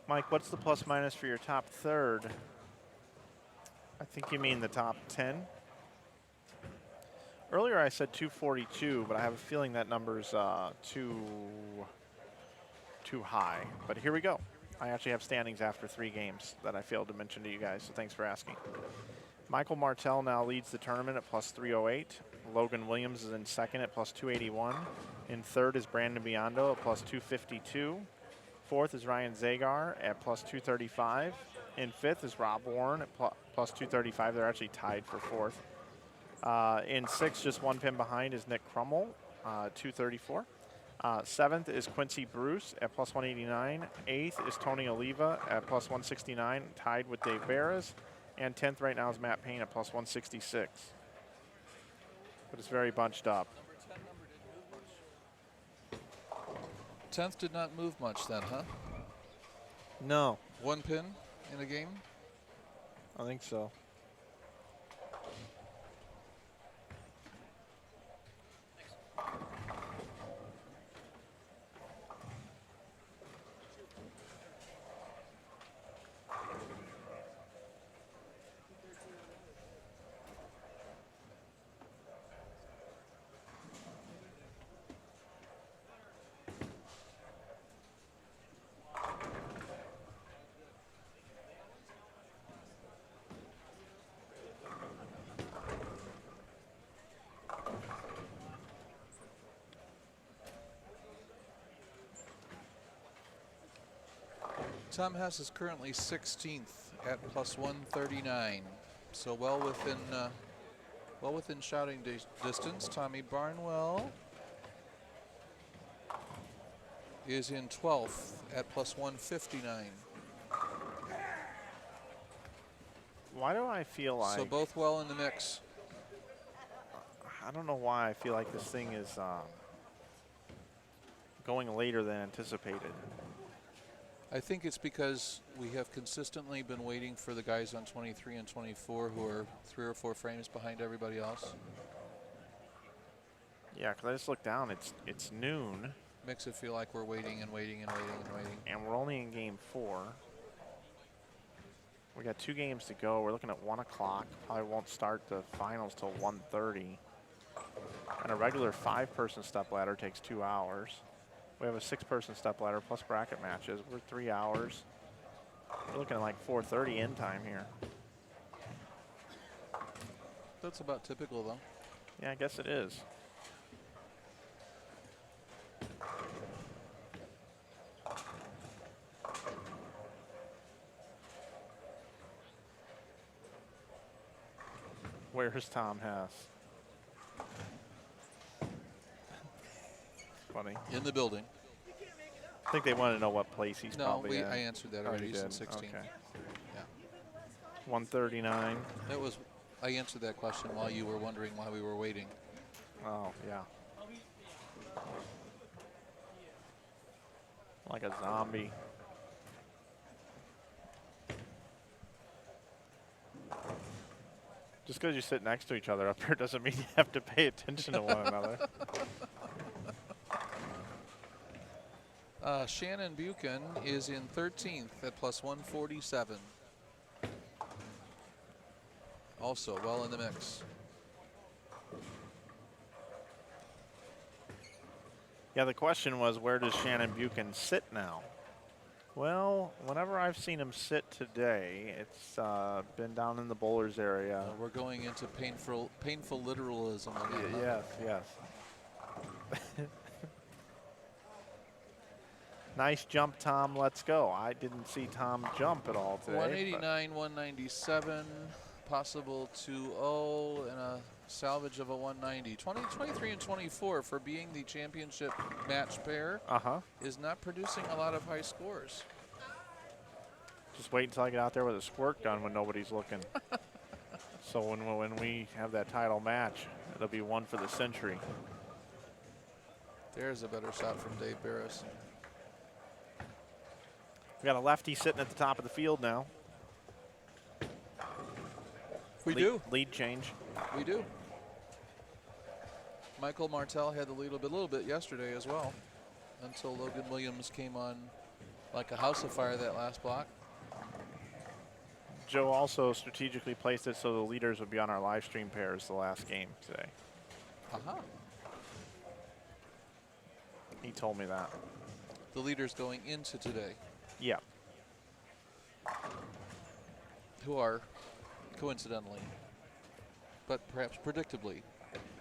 Mike, what's the plus minus for your top third? I think you mean the top 10. Earlier I said 242, but I have a feeling that number's too high. But here we go. I actually have standings after 3 games that I failed to mention to you guys, so thanks for asking. Michael Martell now leads the tournament at plus 308. Logan Williams is in second at plus 281. In third is Brandon Biondo at plus 252. Fourth is Ryan Zagar at plus 235. In fifth is Rob Warren at plus 235. They're actually tied for fourth. In sixth, just 1 pin behind, is Nick Crummell, 234. Seventh is Quincy Bruce at plus 189. Eighth is Tony Oliva at plus 169, tied with Dave Barras. And 10th right now is Matt Payne at plus 166. But it's very bunched up. 10th did not move much then, huh? No, 1 pin in a game? I think so. Tom Hess is currently 16th at plus 139. So well within shouting distance. Tommy Barnwell is in 12th at plus 159. Why do I feel like... So both well in the mix. I don't know why I feel like this thing is going later than anticipated. I think it's because we have consistently been waiting for the guys on 23 and 24 who are 3 or 4 frames behind everybody else. Yeah, because I just looked down. It's noon. Makes it feel like we're waiting and waiting and waiting and waiting. And we're only in game 4. We got 2 games to go. We're looking at 1 o'clock. Probably won't start the finals till 1:30. And a regular 5-person stepladder takes 2 hours. We have a 6-person stepladder plus bracket matches. We're 3 hours. We're looking at like 4:30 end time here. That's about typical, though. Yeah, I guess it is. Where's Tom Hess? Funny. In the building. I think they want to know what place he's probably in. I answered that Oh, already. you He's in did? 16. Okay. Yeah. 139. I answered that question while you were wondering why we were waiting. Oh, yeah. Like a zombie. Just because you sit next to each other up here doesn't mean you have to pay attention to one another. Shannon Buchan is in 13th at plus 147. Also well in the mix. Yeah, the question was, where does Shannon Buchan sit now? Well, whenever I've seen him sit today, it's been down in the bowlers area. We're going into painful literalism again. Yes, yes. Nice jump, Tom. Let's go. I didn't see Tom jump at all today. 189, 197, possible 2-0, and a salvage of a 190. 23 and 24 for being the championship match pair is not producing a lot of high scores. Just wait until I get out there with a squirt gun when nobody's looking. So when we have that title match, it'll be one for the century. There's a better shot from Dave Barris. We got a lefty sitting at the top of the field now. We do. Lead change. We do. Michael Martell had the lead a little bit yesterday as well, until Logan Williams came on like a house of fire that last block. Joe also strategically placed it so the leaders would be on our live stream pairs the last game today. He told me that. The leaders going into today. Yeah. Who are, coincidentally, but perhaps predictably,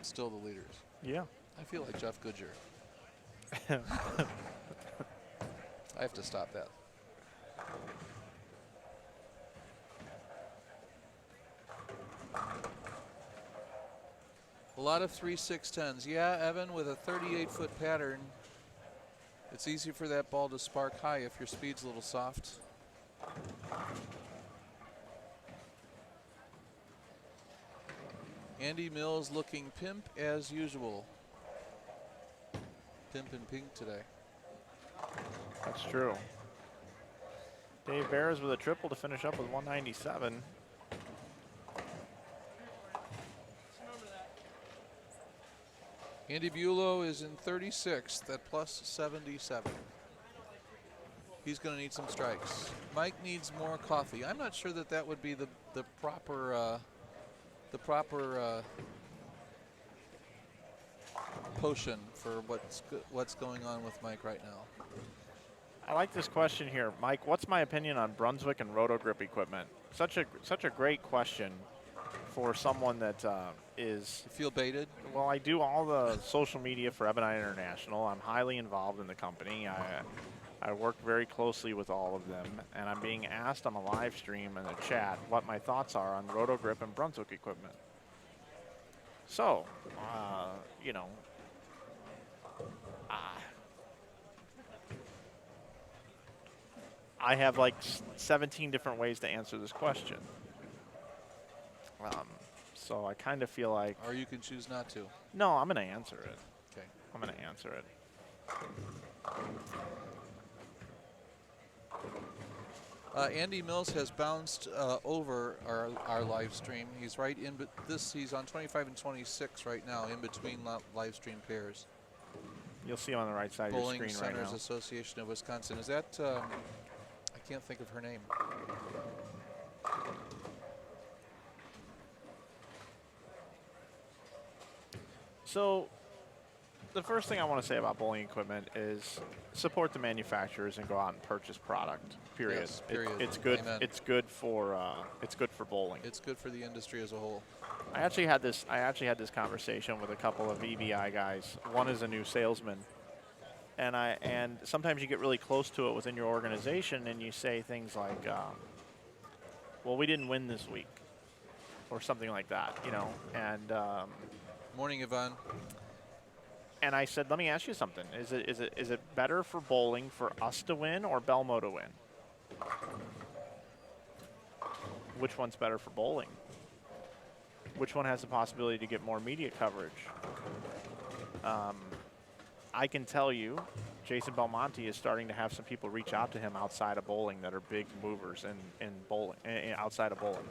still the leaders. Yeah. I feel like Jeff Goodyear. I have to stop that. A lot of 3-6-10s. Yeah, Evan, with a 38-foot pattern, it's easy for that ball to spark high if your speed's a little soft. Andy Mills looking pimp as usual. Pimp and pink today. That's true. Dave Barris with a triple to finish up with 197. Andy Bulow is in 36th at plus 77. He's going to need some strikes. Mike needs more coffee. I'm not sure that would be the proper potion for what's going on with Mike right now. I like this question here, Mike. What's my opinion on Brunswick and roto grip equipment? Such a great question for someone that is. You feel baited? Well, I do all the social media for Ebonite International. I'm highly involved in the company. I work very closely with all of them, and I'm being asked on a live stream in the chat what my thoughts are on Roto Grip and Brunswick equipment. So, you know, I have like 17 different ways to answer this question. So I kind of feel like... Or you can choose not to. No, I'm going to answer it. Okay. I'm going to answer it. Andy Mills has bounced over our live stream. He's right in, but he's on 25 and 26 right now, in between live stream pairs. You'll see on the right side of your Bowling screen right Centers now. Association of Wisconsin. Is that? I can't think of her name. So, the first thing I want to say about bowling equipment is support the manufacturers and go out and purchase product. Period. Yes, period. It's good. Amen. It's good for bowling. It's good for the industry as a whole. I actually had this conversation with a couple of EBI guys. One is a new salesman, and sometimes you get really close to it within your organization, and you say things like, "Well, we didn't win this week," or something like that, you know. And Morning, Yvonne. and I said, "Let me ask you something. Is it better for bowling for us to win or Belmo to win? Which one's better for bowling? Which one has the possibility to get more media coverage?" I can tell you, Jason Belmonte is starting to have some people reach out to him outside of bowling that are big movers in bowling, outside of bowling.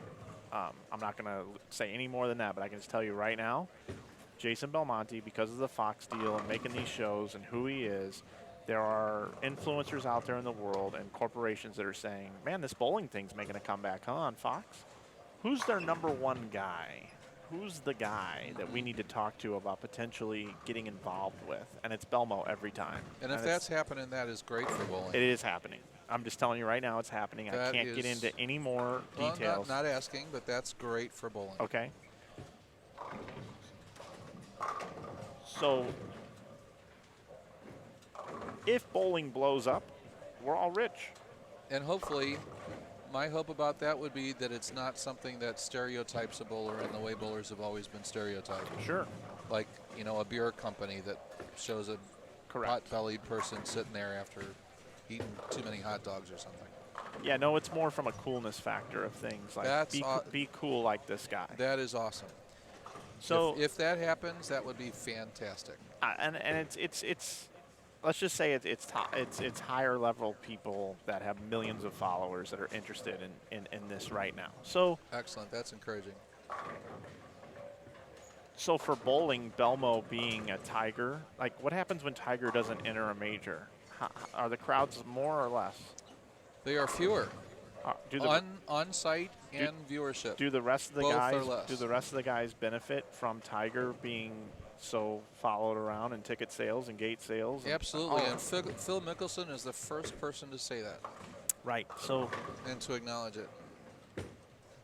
I'm not going to say any more than that, but I can just tell you right now, Jason Belmonte, because of the Fox deal and making these shows and who he is, there are influencers out there in the world and corporations that are saying, "Man, this bowling thing's making a comeback, huh, on Fox? Who's their number one guy? Who's the guy that we need to talk to about potentially getting involved with?" And it's Belmo every time. And if that's happening, that is great for bowling. It is happening. I'm just telling you right now, it's happening. I can't get into any more details. Not asking, but that's great for bowling. Okay. So, if bowling blows up, we're all rich. And hopefully, my hope about that would be that it's not something that stereotypes a bowler in the way bowlers have always been stereotyped. Sure. Like, you know, a beer company that shows a Correct. pot-bellied person sitting there after eating too many hot dogs or something. Yeah, no, it's more from a coolness factor of things. Like, be cool like this guy. That is awesome. So if that happens, that would be fantastic. And it's let's just say it's higher level people that have millions of followers that are interested in this right now. So Excellent. That's encouraging. So for bowling, Belmo being a Tiger, like what happens when Tiger doesn't enter a major? Are the crowds more or less? They are fewer. On-site and viewership. Do the rest of the Both guys? are less. Do the rest of the guys benefit from Tiger being so followed around in ticket sales and gate sales? Absolutely. And Phil Mickelson is the first person to say that. Right. So. And to acknowledge it.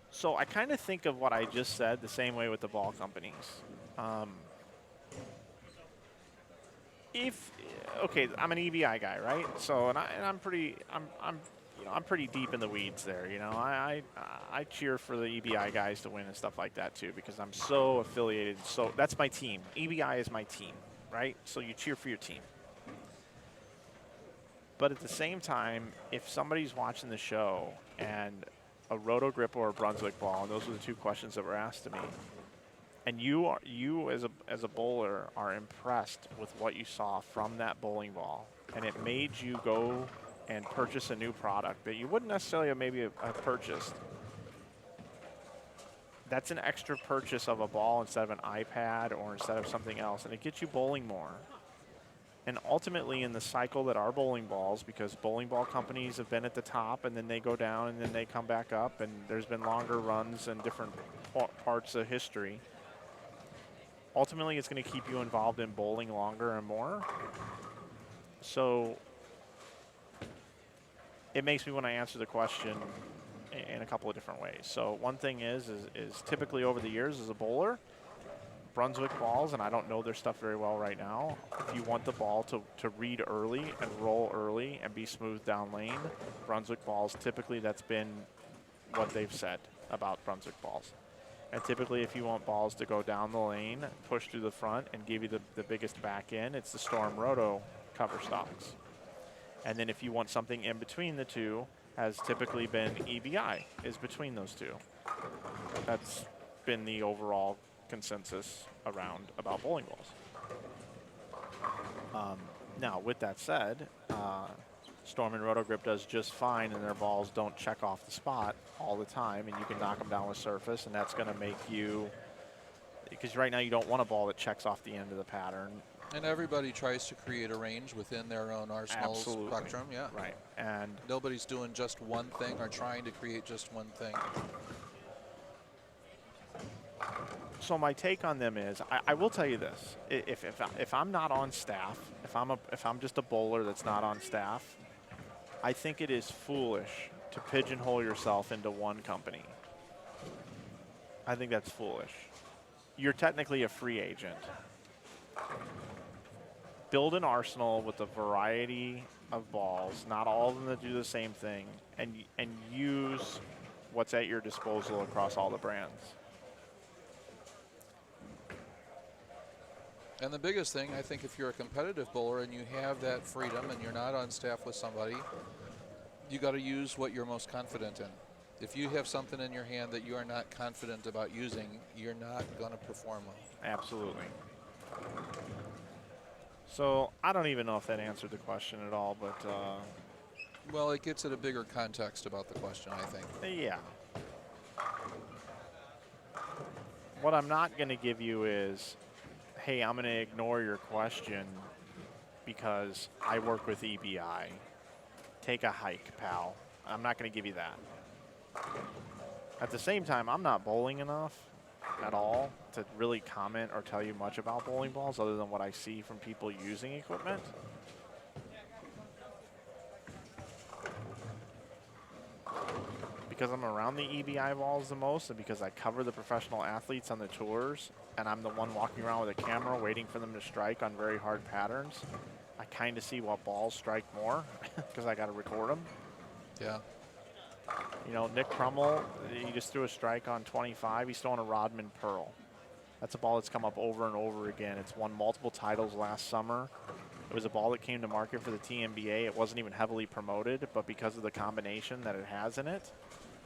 So I kind of think of what I just said the same way with the ball companies. Okay, I'm an EBI guy, right? So I'm pretty deep in the weeds there. You know, I cheer for the EBI guys to win and stuff like that too because I'm so affiliated. So that's my team. EBI is my team, right? So you cheer for your team. But at the same time, if somebody's watching the show and a Roto Grip or a Brunswick ball, and those were the two questions that were asked to me, and you as a bowler are impressed with what you saw from that bowling ball, and it made you go and purchase a new product that you wouldn't necessarily have purchased. That's an extra purchase of a ball instead of an iPad or instead of something else, and it gets you bowling more. And ultimately in the cycle that are bowling balls, because bowling ball companies have been at the top and then they go down and then they come back up, and there's been longer runs in different parts of history. Ultimately, it's going to keep you involved in bowling longer and more. So it makes me want to answer the question in a couple of different ways. So one thing is typically over the years as a bowler, Brunswick balls, and I don't know their stuff very well right now, if you want the ball to read early and roll early and be smooth down lane, Brunswick balls, typically that's been what they've said about Brunswick balls. And typically if you want balls to go down the lane, push through the front, and give you the biggest back end, it's the Storm Roto cover stocks. And then if you want something in between the two, has typically been EBI, is between those two. That's been the overall consensus around about bowling balls. Now, with that said, Storm and Roto Grip does just fine, and their balls don't check off the spot all the time, and you can knock them down with surface, and that's going to make you, because right now you don't want a ball that checks off the end of the pattern. And everybody tries to create a range within their own arsenal spectrum. Yeah. Right. And nobody's doing just one thing or trying to create just one thing. So my take on them is, I will tell you this: if I'm not on staff, if I'm just a bowler that's not on staff, I think it is foolish to pigeonhole yourself into one company. I think that's foolish. You're technically a free agent. Build an arsenal with a variety of balls, not all of them that do the same thing, and use what's at your disposal across all the brands. And the biggest thing, I think, if you're a competitive bowler and you have that freedom and you're not on staff with somebody, you got to use what you're most confident in. If you have something in your hand that you are not confident about using, you're not going to perform well. Absolutely. So I don't even know if that answered the question at all, but well, it gets at a bigger context about the question, I think. Yeah. What I'm not going to give you is, hey, I'm going to ignore your question because I work with EBI. Take a hike, pal. I'm not going to give you that. At the same time, I'm not bowling enough at all to really comment or tell you much about bowling balls other than what I see from people using equipment. Because I'm around the EBI balls the most, and because I cover the professional athletes on the tours, and I'm the one walking around with a camera waiting for them to strike on very hard patterns, I kind of see what balls strike more because I got to record them. Yeah. You know, Nick Crummell, he just threw a strike on 25. He's throwing a Rodman Pearl. That's a ball that's come up over and over again. It's won multiple titles last summer. It was a ball that came to market for the TMBA. It wasn't even heavily promoted, but because of the combination that it has in it,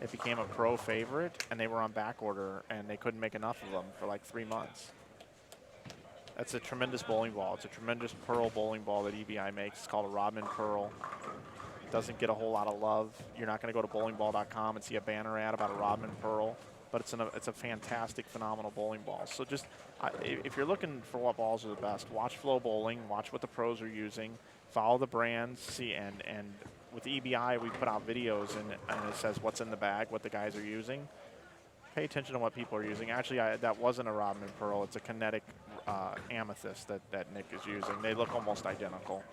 it became a pro favorite, and they were on back order, and they couldn't make enough of them for like 3 months. That's a tremendous bowling ball. It's a tremendous pearl bowling ball that EBI makes. It's called a Rodman Pearl. Doesn't get a whole lot of love. You're not going to go to bowlingball.com and see a banner ad about a Rodman Pearl, but it's a fantastic, phenomenal bowling ball. So just if you're looking for what balls are the best, watch Flow Bowling, watch what the pros are using, follow the brands, see, and with EBI we put out videos and it says what's in the bag, what the guys are using. Pay attention to what people are using. Actually, that wasn't a Rodman Pearl. It's a kinetic amethyst that Nick is using. They look almost identical.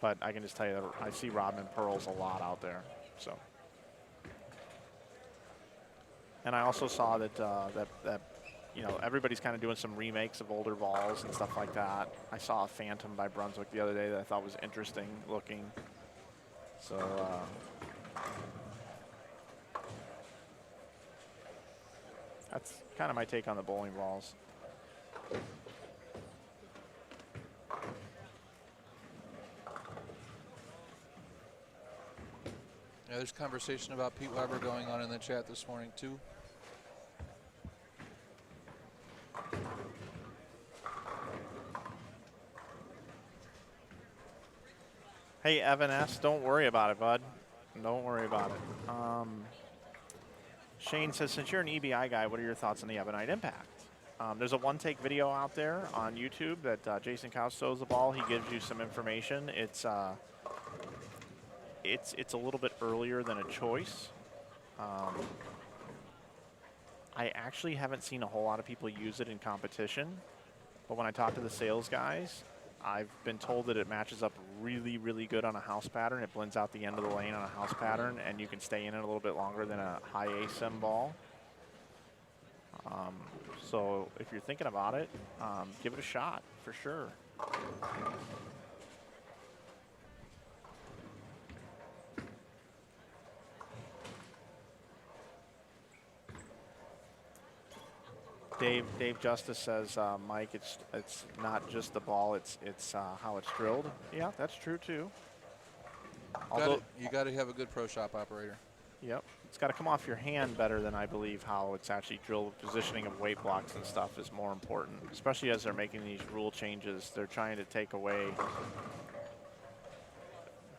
But I can just tell you that I see Rodman Pearls a lot out there. So, and I also saw that you know, everybody's kind of doing some remakes of older balls and stuff like that. I saw a Phantom by Brunswick the other day that I thought was interesting looking. So, that's kind of my take on the bowling balls. Yeah, there's conversation about Pete Weber going on in the chat this morning, too. Hey, Evan S., don't worry about it, bud. Don't worry about it. Shane says, since you're an EBI guy, what are your thoughts on the Ebonite Impact? There's a one-take video out there on YouTube that Jason Couse throws the ball. He gives you some information. It's a little bit earlier than a choice. I actually haven't seen a whole lot of people use it in competition, but when I talk to the sales guys, I've been told that it matches up really, really good on a house pattern. It blends out the end of the lane on a house pattern, and you can stay in it a little bit longer than a high ASIM ball. So if you're thinking about it, give it a shot for sure. Dave Justice says, Mike, it's not just the ball, it's how it's drilled. Yeah, that's true too. Although you got to have a good pro shop operator. Yep, it's got to come off your hand better than I believe how it's actually drilled. Positioning of weight blocks and stuff is more important, especially as they're making these rule changes. They're trying to take away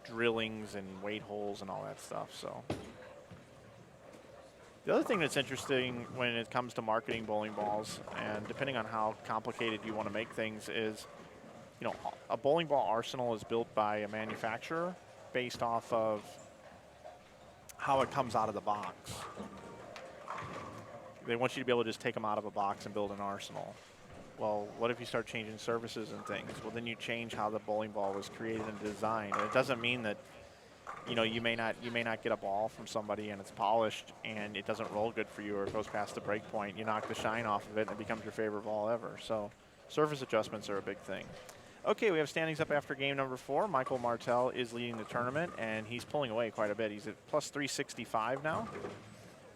drillings and weight holes and all that stuff. So. The other thing that's interesting when it comes to marketing bowling balls, and depending on how complicated you want to make things, is, you know, a bowling ball arsenal is built by a manufacturer based off of how it comes out of the box. They want you to be able to just take them out of a box and build an arsenal. Well, what if you start changing surfaces and things? Well, then you change how the bowling ball was created and designed. And it doesn't mean that, you know, you may not get a ball from somebody and it's polished and it doesn't roll good for you, or it goes past the break point. You knock the shine off of it and it becomes your favorite ball ever. So surface adjustments are a big thing. Okay, we have standings up after game number 4. Michael Martell is leading the tournament and he's pulling away quite a bit. He's at plus 365 now.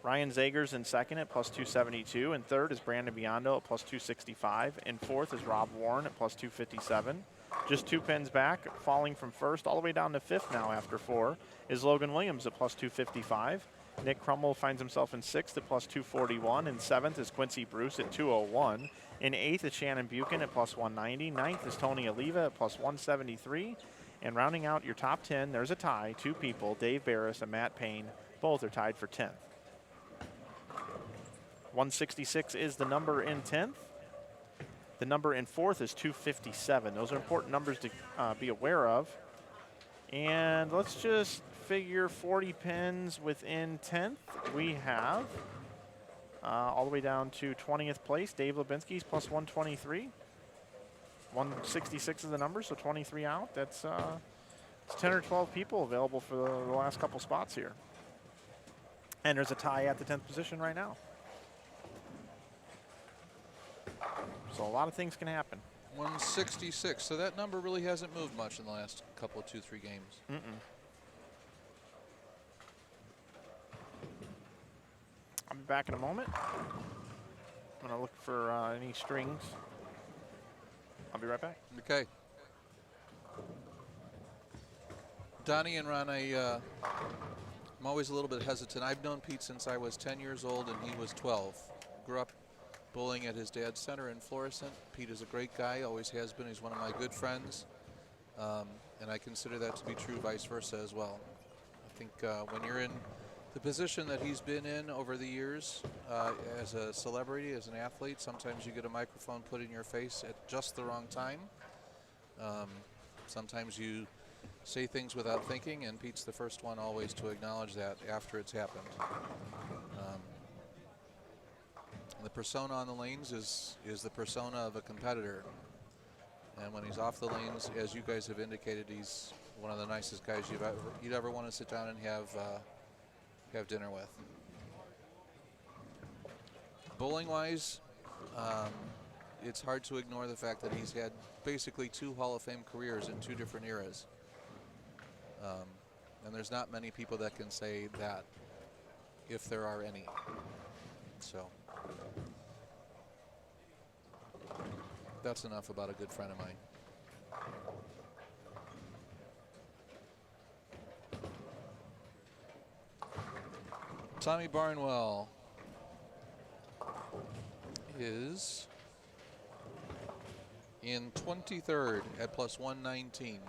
Ryan Zager's in second at plus 272. And third is Brandon Biondo at plus 265. And fourth is Rob Warren at plus 257. Just 2 pins back, falling from first all the way down to fifth now after 4, is Logan Williams at plus 255. Nick Crummel finds himself in sixth at plus 241. In seventh is Quincy Bruce at 201. In eighth is Shannon Buchan at plus 190. Ninth is Tony Oliva at plus 173. And rounding out your top 10, there's a tie, 2 people, Dave Barris and Matt Payne. Both are tied for 10th. 166 is the number in 10th. The number in 4th is 257. Those are important numbers to be aware of. And let's just figure 40 pins within 10th. We have all the way down to 20th place, Dave Lubinsky's plus 123. 166 is the number, so 23 out. That's it's 10 or 12 people available for the last couple spots here. And there's a tie at the 10th position right now. So a lot of things can happen. 166. So that number really hasn't moved much in the last couple of 2-3 games. I'll be back in a moment. I'm going to look for any strings. I'll be right back. Okay. Donnie and Ron, I'm always a little bit hesitant. I've known Pete since I was 10 years old and he was 12. Grew up bowling at his dad's center in Florissant. Pete is a great guy, always has been. He's one of my good friends. And I consider that to be true vice versa as well. I think when you're in the position that he's been in over the years as a celebrity, as an athlete, sometimes you get a microphone put in your face at just the wrong time. Sometimes you say things without thinking, and Pete's the first one always to acknowledge that after it's happened. The persona on the lanes is the persona of a competitor. And when he's off the lanes, as you guys have indicated, he's one of the nicest guys you'd ever want to sit down and have dinner with. Bowling-wise, it's hard to ignore the fact that he's had basically 2 Hall of Fame careers in 2 different eras. And there's not many people that can say that, if there are any. So that's enough about a good friend of mine. Tommy Barnwell is in 23rd at plus 119.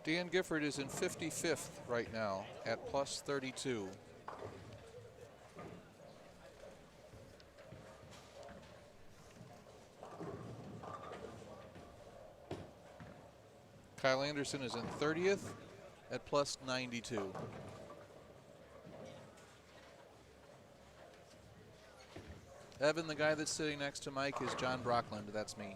Dan Gifford is in 55th right now at plus 32. Kyle Anderson is in 30th at plus 92. Evan, the guy that's sitting next to Mike, is John Brockland. That's me.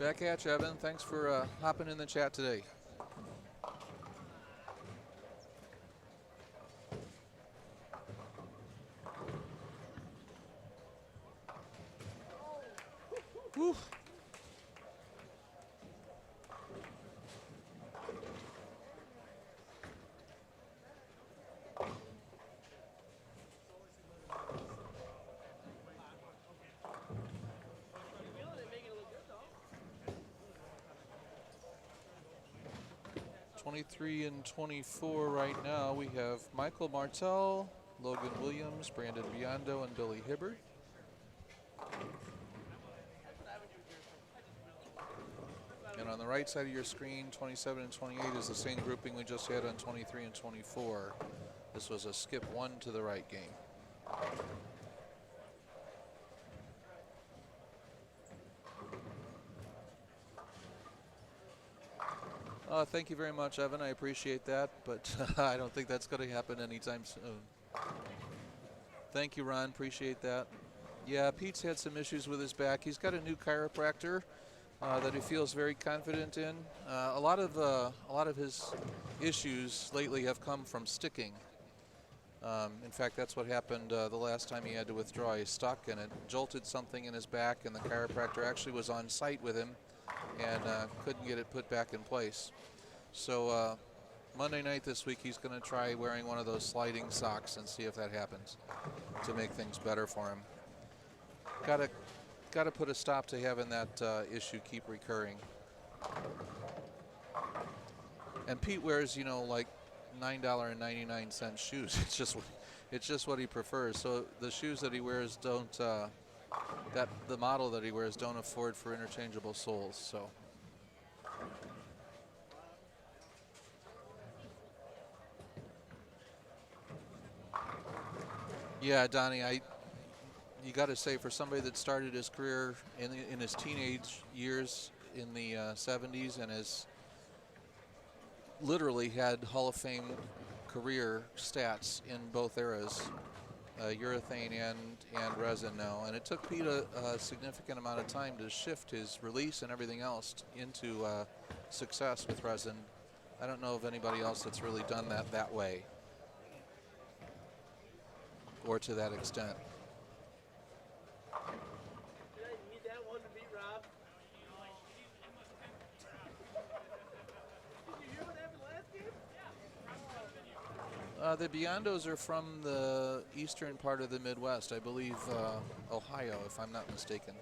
Back at you, Evan. Thanks for hopping in the chat today. Whew. And 24 right now. We have Michael Martell, Logan Williams, Brandon Biondo, and Billy Hibbert. And on the right side of your screen, 27 and 28 is the same grouping we just had on 23 and 24. This was a skip one to the right game. Thank you very much, Evan. I appreciate that, but I don't think that's going to happen anytime soon. Thank you, Ron. Appreciate that. Yeah, Pete's had some issues with his back. He's got a new chiropractor that he feels very confident in. A lot of his issues lately have come from sticking. In fact, that's what happened the last time he had to withdraw. He stuck, and it jolted something in his back, and the chiropractor actually was on site with him and couldn't get it put back in place. So Monday night this week, he's going to try wearing one of those sliding socks and see if that happens to make things better for him. Got to put a stop to having that issue keep recurring. And Pete wears, you know, like $9.99 shoes. It's just what he prefers. So the shoes that he wears don't the model that he wears don't afford for interchangeable soles. So. Yeah, Donnie, you got to say, for somebody that started his career in his teenage years in the 70s and has literally had Hall of Fame career stats in both eras, urethane and resin now, and it took Pete a significant amount of time to shift his release and everything else into success with resin. I don't know of anybody else that's really done that way or to that extent. Did I need that one to beat Rob? Did you hear what happened last game? The Biondos are from the eastern part of the Midwest, I believe Ohio, if I'm not mistaken.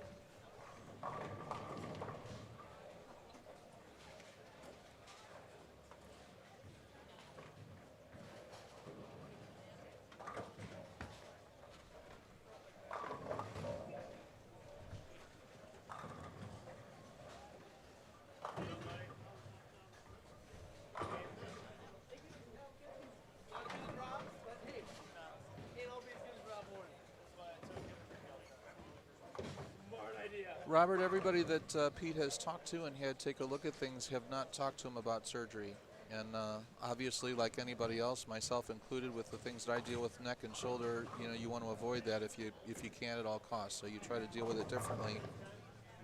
Robert, everybody that Pete has talked to and had take a look at things have not talked to him about surgery. And obviously, like anybody else, myself included, with the things that I deal with, neck and shoulder, you know, you want to avoid that if you can at all costs. So you try to deal with it differently,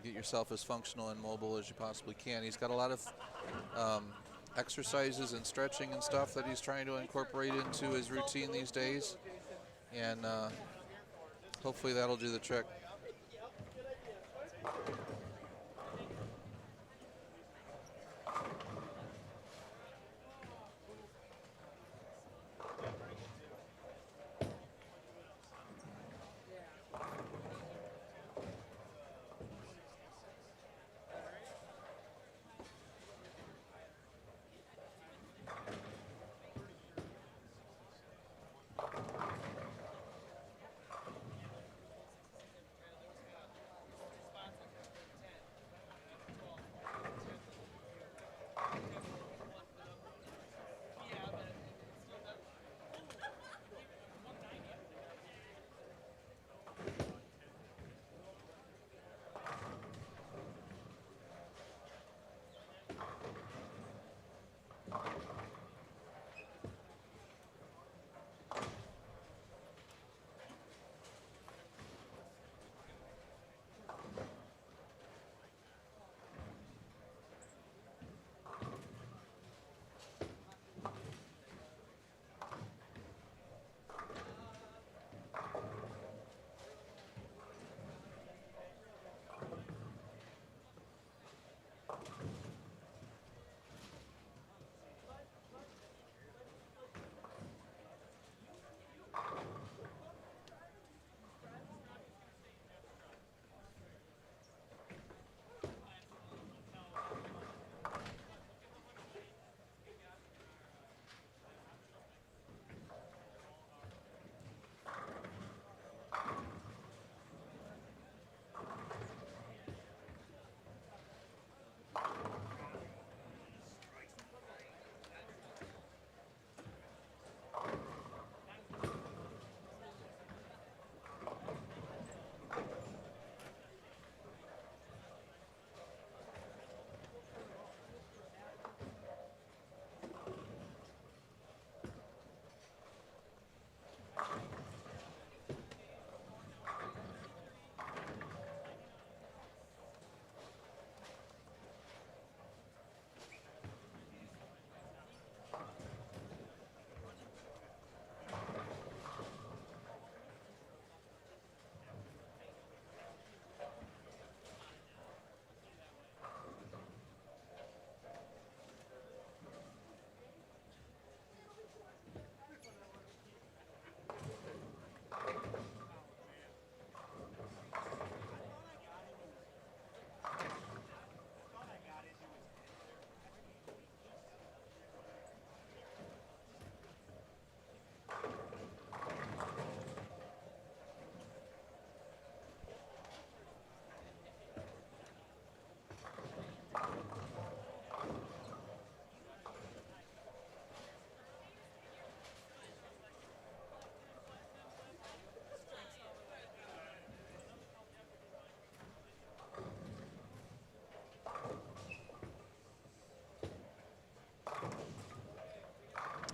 get yourself as functional and mobile as you possibly can. He's got a lot of exercises and stretching and stuff that he's trying to incorporate into his routine these days. and hopefully that'll do the trick.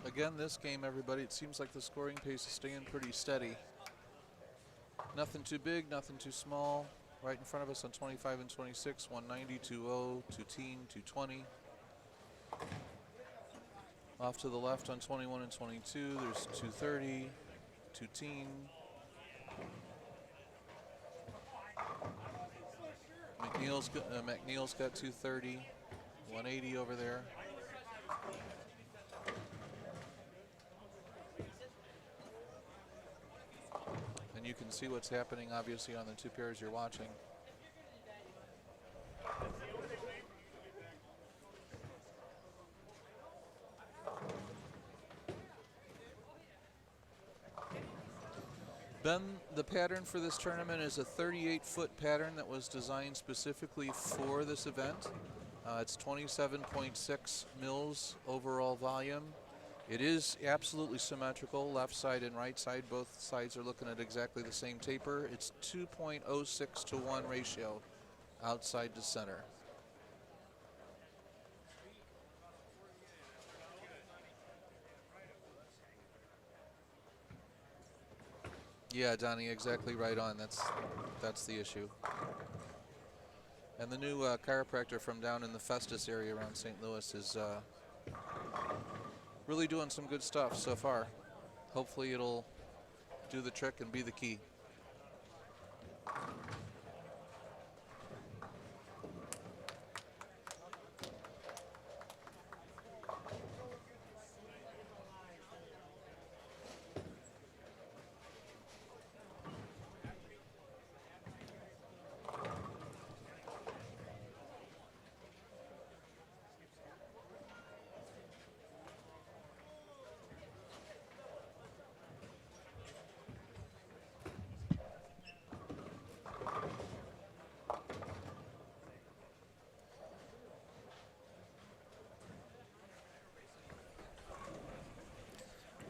Again, this game, everybody, it seems like the scoring pace is staying pretty steady. Nothing too big, nothing too small. Right in front of us on 25 and 26, 190, 2-0, 2-teen, 220. Off to the left on 21 and 22, there's 230, 2-teen. McNeil's got 230, 180 over there. And you can see what's happening, obviously, on the two pairs you're watching. Ben, the pattern for this tournament is a 38-foot pattern that was designed specifically for this event. It's 27.6 mils overall volume. It is absolutely symmetrical, left side and right side. Both sides are looking at exactly the same taper. It's 2.06 to 1 ratio, outside to center. Yeah, Donnie, exactly right on. That's the issue. And the new chiropractor from down in the Festus area around St. Louis is really doing some good stuff so far. Hopefully it'll do the trick and be the key.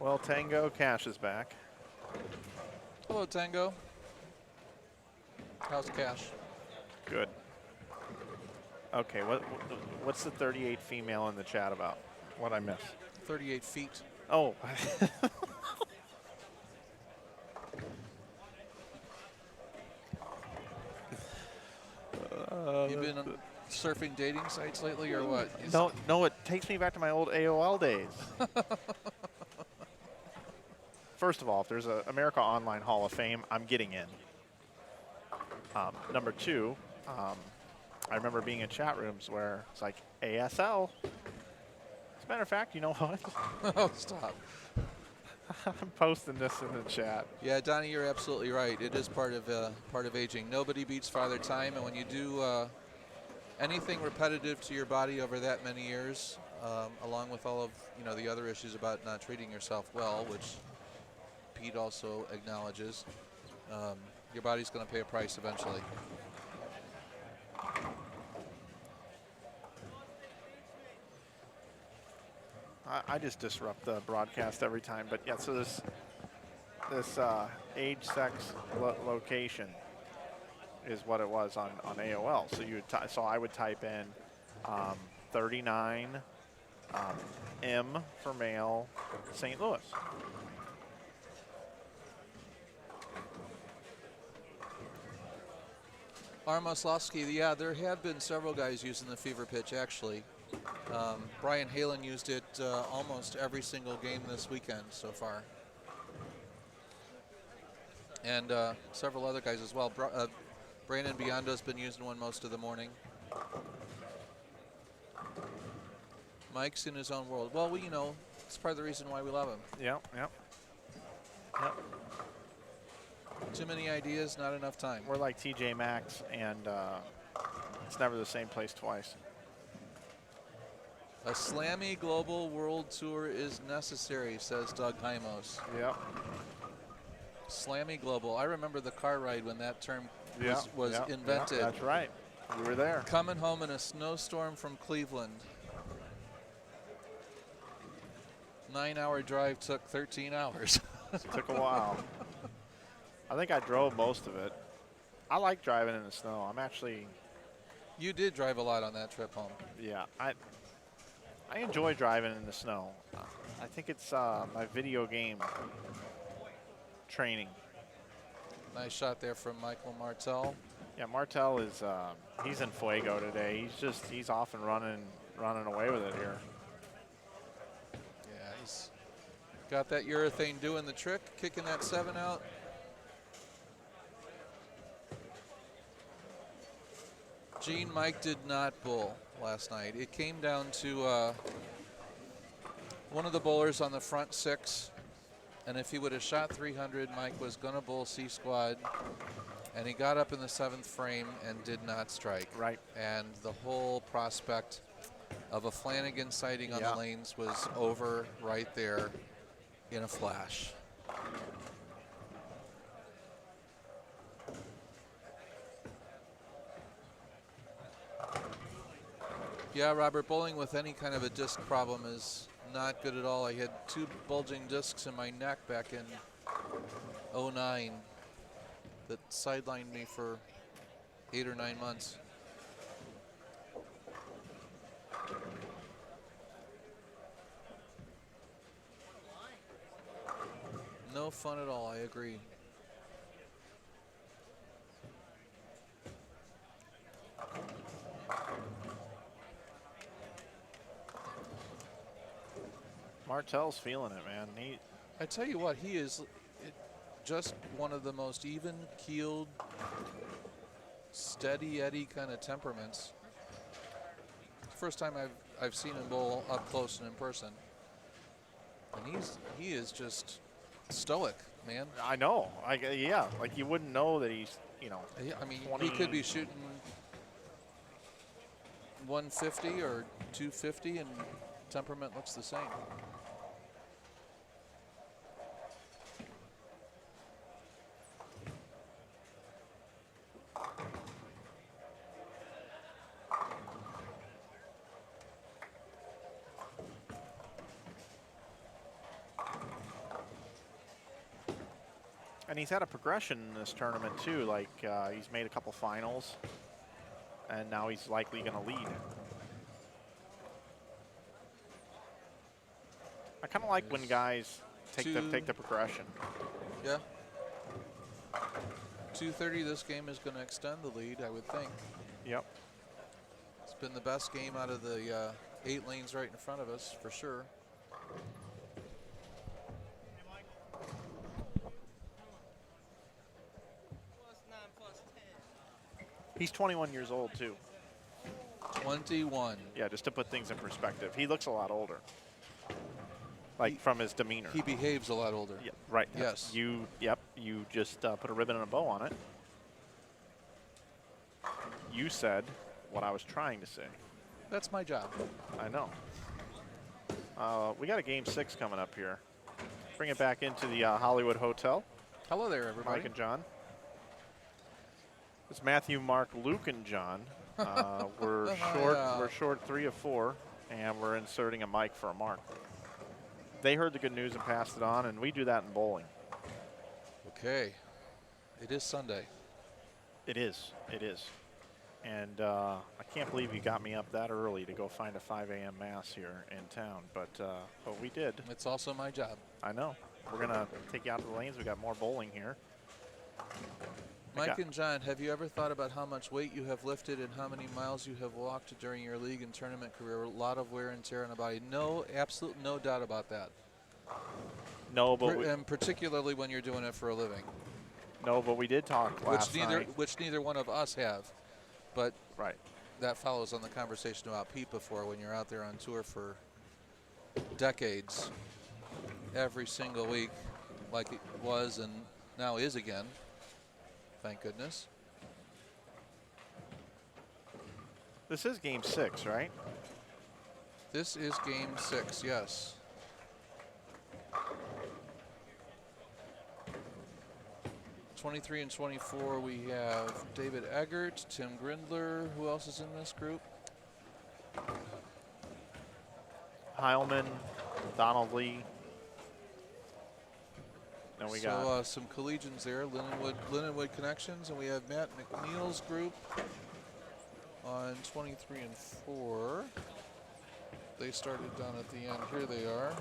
Well, Tango, Cash is back. Hello, Tango. How's Cash? Good. Okay, what's the 38 female in the chat about? What I miss? 38 feet. Oh. You've been on surfing dating sites lately, or what? No, it takes me back to my old AOL days. First of all, if there's an America Online Hall of Fame, I'm getting in. Number two, I remember being in chat rooms where it's like ASL. As a matter of fact, you know what? Oh, stop. I'm posting this in the chat. Yeah, Donnie, you're absolutely right. It is part of aging. Nobody beats Father Time, and when you do anything repetitive to your body over that many years, along with all of the other issues about not treating yourself well, which Pete also acknowledges, your body's going to pay a price eventually. I just disrupt the broadcast every time, but yeah. So this age, sex, location is what it was on AOL. So I would type in 39 M for male, St. Louis. Armoslavsky, yeah, there have been several guys using the fever pitch, actually. Brian Halen used it almost every single game this weekend so far. And several other guys as well. Brandon Biondo's been using one most of the morning. Mike's in his own world. Well, it's part of the reason why we love him. Yep. Too many ideas, not enough time. We're like TJ Maxx, and it's never the same place twice. A Slammy Global World Tour is necessary, says Doug Hymos. Yep. Slammy Global. I remember the car ride when that term was invented. Yeah, that's right. We were there. Coming home in a snowstorm from Cleveland. 9-hour drive took 13 hours. It took a while. I think I drove most of it. I like driving in the snow. You did drive a lot on that trip home. Yeah, I enjoy driving in the snow. I think it's my video game training. Nice shot there from Michael Martell. Yeah, Martell is he's in fuego today. He's off and running away with it here. Yeah, he's got that urethane doing the trick, kicking that 7 out. Gene, Mike did not bull last night. It came down to one of the bowlers on the front 6, and if he would have shot 300, Mike was going to bowl C squad, and he got up in the 7th frame and did not strike. Right. And the whole prospect of a Flanagan sighting on the lanes was over right there in a flash. Yeah, Robert, bowling with any kind of a disc problem is not good at all. I had 2 bulging discs in my neck back in '09 that sidelined me for 8 or 9 months. No fun at all, I agree. Martell's feeling it, man. I tell you what, he is just one of the most even-keeled, steady Eddie kind of temperaments. First time I've seen him bowl up close and in person, and he is just stoic, man. I know. Yeah, like you wouldn't know that he's, you know. Yeah, I mean, 20. he could be shooting 150 or 250, and temperament looks the same. And he's had a progression in this tournament too. Like he's made a couple finals, and now he's likely going to lead. I kind of like when guys take the progression. Yeah. 2:30. This game is going to extend the lead, I would think. Yep. It's been the best game out of the 8 lanes right in front of us, for sure. He's 21 years old too. 21. Yeah, just to put things in perspective, he looks a lot older. Like from his demeanor. He behaves a lot older. Yeah, right. Yes. You just put a ribbon and a bow on it. You said what I was trying to say. That's my job. I know. We got a game 6 coming up here. Bring it back into the Hollywood Hotel. Hello there, everybody. Mike and John. It's Matthew, Mark, Luke, and John. We're short. Yeah. We're short 3 of 4, and we're inserting a mic for a Mark. They heard the good news and passed it on, and we do that in bowling. Okay. It is Sunday. It is. It is. And I can't believe you got me up that early to go find a 5 a.m. mass here in town, but we did. It's also my job. I know. We're gonna take you out to the lanes. We got more bowling here. Mike and John, have you ever thought about how much weight you have lifted and how many miles you have walked during your league and tournament career? A lot of wear and tear on the body. No, absolute no doubt about that. No, but And particularly when you're doing it for a living. No, but we did talk last night. Which neither one of us have. But right. That follows on the conversation about Pete before. When you're out there on tour for decades, every single week, like it was and now is again, thank goodness. This is game 6, right? This is game 6, yes. '23 and 24, we have David Eggert, Tim Grindler. Who else is in this group? Heilman, Donald Lee. Then we got some collegians there, Lindenwood Connections, and we have Matt McNeil's group on 23 and 4. They started down at the end. Here they are.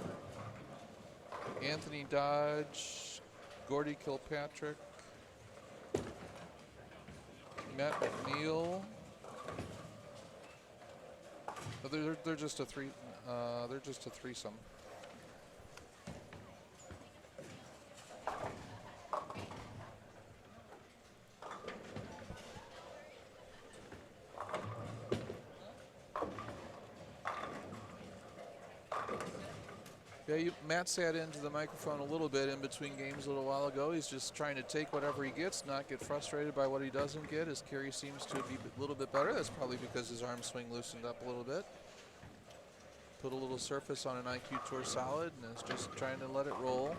Anthony Dodge, Gordy Kilpatrick, Matt McNeil. They're just a three. They're just a threesome. Yeah, Matt sat into the microphone a little bit in between games a little while ago. He's just trying to take whatever he gets, not get frustrated by what he doesn't get. His carry seems to be a little bit better. That's probably because his arm swing loosened up a little bit. Put a little surface on an IQ Tour Solid and is just trying to let it roll.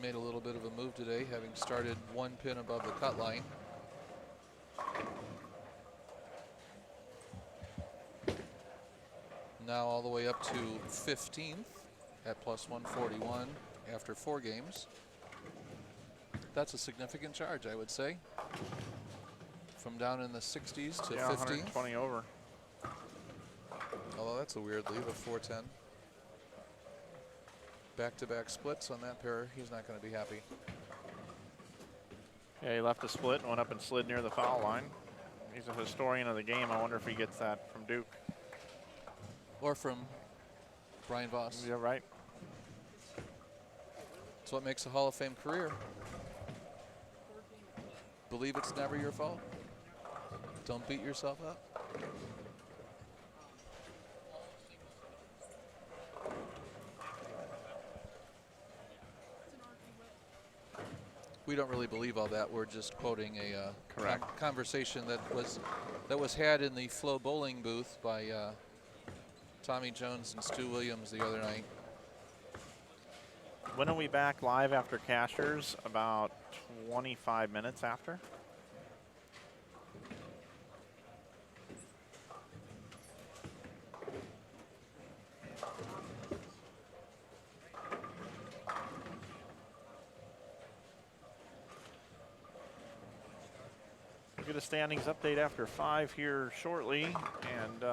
Made a little bit of a move today, having started 1 pin above the cut line. Now all the way up to 15th at plus 141 after 4 games. That's a significant charge, I would say. From down in the 60s to 15th. 120 over. Although that's a weird leave of 410. Back-to-back splits on that pair. He's not going to be happy. Yeah, he left a split and went up and slid near the foul line. He's a historian of the game. I wonder if he gets that from Duke. Or from Brian Voss. Yeah, right. It's what makes a Hall of Fame career. Believe it's never your fault. Don't beat yourself up. We don't really believe all that. We're just quoting a conversation that was had in the Flow Bowling booth by Tommy Jones and Stu Williams the other night. When are we back live after Cashers? About 25 minutes after. We'll get a standings update after 5 here shortly, and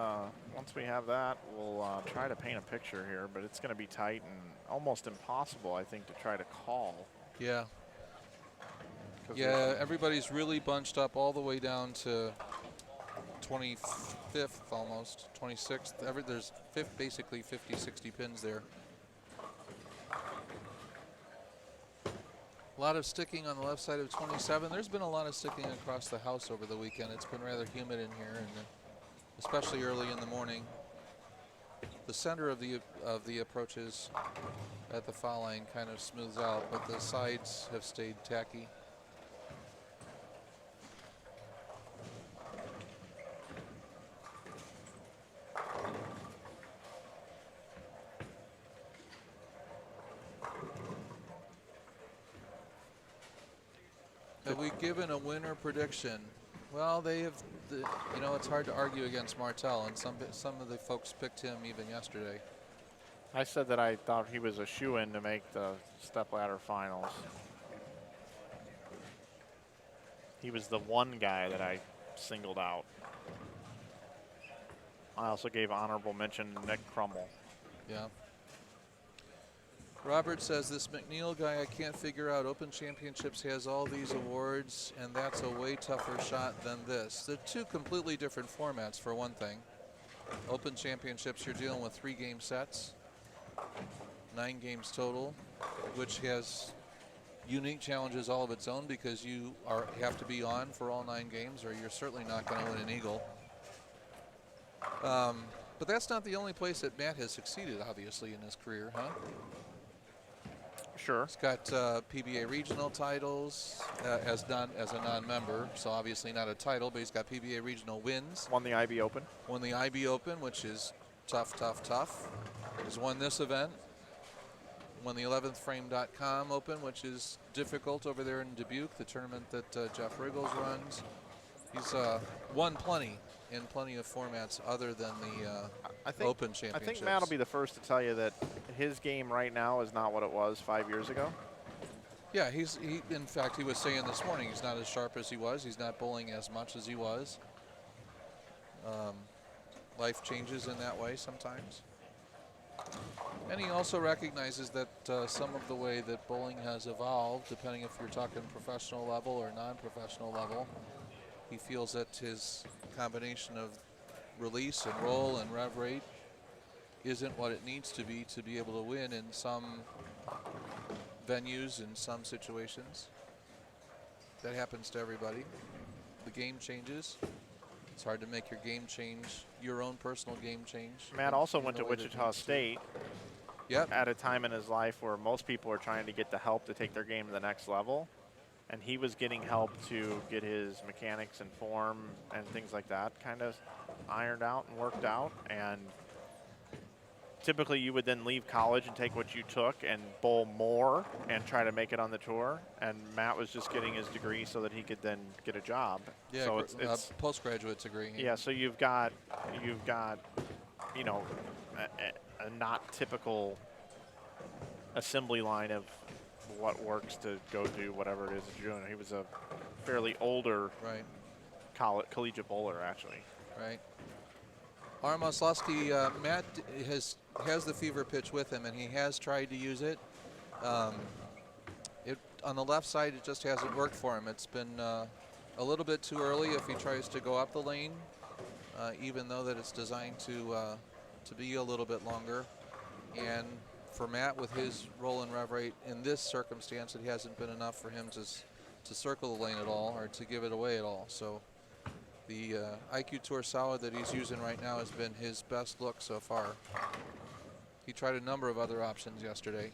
once we have that, we'll try to paint a picture here, but it's going to be tight and almost impossible, I think, to try to call. Yeah. Yeah, everybody's really bunched up all the way down to 25th almost, 26th. There's basically 50, 60 pins there. A lot of sticking on the left side of 27. There's been a lot of sticking across the house over the weekend. It's been rather humid in here, and especially early in the morning. The center of the approaches at the foul line kind of smooths out, but the sides have stayed tacky. Have we given a winner prediction? Well, they have. You know, it's hard to argue against Martell, and some of the folks picked him even yesterday. I said that I thought he was a shoo-in to make the stepladder finals. He was the one guy that I singled out. I also gave honorable mention to Nick Crummell. Yeah. Robert says, this McNeil guy, I can't figure out. Open Championships has all these awards, and that's a way tougher shot than this. They're two completely different formats, for one thing. Open Championships, you're dealing with 3-game sets, 9 games total, which has unique challenges all of its own because you have to be on for all 9 games, or you're certainly not going to win an eagle. But that's not the only place that Matt has succeeded, obviously, in his career, huh? Sure. He's got PBA regional titles as a non-member, so obviously not a title, but he's got PBA regional wins. Won the IB Open. Won the IB Open, which is tough, tough, tough. He's won this event. Won the 11thframe.com Open, which is difficult over there in Dubuque, the tournament that Jeff Riggles runs. He's won plenty in plenty of formats other than the Open Championships. I think Matt will be the first to tell you that his game right now is not what it was 5 years ago. Yeah, in fact, he was saying this morning he's not as sharp as he was. He's not bowling as much as he was. Life changes in that way sometimes. And he also recognizes that some of the way that bowling has evolved, depending if you're talking professional level or non-professional level, he feels that his combination of release and roll and rev rate isn't what it needs to be able to win in some venues, in some situations. That happens to everybody. The game changes. It's hard to make your game change, your own personal game change. Matt also went to Wichita State. Yep. At a time in his life where most people are trying to get the help to take their game to the next level. And he was getting help to get his mechanics and form and things like that kind of ironed out and worked out. And typically you would then leave college and take what you took and bowl more and try to make it on the tour. And Matt was just getting his degree so that he could then get a job. Yeah, so it's postgraduate degree. Yeah, so you've got you know, a not typical assembly line of what works to go do whatever it is that you're doing. He was a fairly older collegiate bowler, actually. Right. Armoslowski, Matt has the fever pitch with him, and he has tried to use it. On the left side, it just hasn't worked for him. It's been a little bit too early if he tries to go up the lane, even though that it's designed to be a little bit longer. And for Matt, with his roll and rev rate in this circumstance, it hasn't been enough for him to circle the lane at all or to give it away at all. So the IQ Tour Solid that he's using right now has been his best look so far. He tried a number of other options yesterday.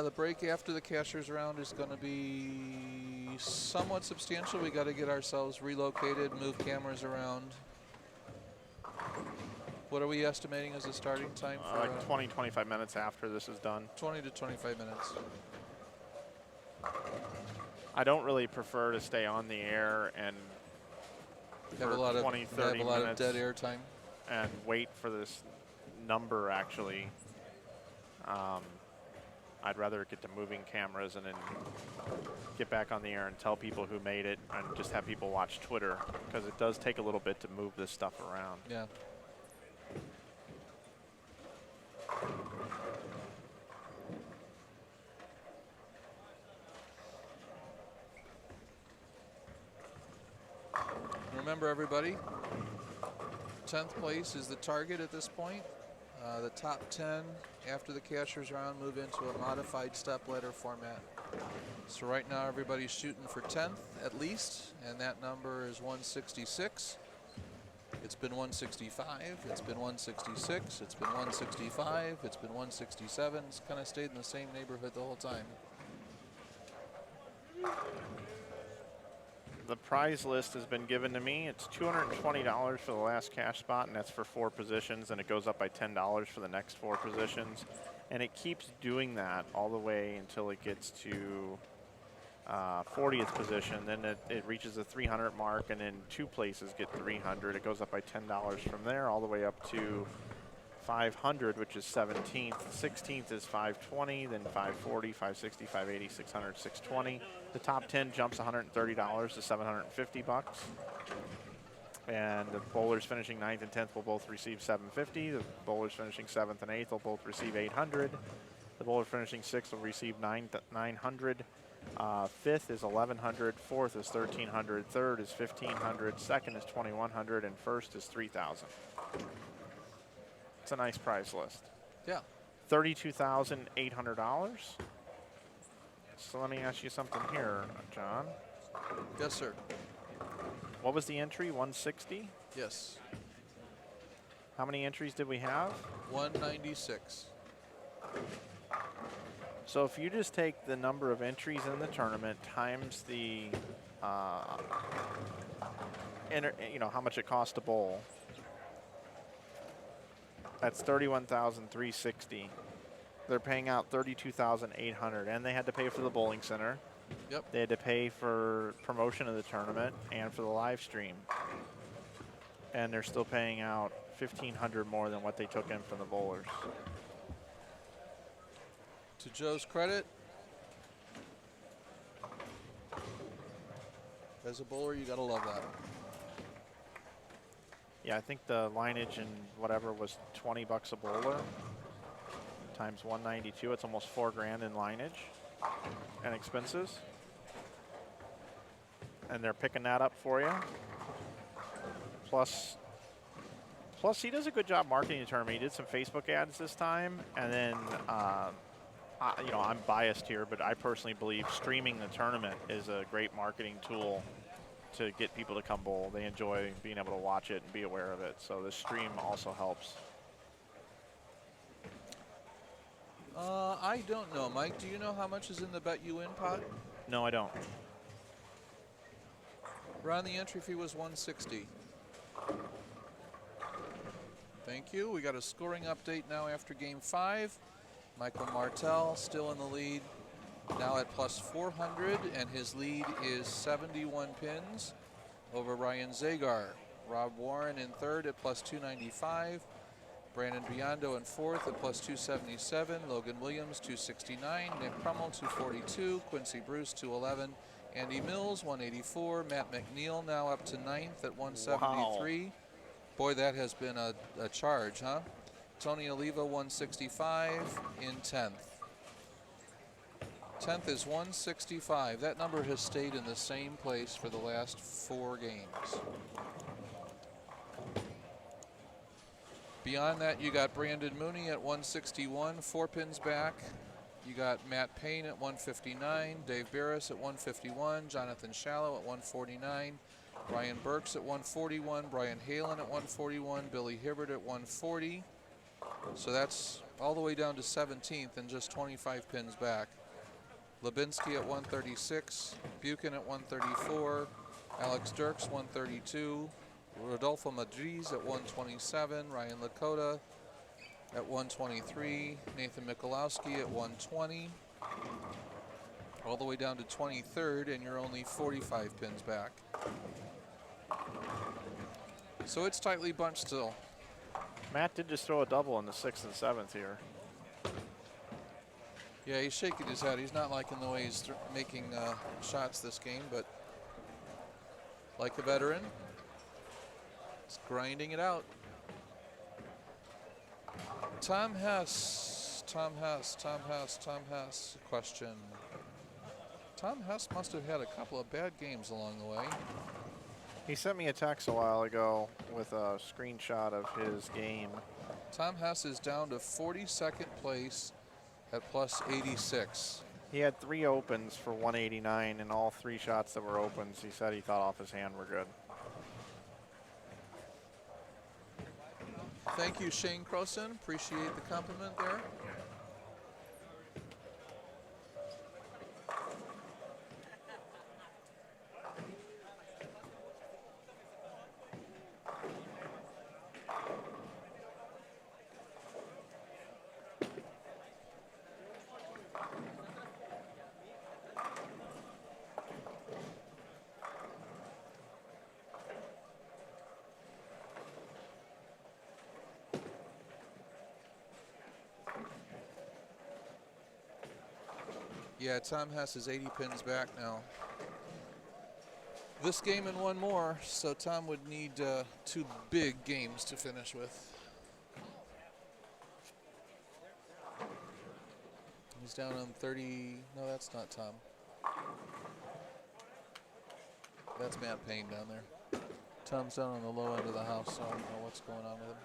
The break after the cashier's round is going to be somewhat substantial. We got to get ourselves relocated, move cameras around. What are we estimating as a starting time for? Like 20, 25 minutes after this is done. 20 to 25 minutes. I don't really prefer to stay on the air and Have for a lot 20, of 30 have a lot of minutes dead air time. and wait for this number actually. I'd rather get to moving cameras and then get back on the air and tell people who made it and just have people watch Twitter, because it does take a little bit to move this stuff around. Yeah. Remember, everybody, 10th place is the target at this point. The top 10 after the cashier's round move into a modified step-ladder format. So right now everybody's shooting for 10th at least, and that number is 166. It's been 165, it's been 166, it's been 165, it's been 167. It's kind of stayed in the same neighborhood the whole time. The prize list has been given to me. It's $220 for the last cash spot, and that's for 4 positions, and it goes up by $10 for the next 4 positions. And it keeps doing that all the way until it gets to 40th position. Then it reaches the 300 mark, and then 2 places get 300. It goes up by $10 from there all the way up to 500, which is 17th. 16th is 520, then 540, 560, 580, 600, 620. The top 10 jumps $130 to $750. And the bowlers finishing 9th and 10th will both receive $750. The bowlers finishing 7th and 8th will both receive $800. The bowler finishing 6th will receive $900. 5th is $1,100. 4th is $1,300. 3rd is $1,500. 2nd is $2,100. And 1st is $3,000. It's a nice prize list. Yeah. $32,800. So let me ask you something here, John. Yes, sir. What was the entry? 160? Yes. How many entries did we have? 196. So if you just take the number of entries in the tournament times the, how much it costs to bowl, that's $31,360. They're paying out $32,800, and they had to pay for the bowling center. Yep. They had to pay for promotion of the tournament and for the live stream. And they're still paying out $1,500 more than what they took in from the bowlers. To Joe's credit, as a bowler, you gotta love that. Yeah, I think the lineage and whatever was $20 a bowler times 192. It's almost $4,000 in lineage and expenses. And they're picking that up for you. Plus he does a good job marketing the tournament. He did some Facebook ads this time, and then I'm biased here, but I personally believe streaming the tournament is a great marketing tool to get people to come bowl. They enjoy being able to watch it and be aware of it. So the stream also helps. I don't know. Mike, do you know how much is in the Bet You Win pot? No, I don't. Ron, the entry fee was $160. Thank you. We got a scoring update now after game 5. Michael Martell still in the lead, now at plus 400, and his lead is 71 pins over Ryan Zagar. Rob Warren in third at plus 295. Brandon Biondo in fourth at plus 277. Logan Williams, 269. Nick Crummell, 242. Quincy Bruce, 211. Andy Mills, 184. Matt McNeil now up to ninth at 173. Wow. Boy, that has been a charge, huh? Tony Oliva, 165 in 10th. 10th is 165. That number has stayed in the same place for the last 4 games. Beyond that, you got Brandon Mooney at 161, 4 pins back. You got Matt Payne at 159, Dave Barris at 151, Jonathan Shallow at 149, Ryan Burks at 141, Brian Halen at 141, Billy Hibbert at 140. So that's all the way down to 17th and just 25 pins back. Lubinsky at 136, Buchan at 134, Alex Dirks 132, Rodolfo Madriz at 127, Ryan Lakota at 123, Nathan Mikulowski at 120, all the way down to 23rd, and you're only 45 pins back. So it's tightly bunched still. Matt did just throw a double in the 6th and 7th here. Yeah, he's shaking his head. He's not liking the way he's making shots this game, but like a veteran, he's grinding it out. Tom Hess, question. Tom Hess must have had a couple of bad games along the way. He sent me a text a while ago with a screenshot of his game. Tom Hess is down to 42nd place at plus 86. He had 3 opens for 189, and all 3 shots that were opens, he said he thought off his hand were good. Thank you, Shane Croson. Appreciate the compliment there. Yeah, Tom Hess is 80 pins back now. This game and 1 more, so Tom would need 2 big games to finish with. He's down on 30. No, that's not Tom. That's Matt Payne down there. Tom's down on the low end of the house, so I don't know what's going on with him.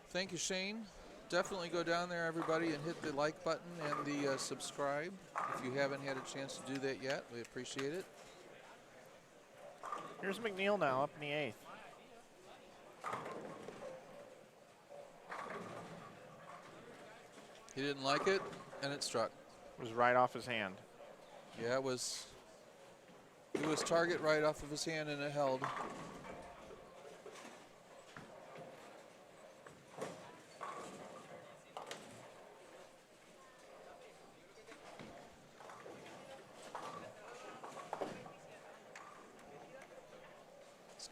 Thank you, Shane. Definitely go down there, everybody, and hit the like button and the subscribe. If you haven't had a chance to do that yet, we appreciate it. Here's McNeil now up in the 8th. He didn't like it, and it struck. It was right off his hand. Yeah, it was target right off of his hand, and it held.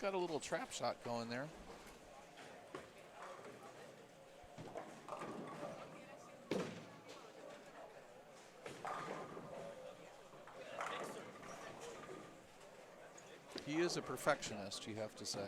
Got a little trap shot going there. He is a perfectionist, you have to say.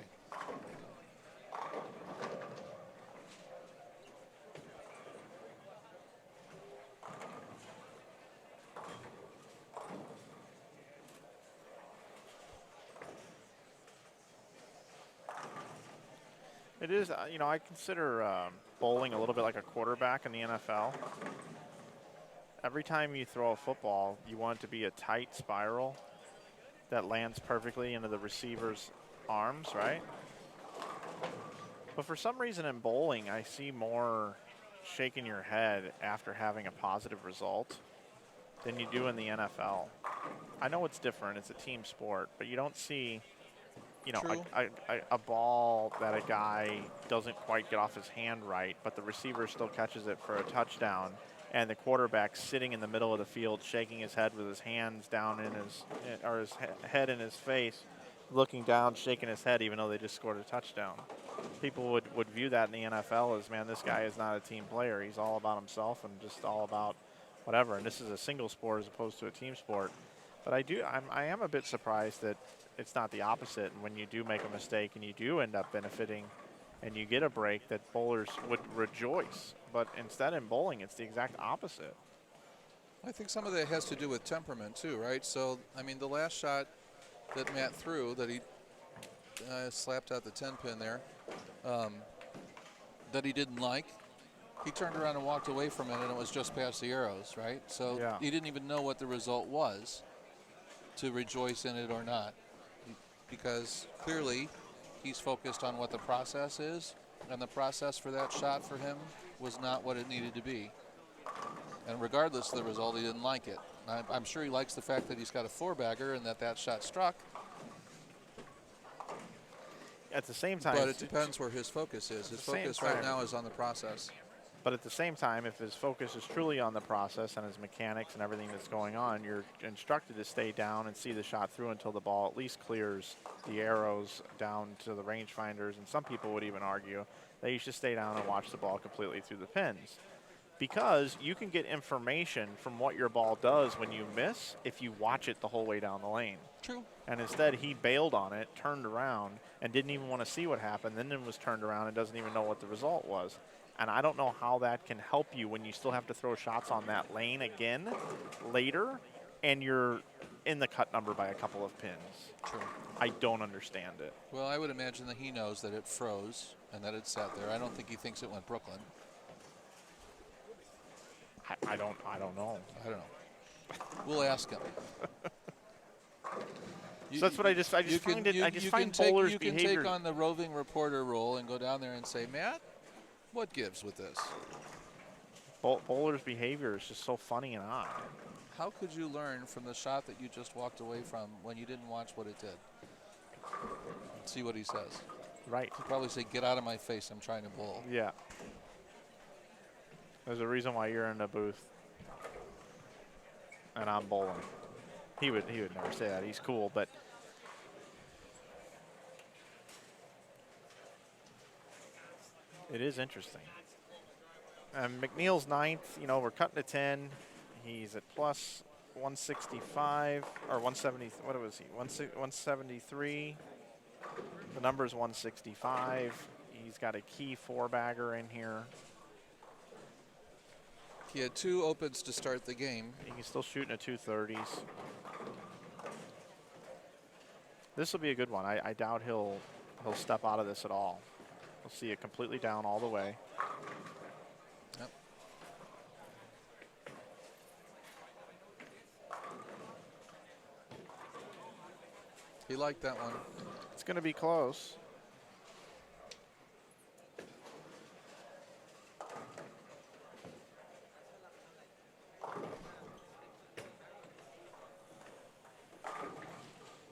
It is, you know, I consider bowling a little bit like a quarterback in the NFL. Every time you throw a football, you want it to be a tight spiral that lands perfectly into the receiver's arms, right? But for some reason in bowling, I see more shaking your head after having a positive result. than you do in the NFL. I know it's different. It's a team sport, but you don't see, you know, True. a ball that a guy doesn't quite get off his hand right, but the receiver still catches it for a touchdown, and the quarterback sitting in the middle of the field shaking his head with his hands down in his, or his head in his face, looking down, shaking his head, even though they just scored a touchdown. People would view that in the NFL as, man, this guy is not a team player. He's all about himself and just all about whatever. And this is a single sport as opposed to a team sport. But I am a bit surprised that it's not the opposite. And when you do make a mistake and you do end up benefiting and you get a break, that bowlers would rejoice. But instead in bowling, it's the exact opposite. I think some of that has to do with temperament too, right? So, I mean, the last shot that Matt threw that he slapped out the 10 pin there, that he didn't like, he turned around and walked away from it, and it was just past the arrows, right? So Yeah. he didn't even know what the result was to rejoice in it or not, because clearly he's focused on what the process is, and the process for that shot for him was not what it needed to be. And regardless of the result, he didn't like it. I'm sure he likes the fact that he's got a four-bagger and that shot struck. At the same time, But it depends where his focus is. His the same focus right time. now is on the process. But at the same time, if his focus is truly on the process and his mechanics and everything that's going on, you're instructed to stay down and see the shot through until the ball at least clears the arrows down to the rangefinders. And some people would even argue that you should stay down and watch the ball completely through the pins. Because you can get information from what your ball does when you miss if you watch it the whole way down the lane. True. And instead, he bailed on it, turned around, and didn't even want to see what happened, then was turned around and doesn't even know what the result was. And I don't know how that can help you when you still have to throw shots on that lane again later, and you're in the cut number by a couple of pins. True. I don't understand it. Well, I would imagine that he knows that it froze and that it sat there. I don't think he thinks it went Brooklyn. I don't know. I don't know. We'll ask him. So that's what I just find bowlers' You can behavior. take on the roving reporter role and go down there and say, Matt, what gives with this? Bowlers' behavior is just so funny and odd. How could you learn from the shot that you just walked away from when you didn't watch what it did? See what he says. Right. He'd probably say, get out of my face, I'm trying to bowl. Yeah. There's a reason why you're in the booth and I'm bowling. He would never say that. He's cool, but it is interesting. And McNeil's ninth. You know, we're cutting to 10. He's at plus 165 or 170. What was he? 173. The number's 165. He's got a key four-bagger in here. He had two opens to start the game. He can still shoot in a 230s. This will be a good one. I doubt he'll step out of this at all. We'll see it completely down all the way. Yep. He liked that one. It's going to be close.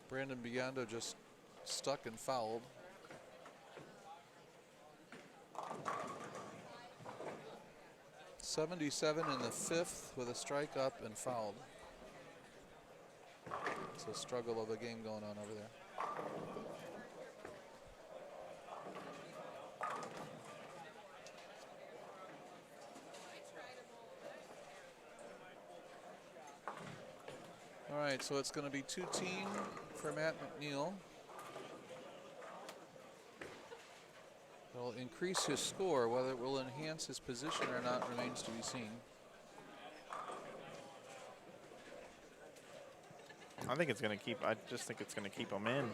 Brandon Biondo just stuck and fouled. .77 in the fifth with a strike up and fouled. It's a struggle of a game going on over there. All right, so it's going to be 2-team for Matt McNeil. It'll increase his score. Whether it will enhance his position or not remains to be seen. I think it's going to keep. I just think it's going to keep him in.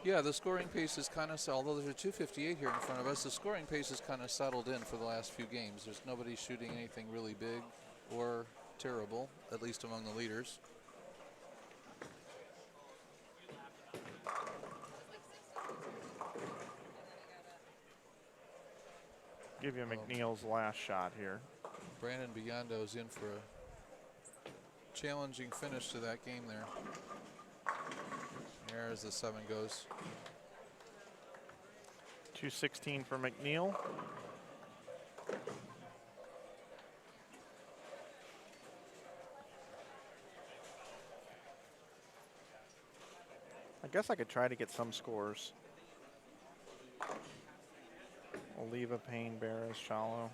Yeah, the scoring pace is kind of, although there's a 258 here in front of us, the scoring pace is kind of settled in for the last few games. There's nobody shooting anything really big or terrible, at least among the leaders. Give you McNeil's last shot here. Brandon Biondo's in for a challenging finish to that game there. There's the 7 goes. 216 for McNeil. I guess I could try to get some scores. Oliva, Payne, Barris, Shallow.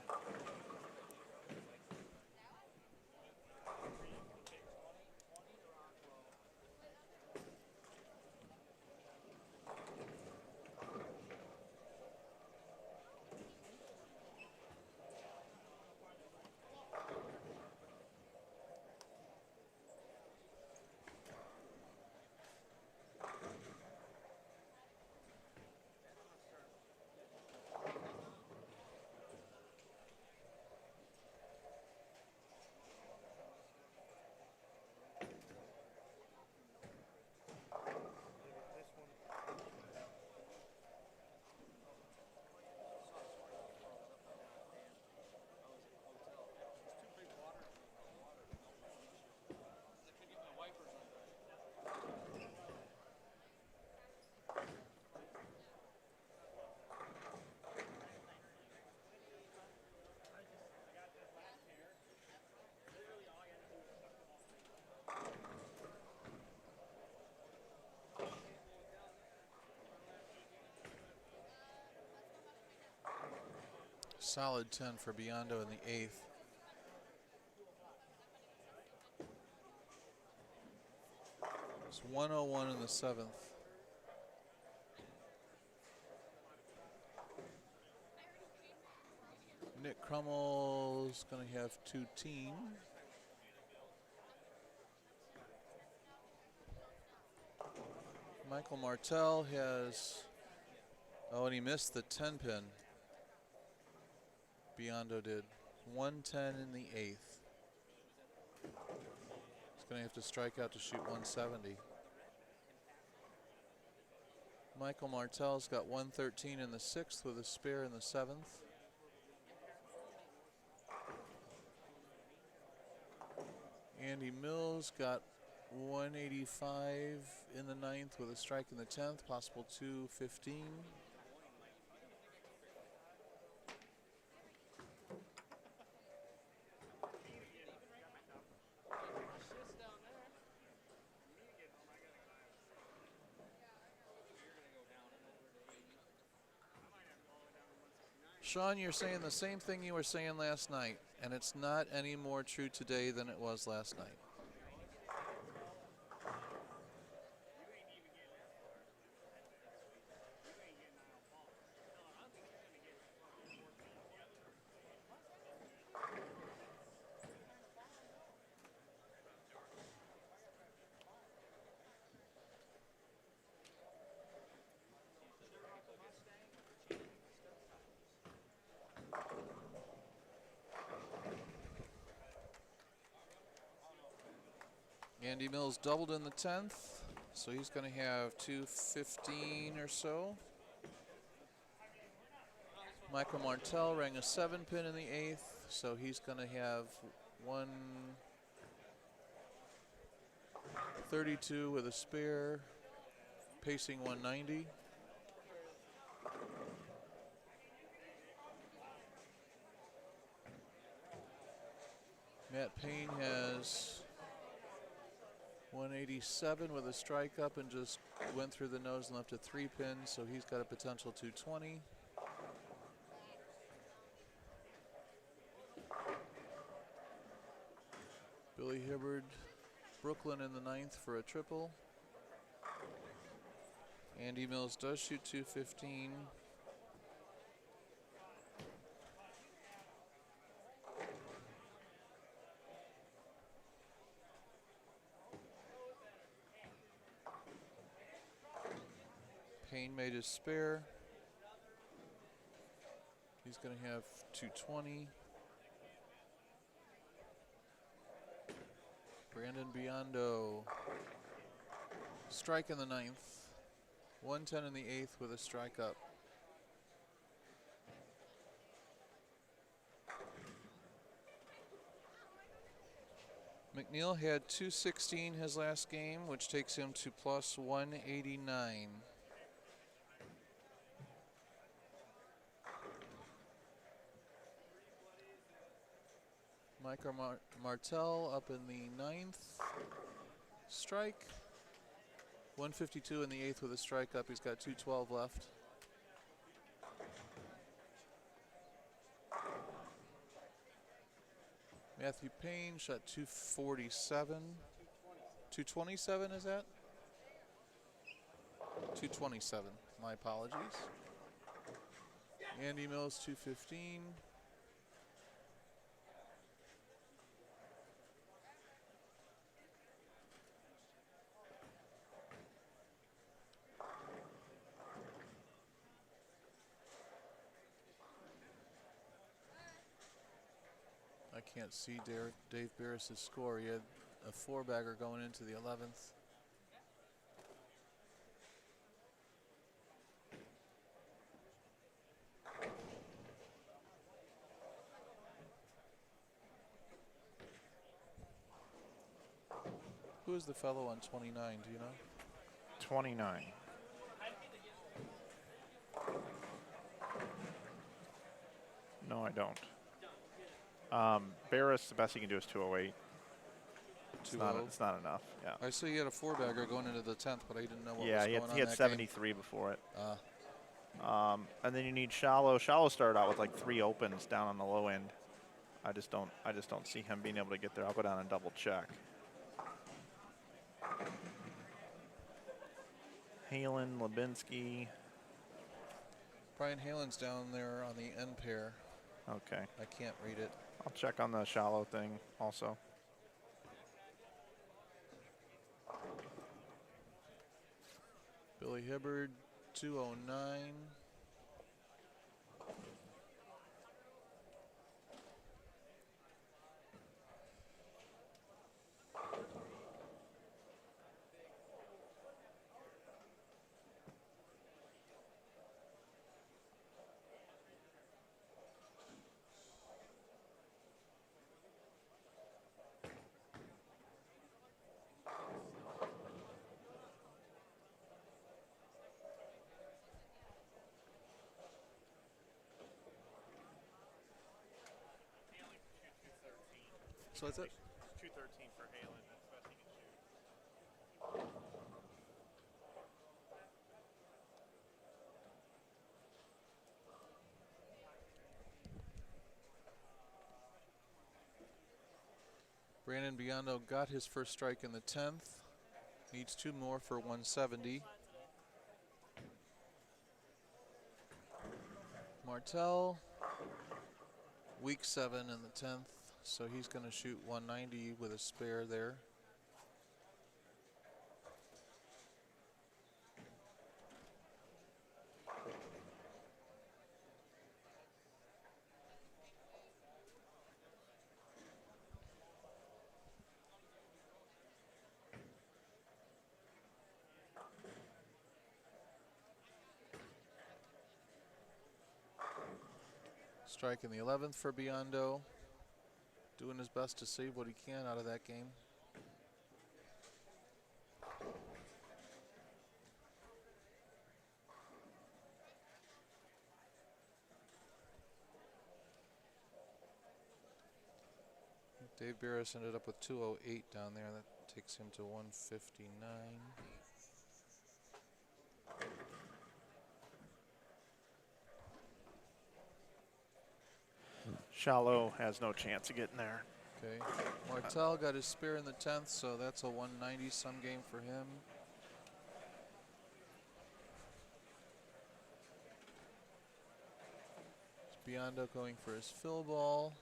Solid 10 for Biondo in the 8th. It's 101 in the 7th. Nick Krummel's going to have 2 team. Michael Martell has, oh, and he missed the 10 pin. Biondo did 110 in the 8th. He's going to have to strike out to shoot 170. Michael Martell's got 113 in the 6th with a spare in the 7th. Andy Mills got 185 in the 9th with a strike in the 10th, possible 215. Sean, you're saying the same thing you were saying last night, and it's not any more true today than it was last night. Andy Mills doubled in the 10th, so he's going to have 215 or so. Michael Martell rang a 7 pin in the 8th, so he's going to have 132 with a spare, pacing 190. Matt Payne has 187 with a strike up and just went through the nose and left a 3 pin, so he's got a potential 220. Billy Hibbard, Brooklyn in the 9th for a triple. Andy Mills does shoot 215. Payne made his spare. He's going to have 220. Brandon Biondo. Strike in the 9th. 110 in the 8th with a strike up. McNeil had 216 his last game, which takes him to plus 189. Micah Martell up in the 9th. Strike. 152 in the 8th with a strike up. He's got 212 left. Matthew Payne shot 247. 227 is that? 227. My apologies. Andy Mills 215. I can't see Dave Barris' score. He had a 4-bagger going into the 11th. Who is the fellow on 29? Do you know? 29. No, I don't. Barris, the best he can do is 208. It's not enough. Yeah. I see he had a 4-bagger going into the 10th, but I didn't know what was Yeah, going on. he had that 73 game before it. Ah. And then you need Shallow. Shallow started out with like 3 opens down on the low end. I just don't see him being able to get there. I'll go down and double check. Halen, Lebinsky. Brian Halen's down there on the end pair. Okay. I can't read it. I'll check on the Shallow thing also. Billy Hibbard, 209. So that's it? 213 for Halen. That's the best he can shoot. Brandon Biondo got his first strike in the 10th. Needs 2 more for 170. Martell, week 7 in the 10th, so he's going to shoot 190 with a spare there. Strike in the 11th for Biondo. Doing his best to save what he can out of that game. Dave Barris ended up with 208 down there. That takes him to 159. Shallow has no chance of getting there. Okay. Martell got his spare in the 10th, so that's a 190-some game for him. Biondo going for his fill ball,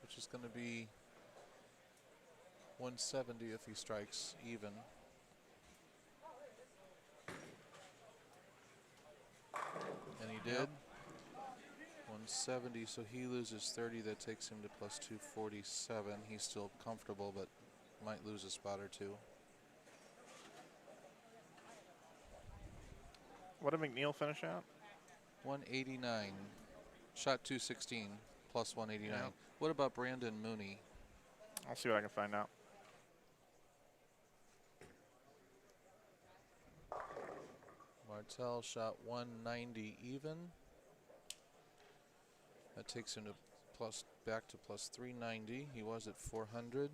which is going to be 170 if he strikes even. And he did. 170, so he loses 30. That takes him to plus 247. He's still comfortable, but might lose a spot or two. What did McNeil finish at? 189. Shot 216, plus 189. Yeah. What about Brandon Mooney? I'll see what I can find out. Martel shot 190 even. That takes him to back to plus 390. He was at 400.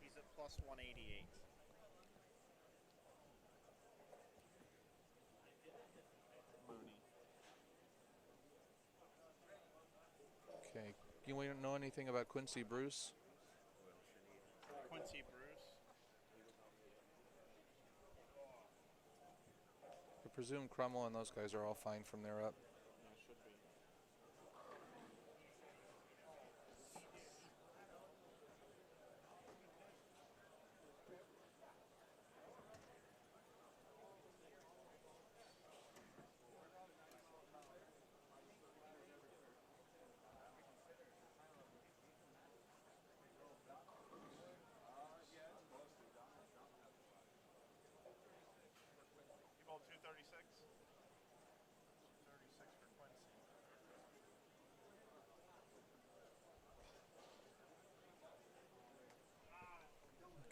He's at plus 188. Okay. You don't know anything about Quincy Bruce? Quincy Bruce. I presume Crummell and those guys are all fine from there up. Should be. You bowled 236? 236 for Quincy.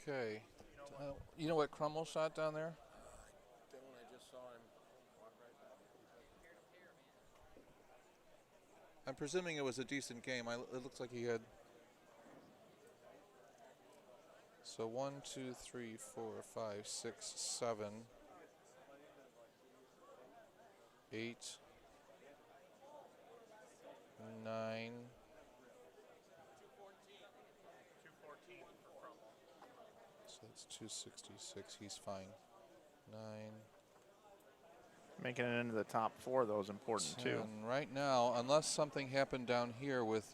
Okay. You know what Crummell shot down there? Then when I just saw him walk right by. I'm presuming it was a decent game. It looks like he had. So 1, 2, 3, 4, 5, 6, 7, 8, 9. 214 for Crummell. So that's 266. He's fine. 9. Making it into the top 4, though, is important, 10. too. Right now, unless something happened down here with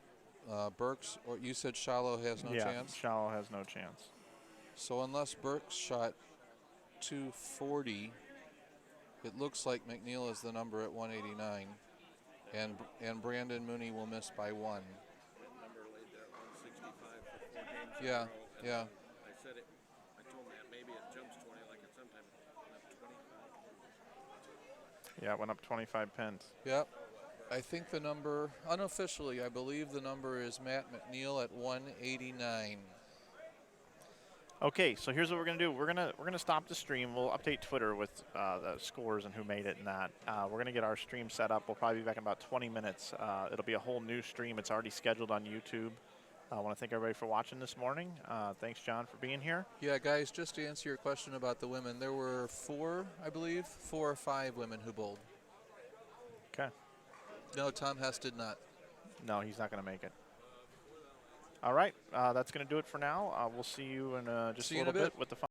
Burks, or you said Shallow has no chance? Shallow has no chance. So unless Burks shot 240, it looks like McNeil is the number at 189, and Brandon Mooney will miss by 1. That number laid there at 165 for 4 games. Yeah, in a row. yeah. I said it. I told Matt maybe it jumps 20 like it sometimes went up 25. Yeah, it went up 25 pence. Yep. I think the number, unofficially, I believe the number is Matt McNeil at 189. Okay, so here's what we're gonna do. We're gonna stop the stream. We'll update Twitter with the scores and who made it and that. We're gonna get our stream set up. We'll probably be back in about 20 minutes. It'll be a whole new stream. It's already scheduled on YouTube. I want to thank everybody for watching this morning. Thanks, John, for being here. Yeah, guys, just to answer your question about the women, there were 4, I believe, 4 or 5 women who bowled. Okay. No, Tom Hess did not. No, he's not gonna make it. All right, that's gonna do it for now. We'll see you in just See a you in little a bit. bit with the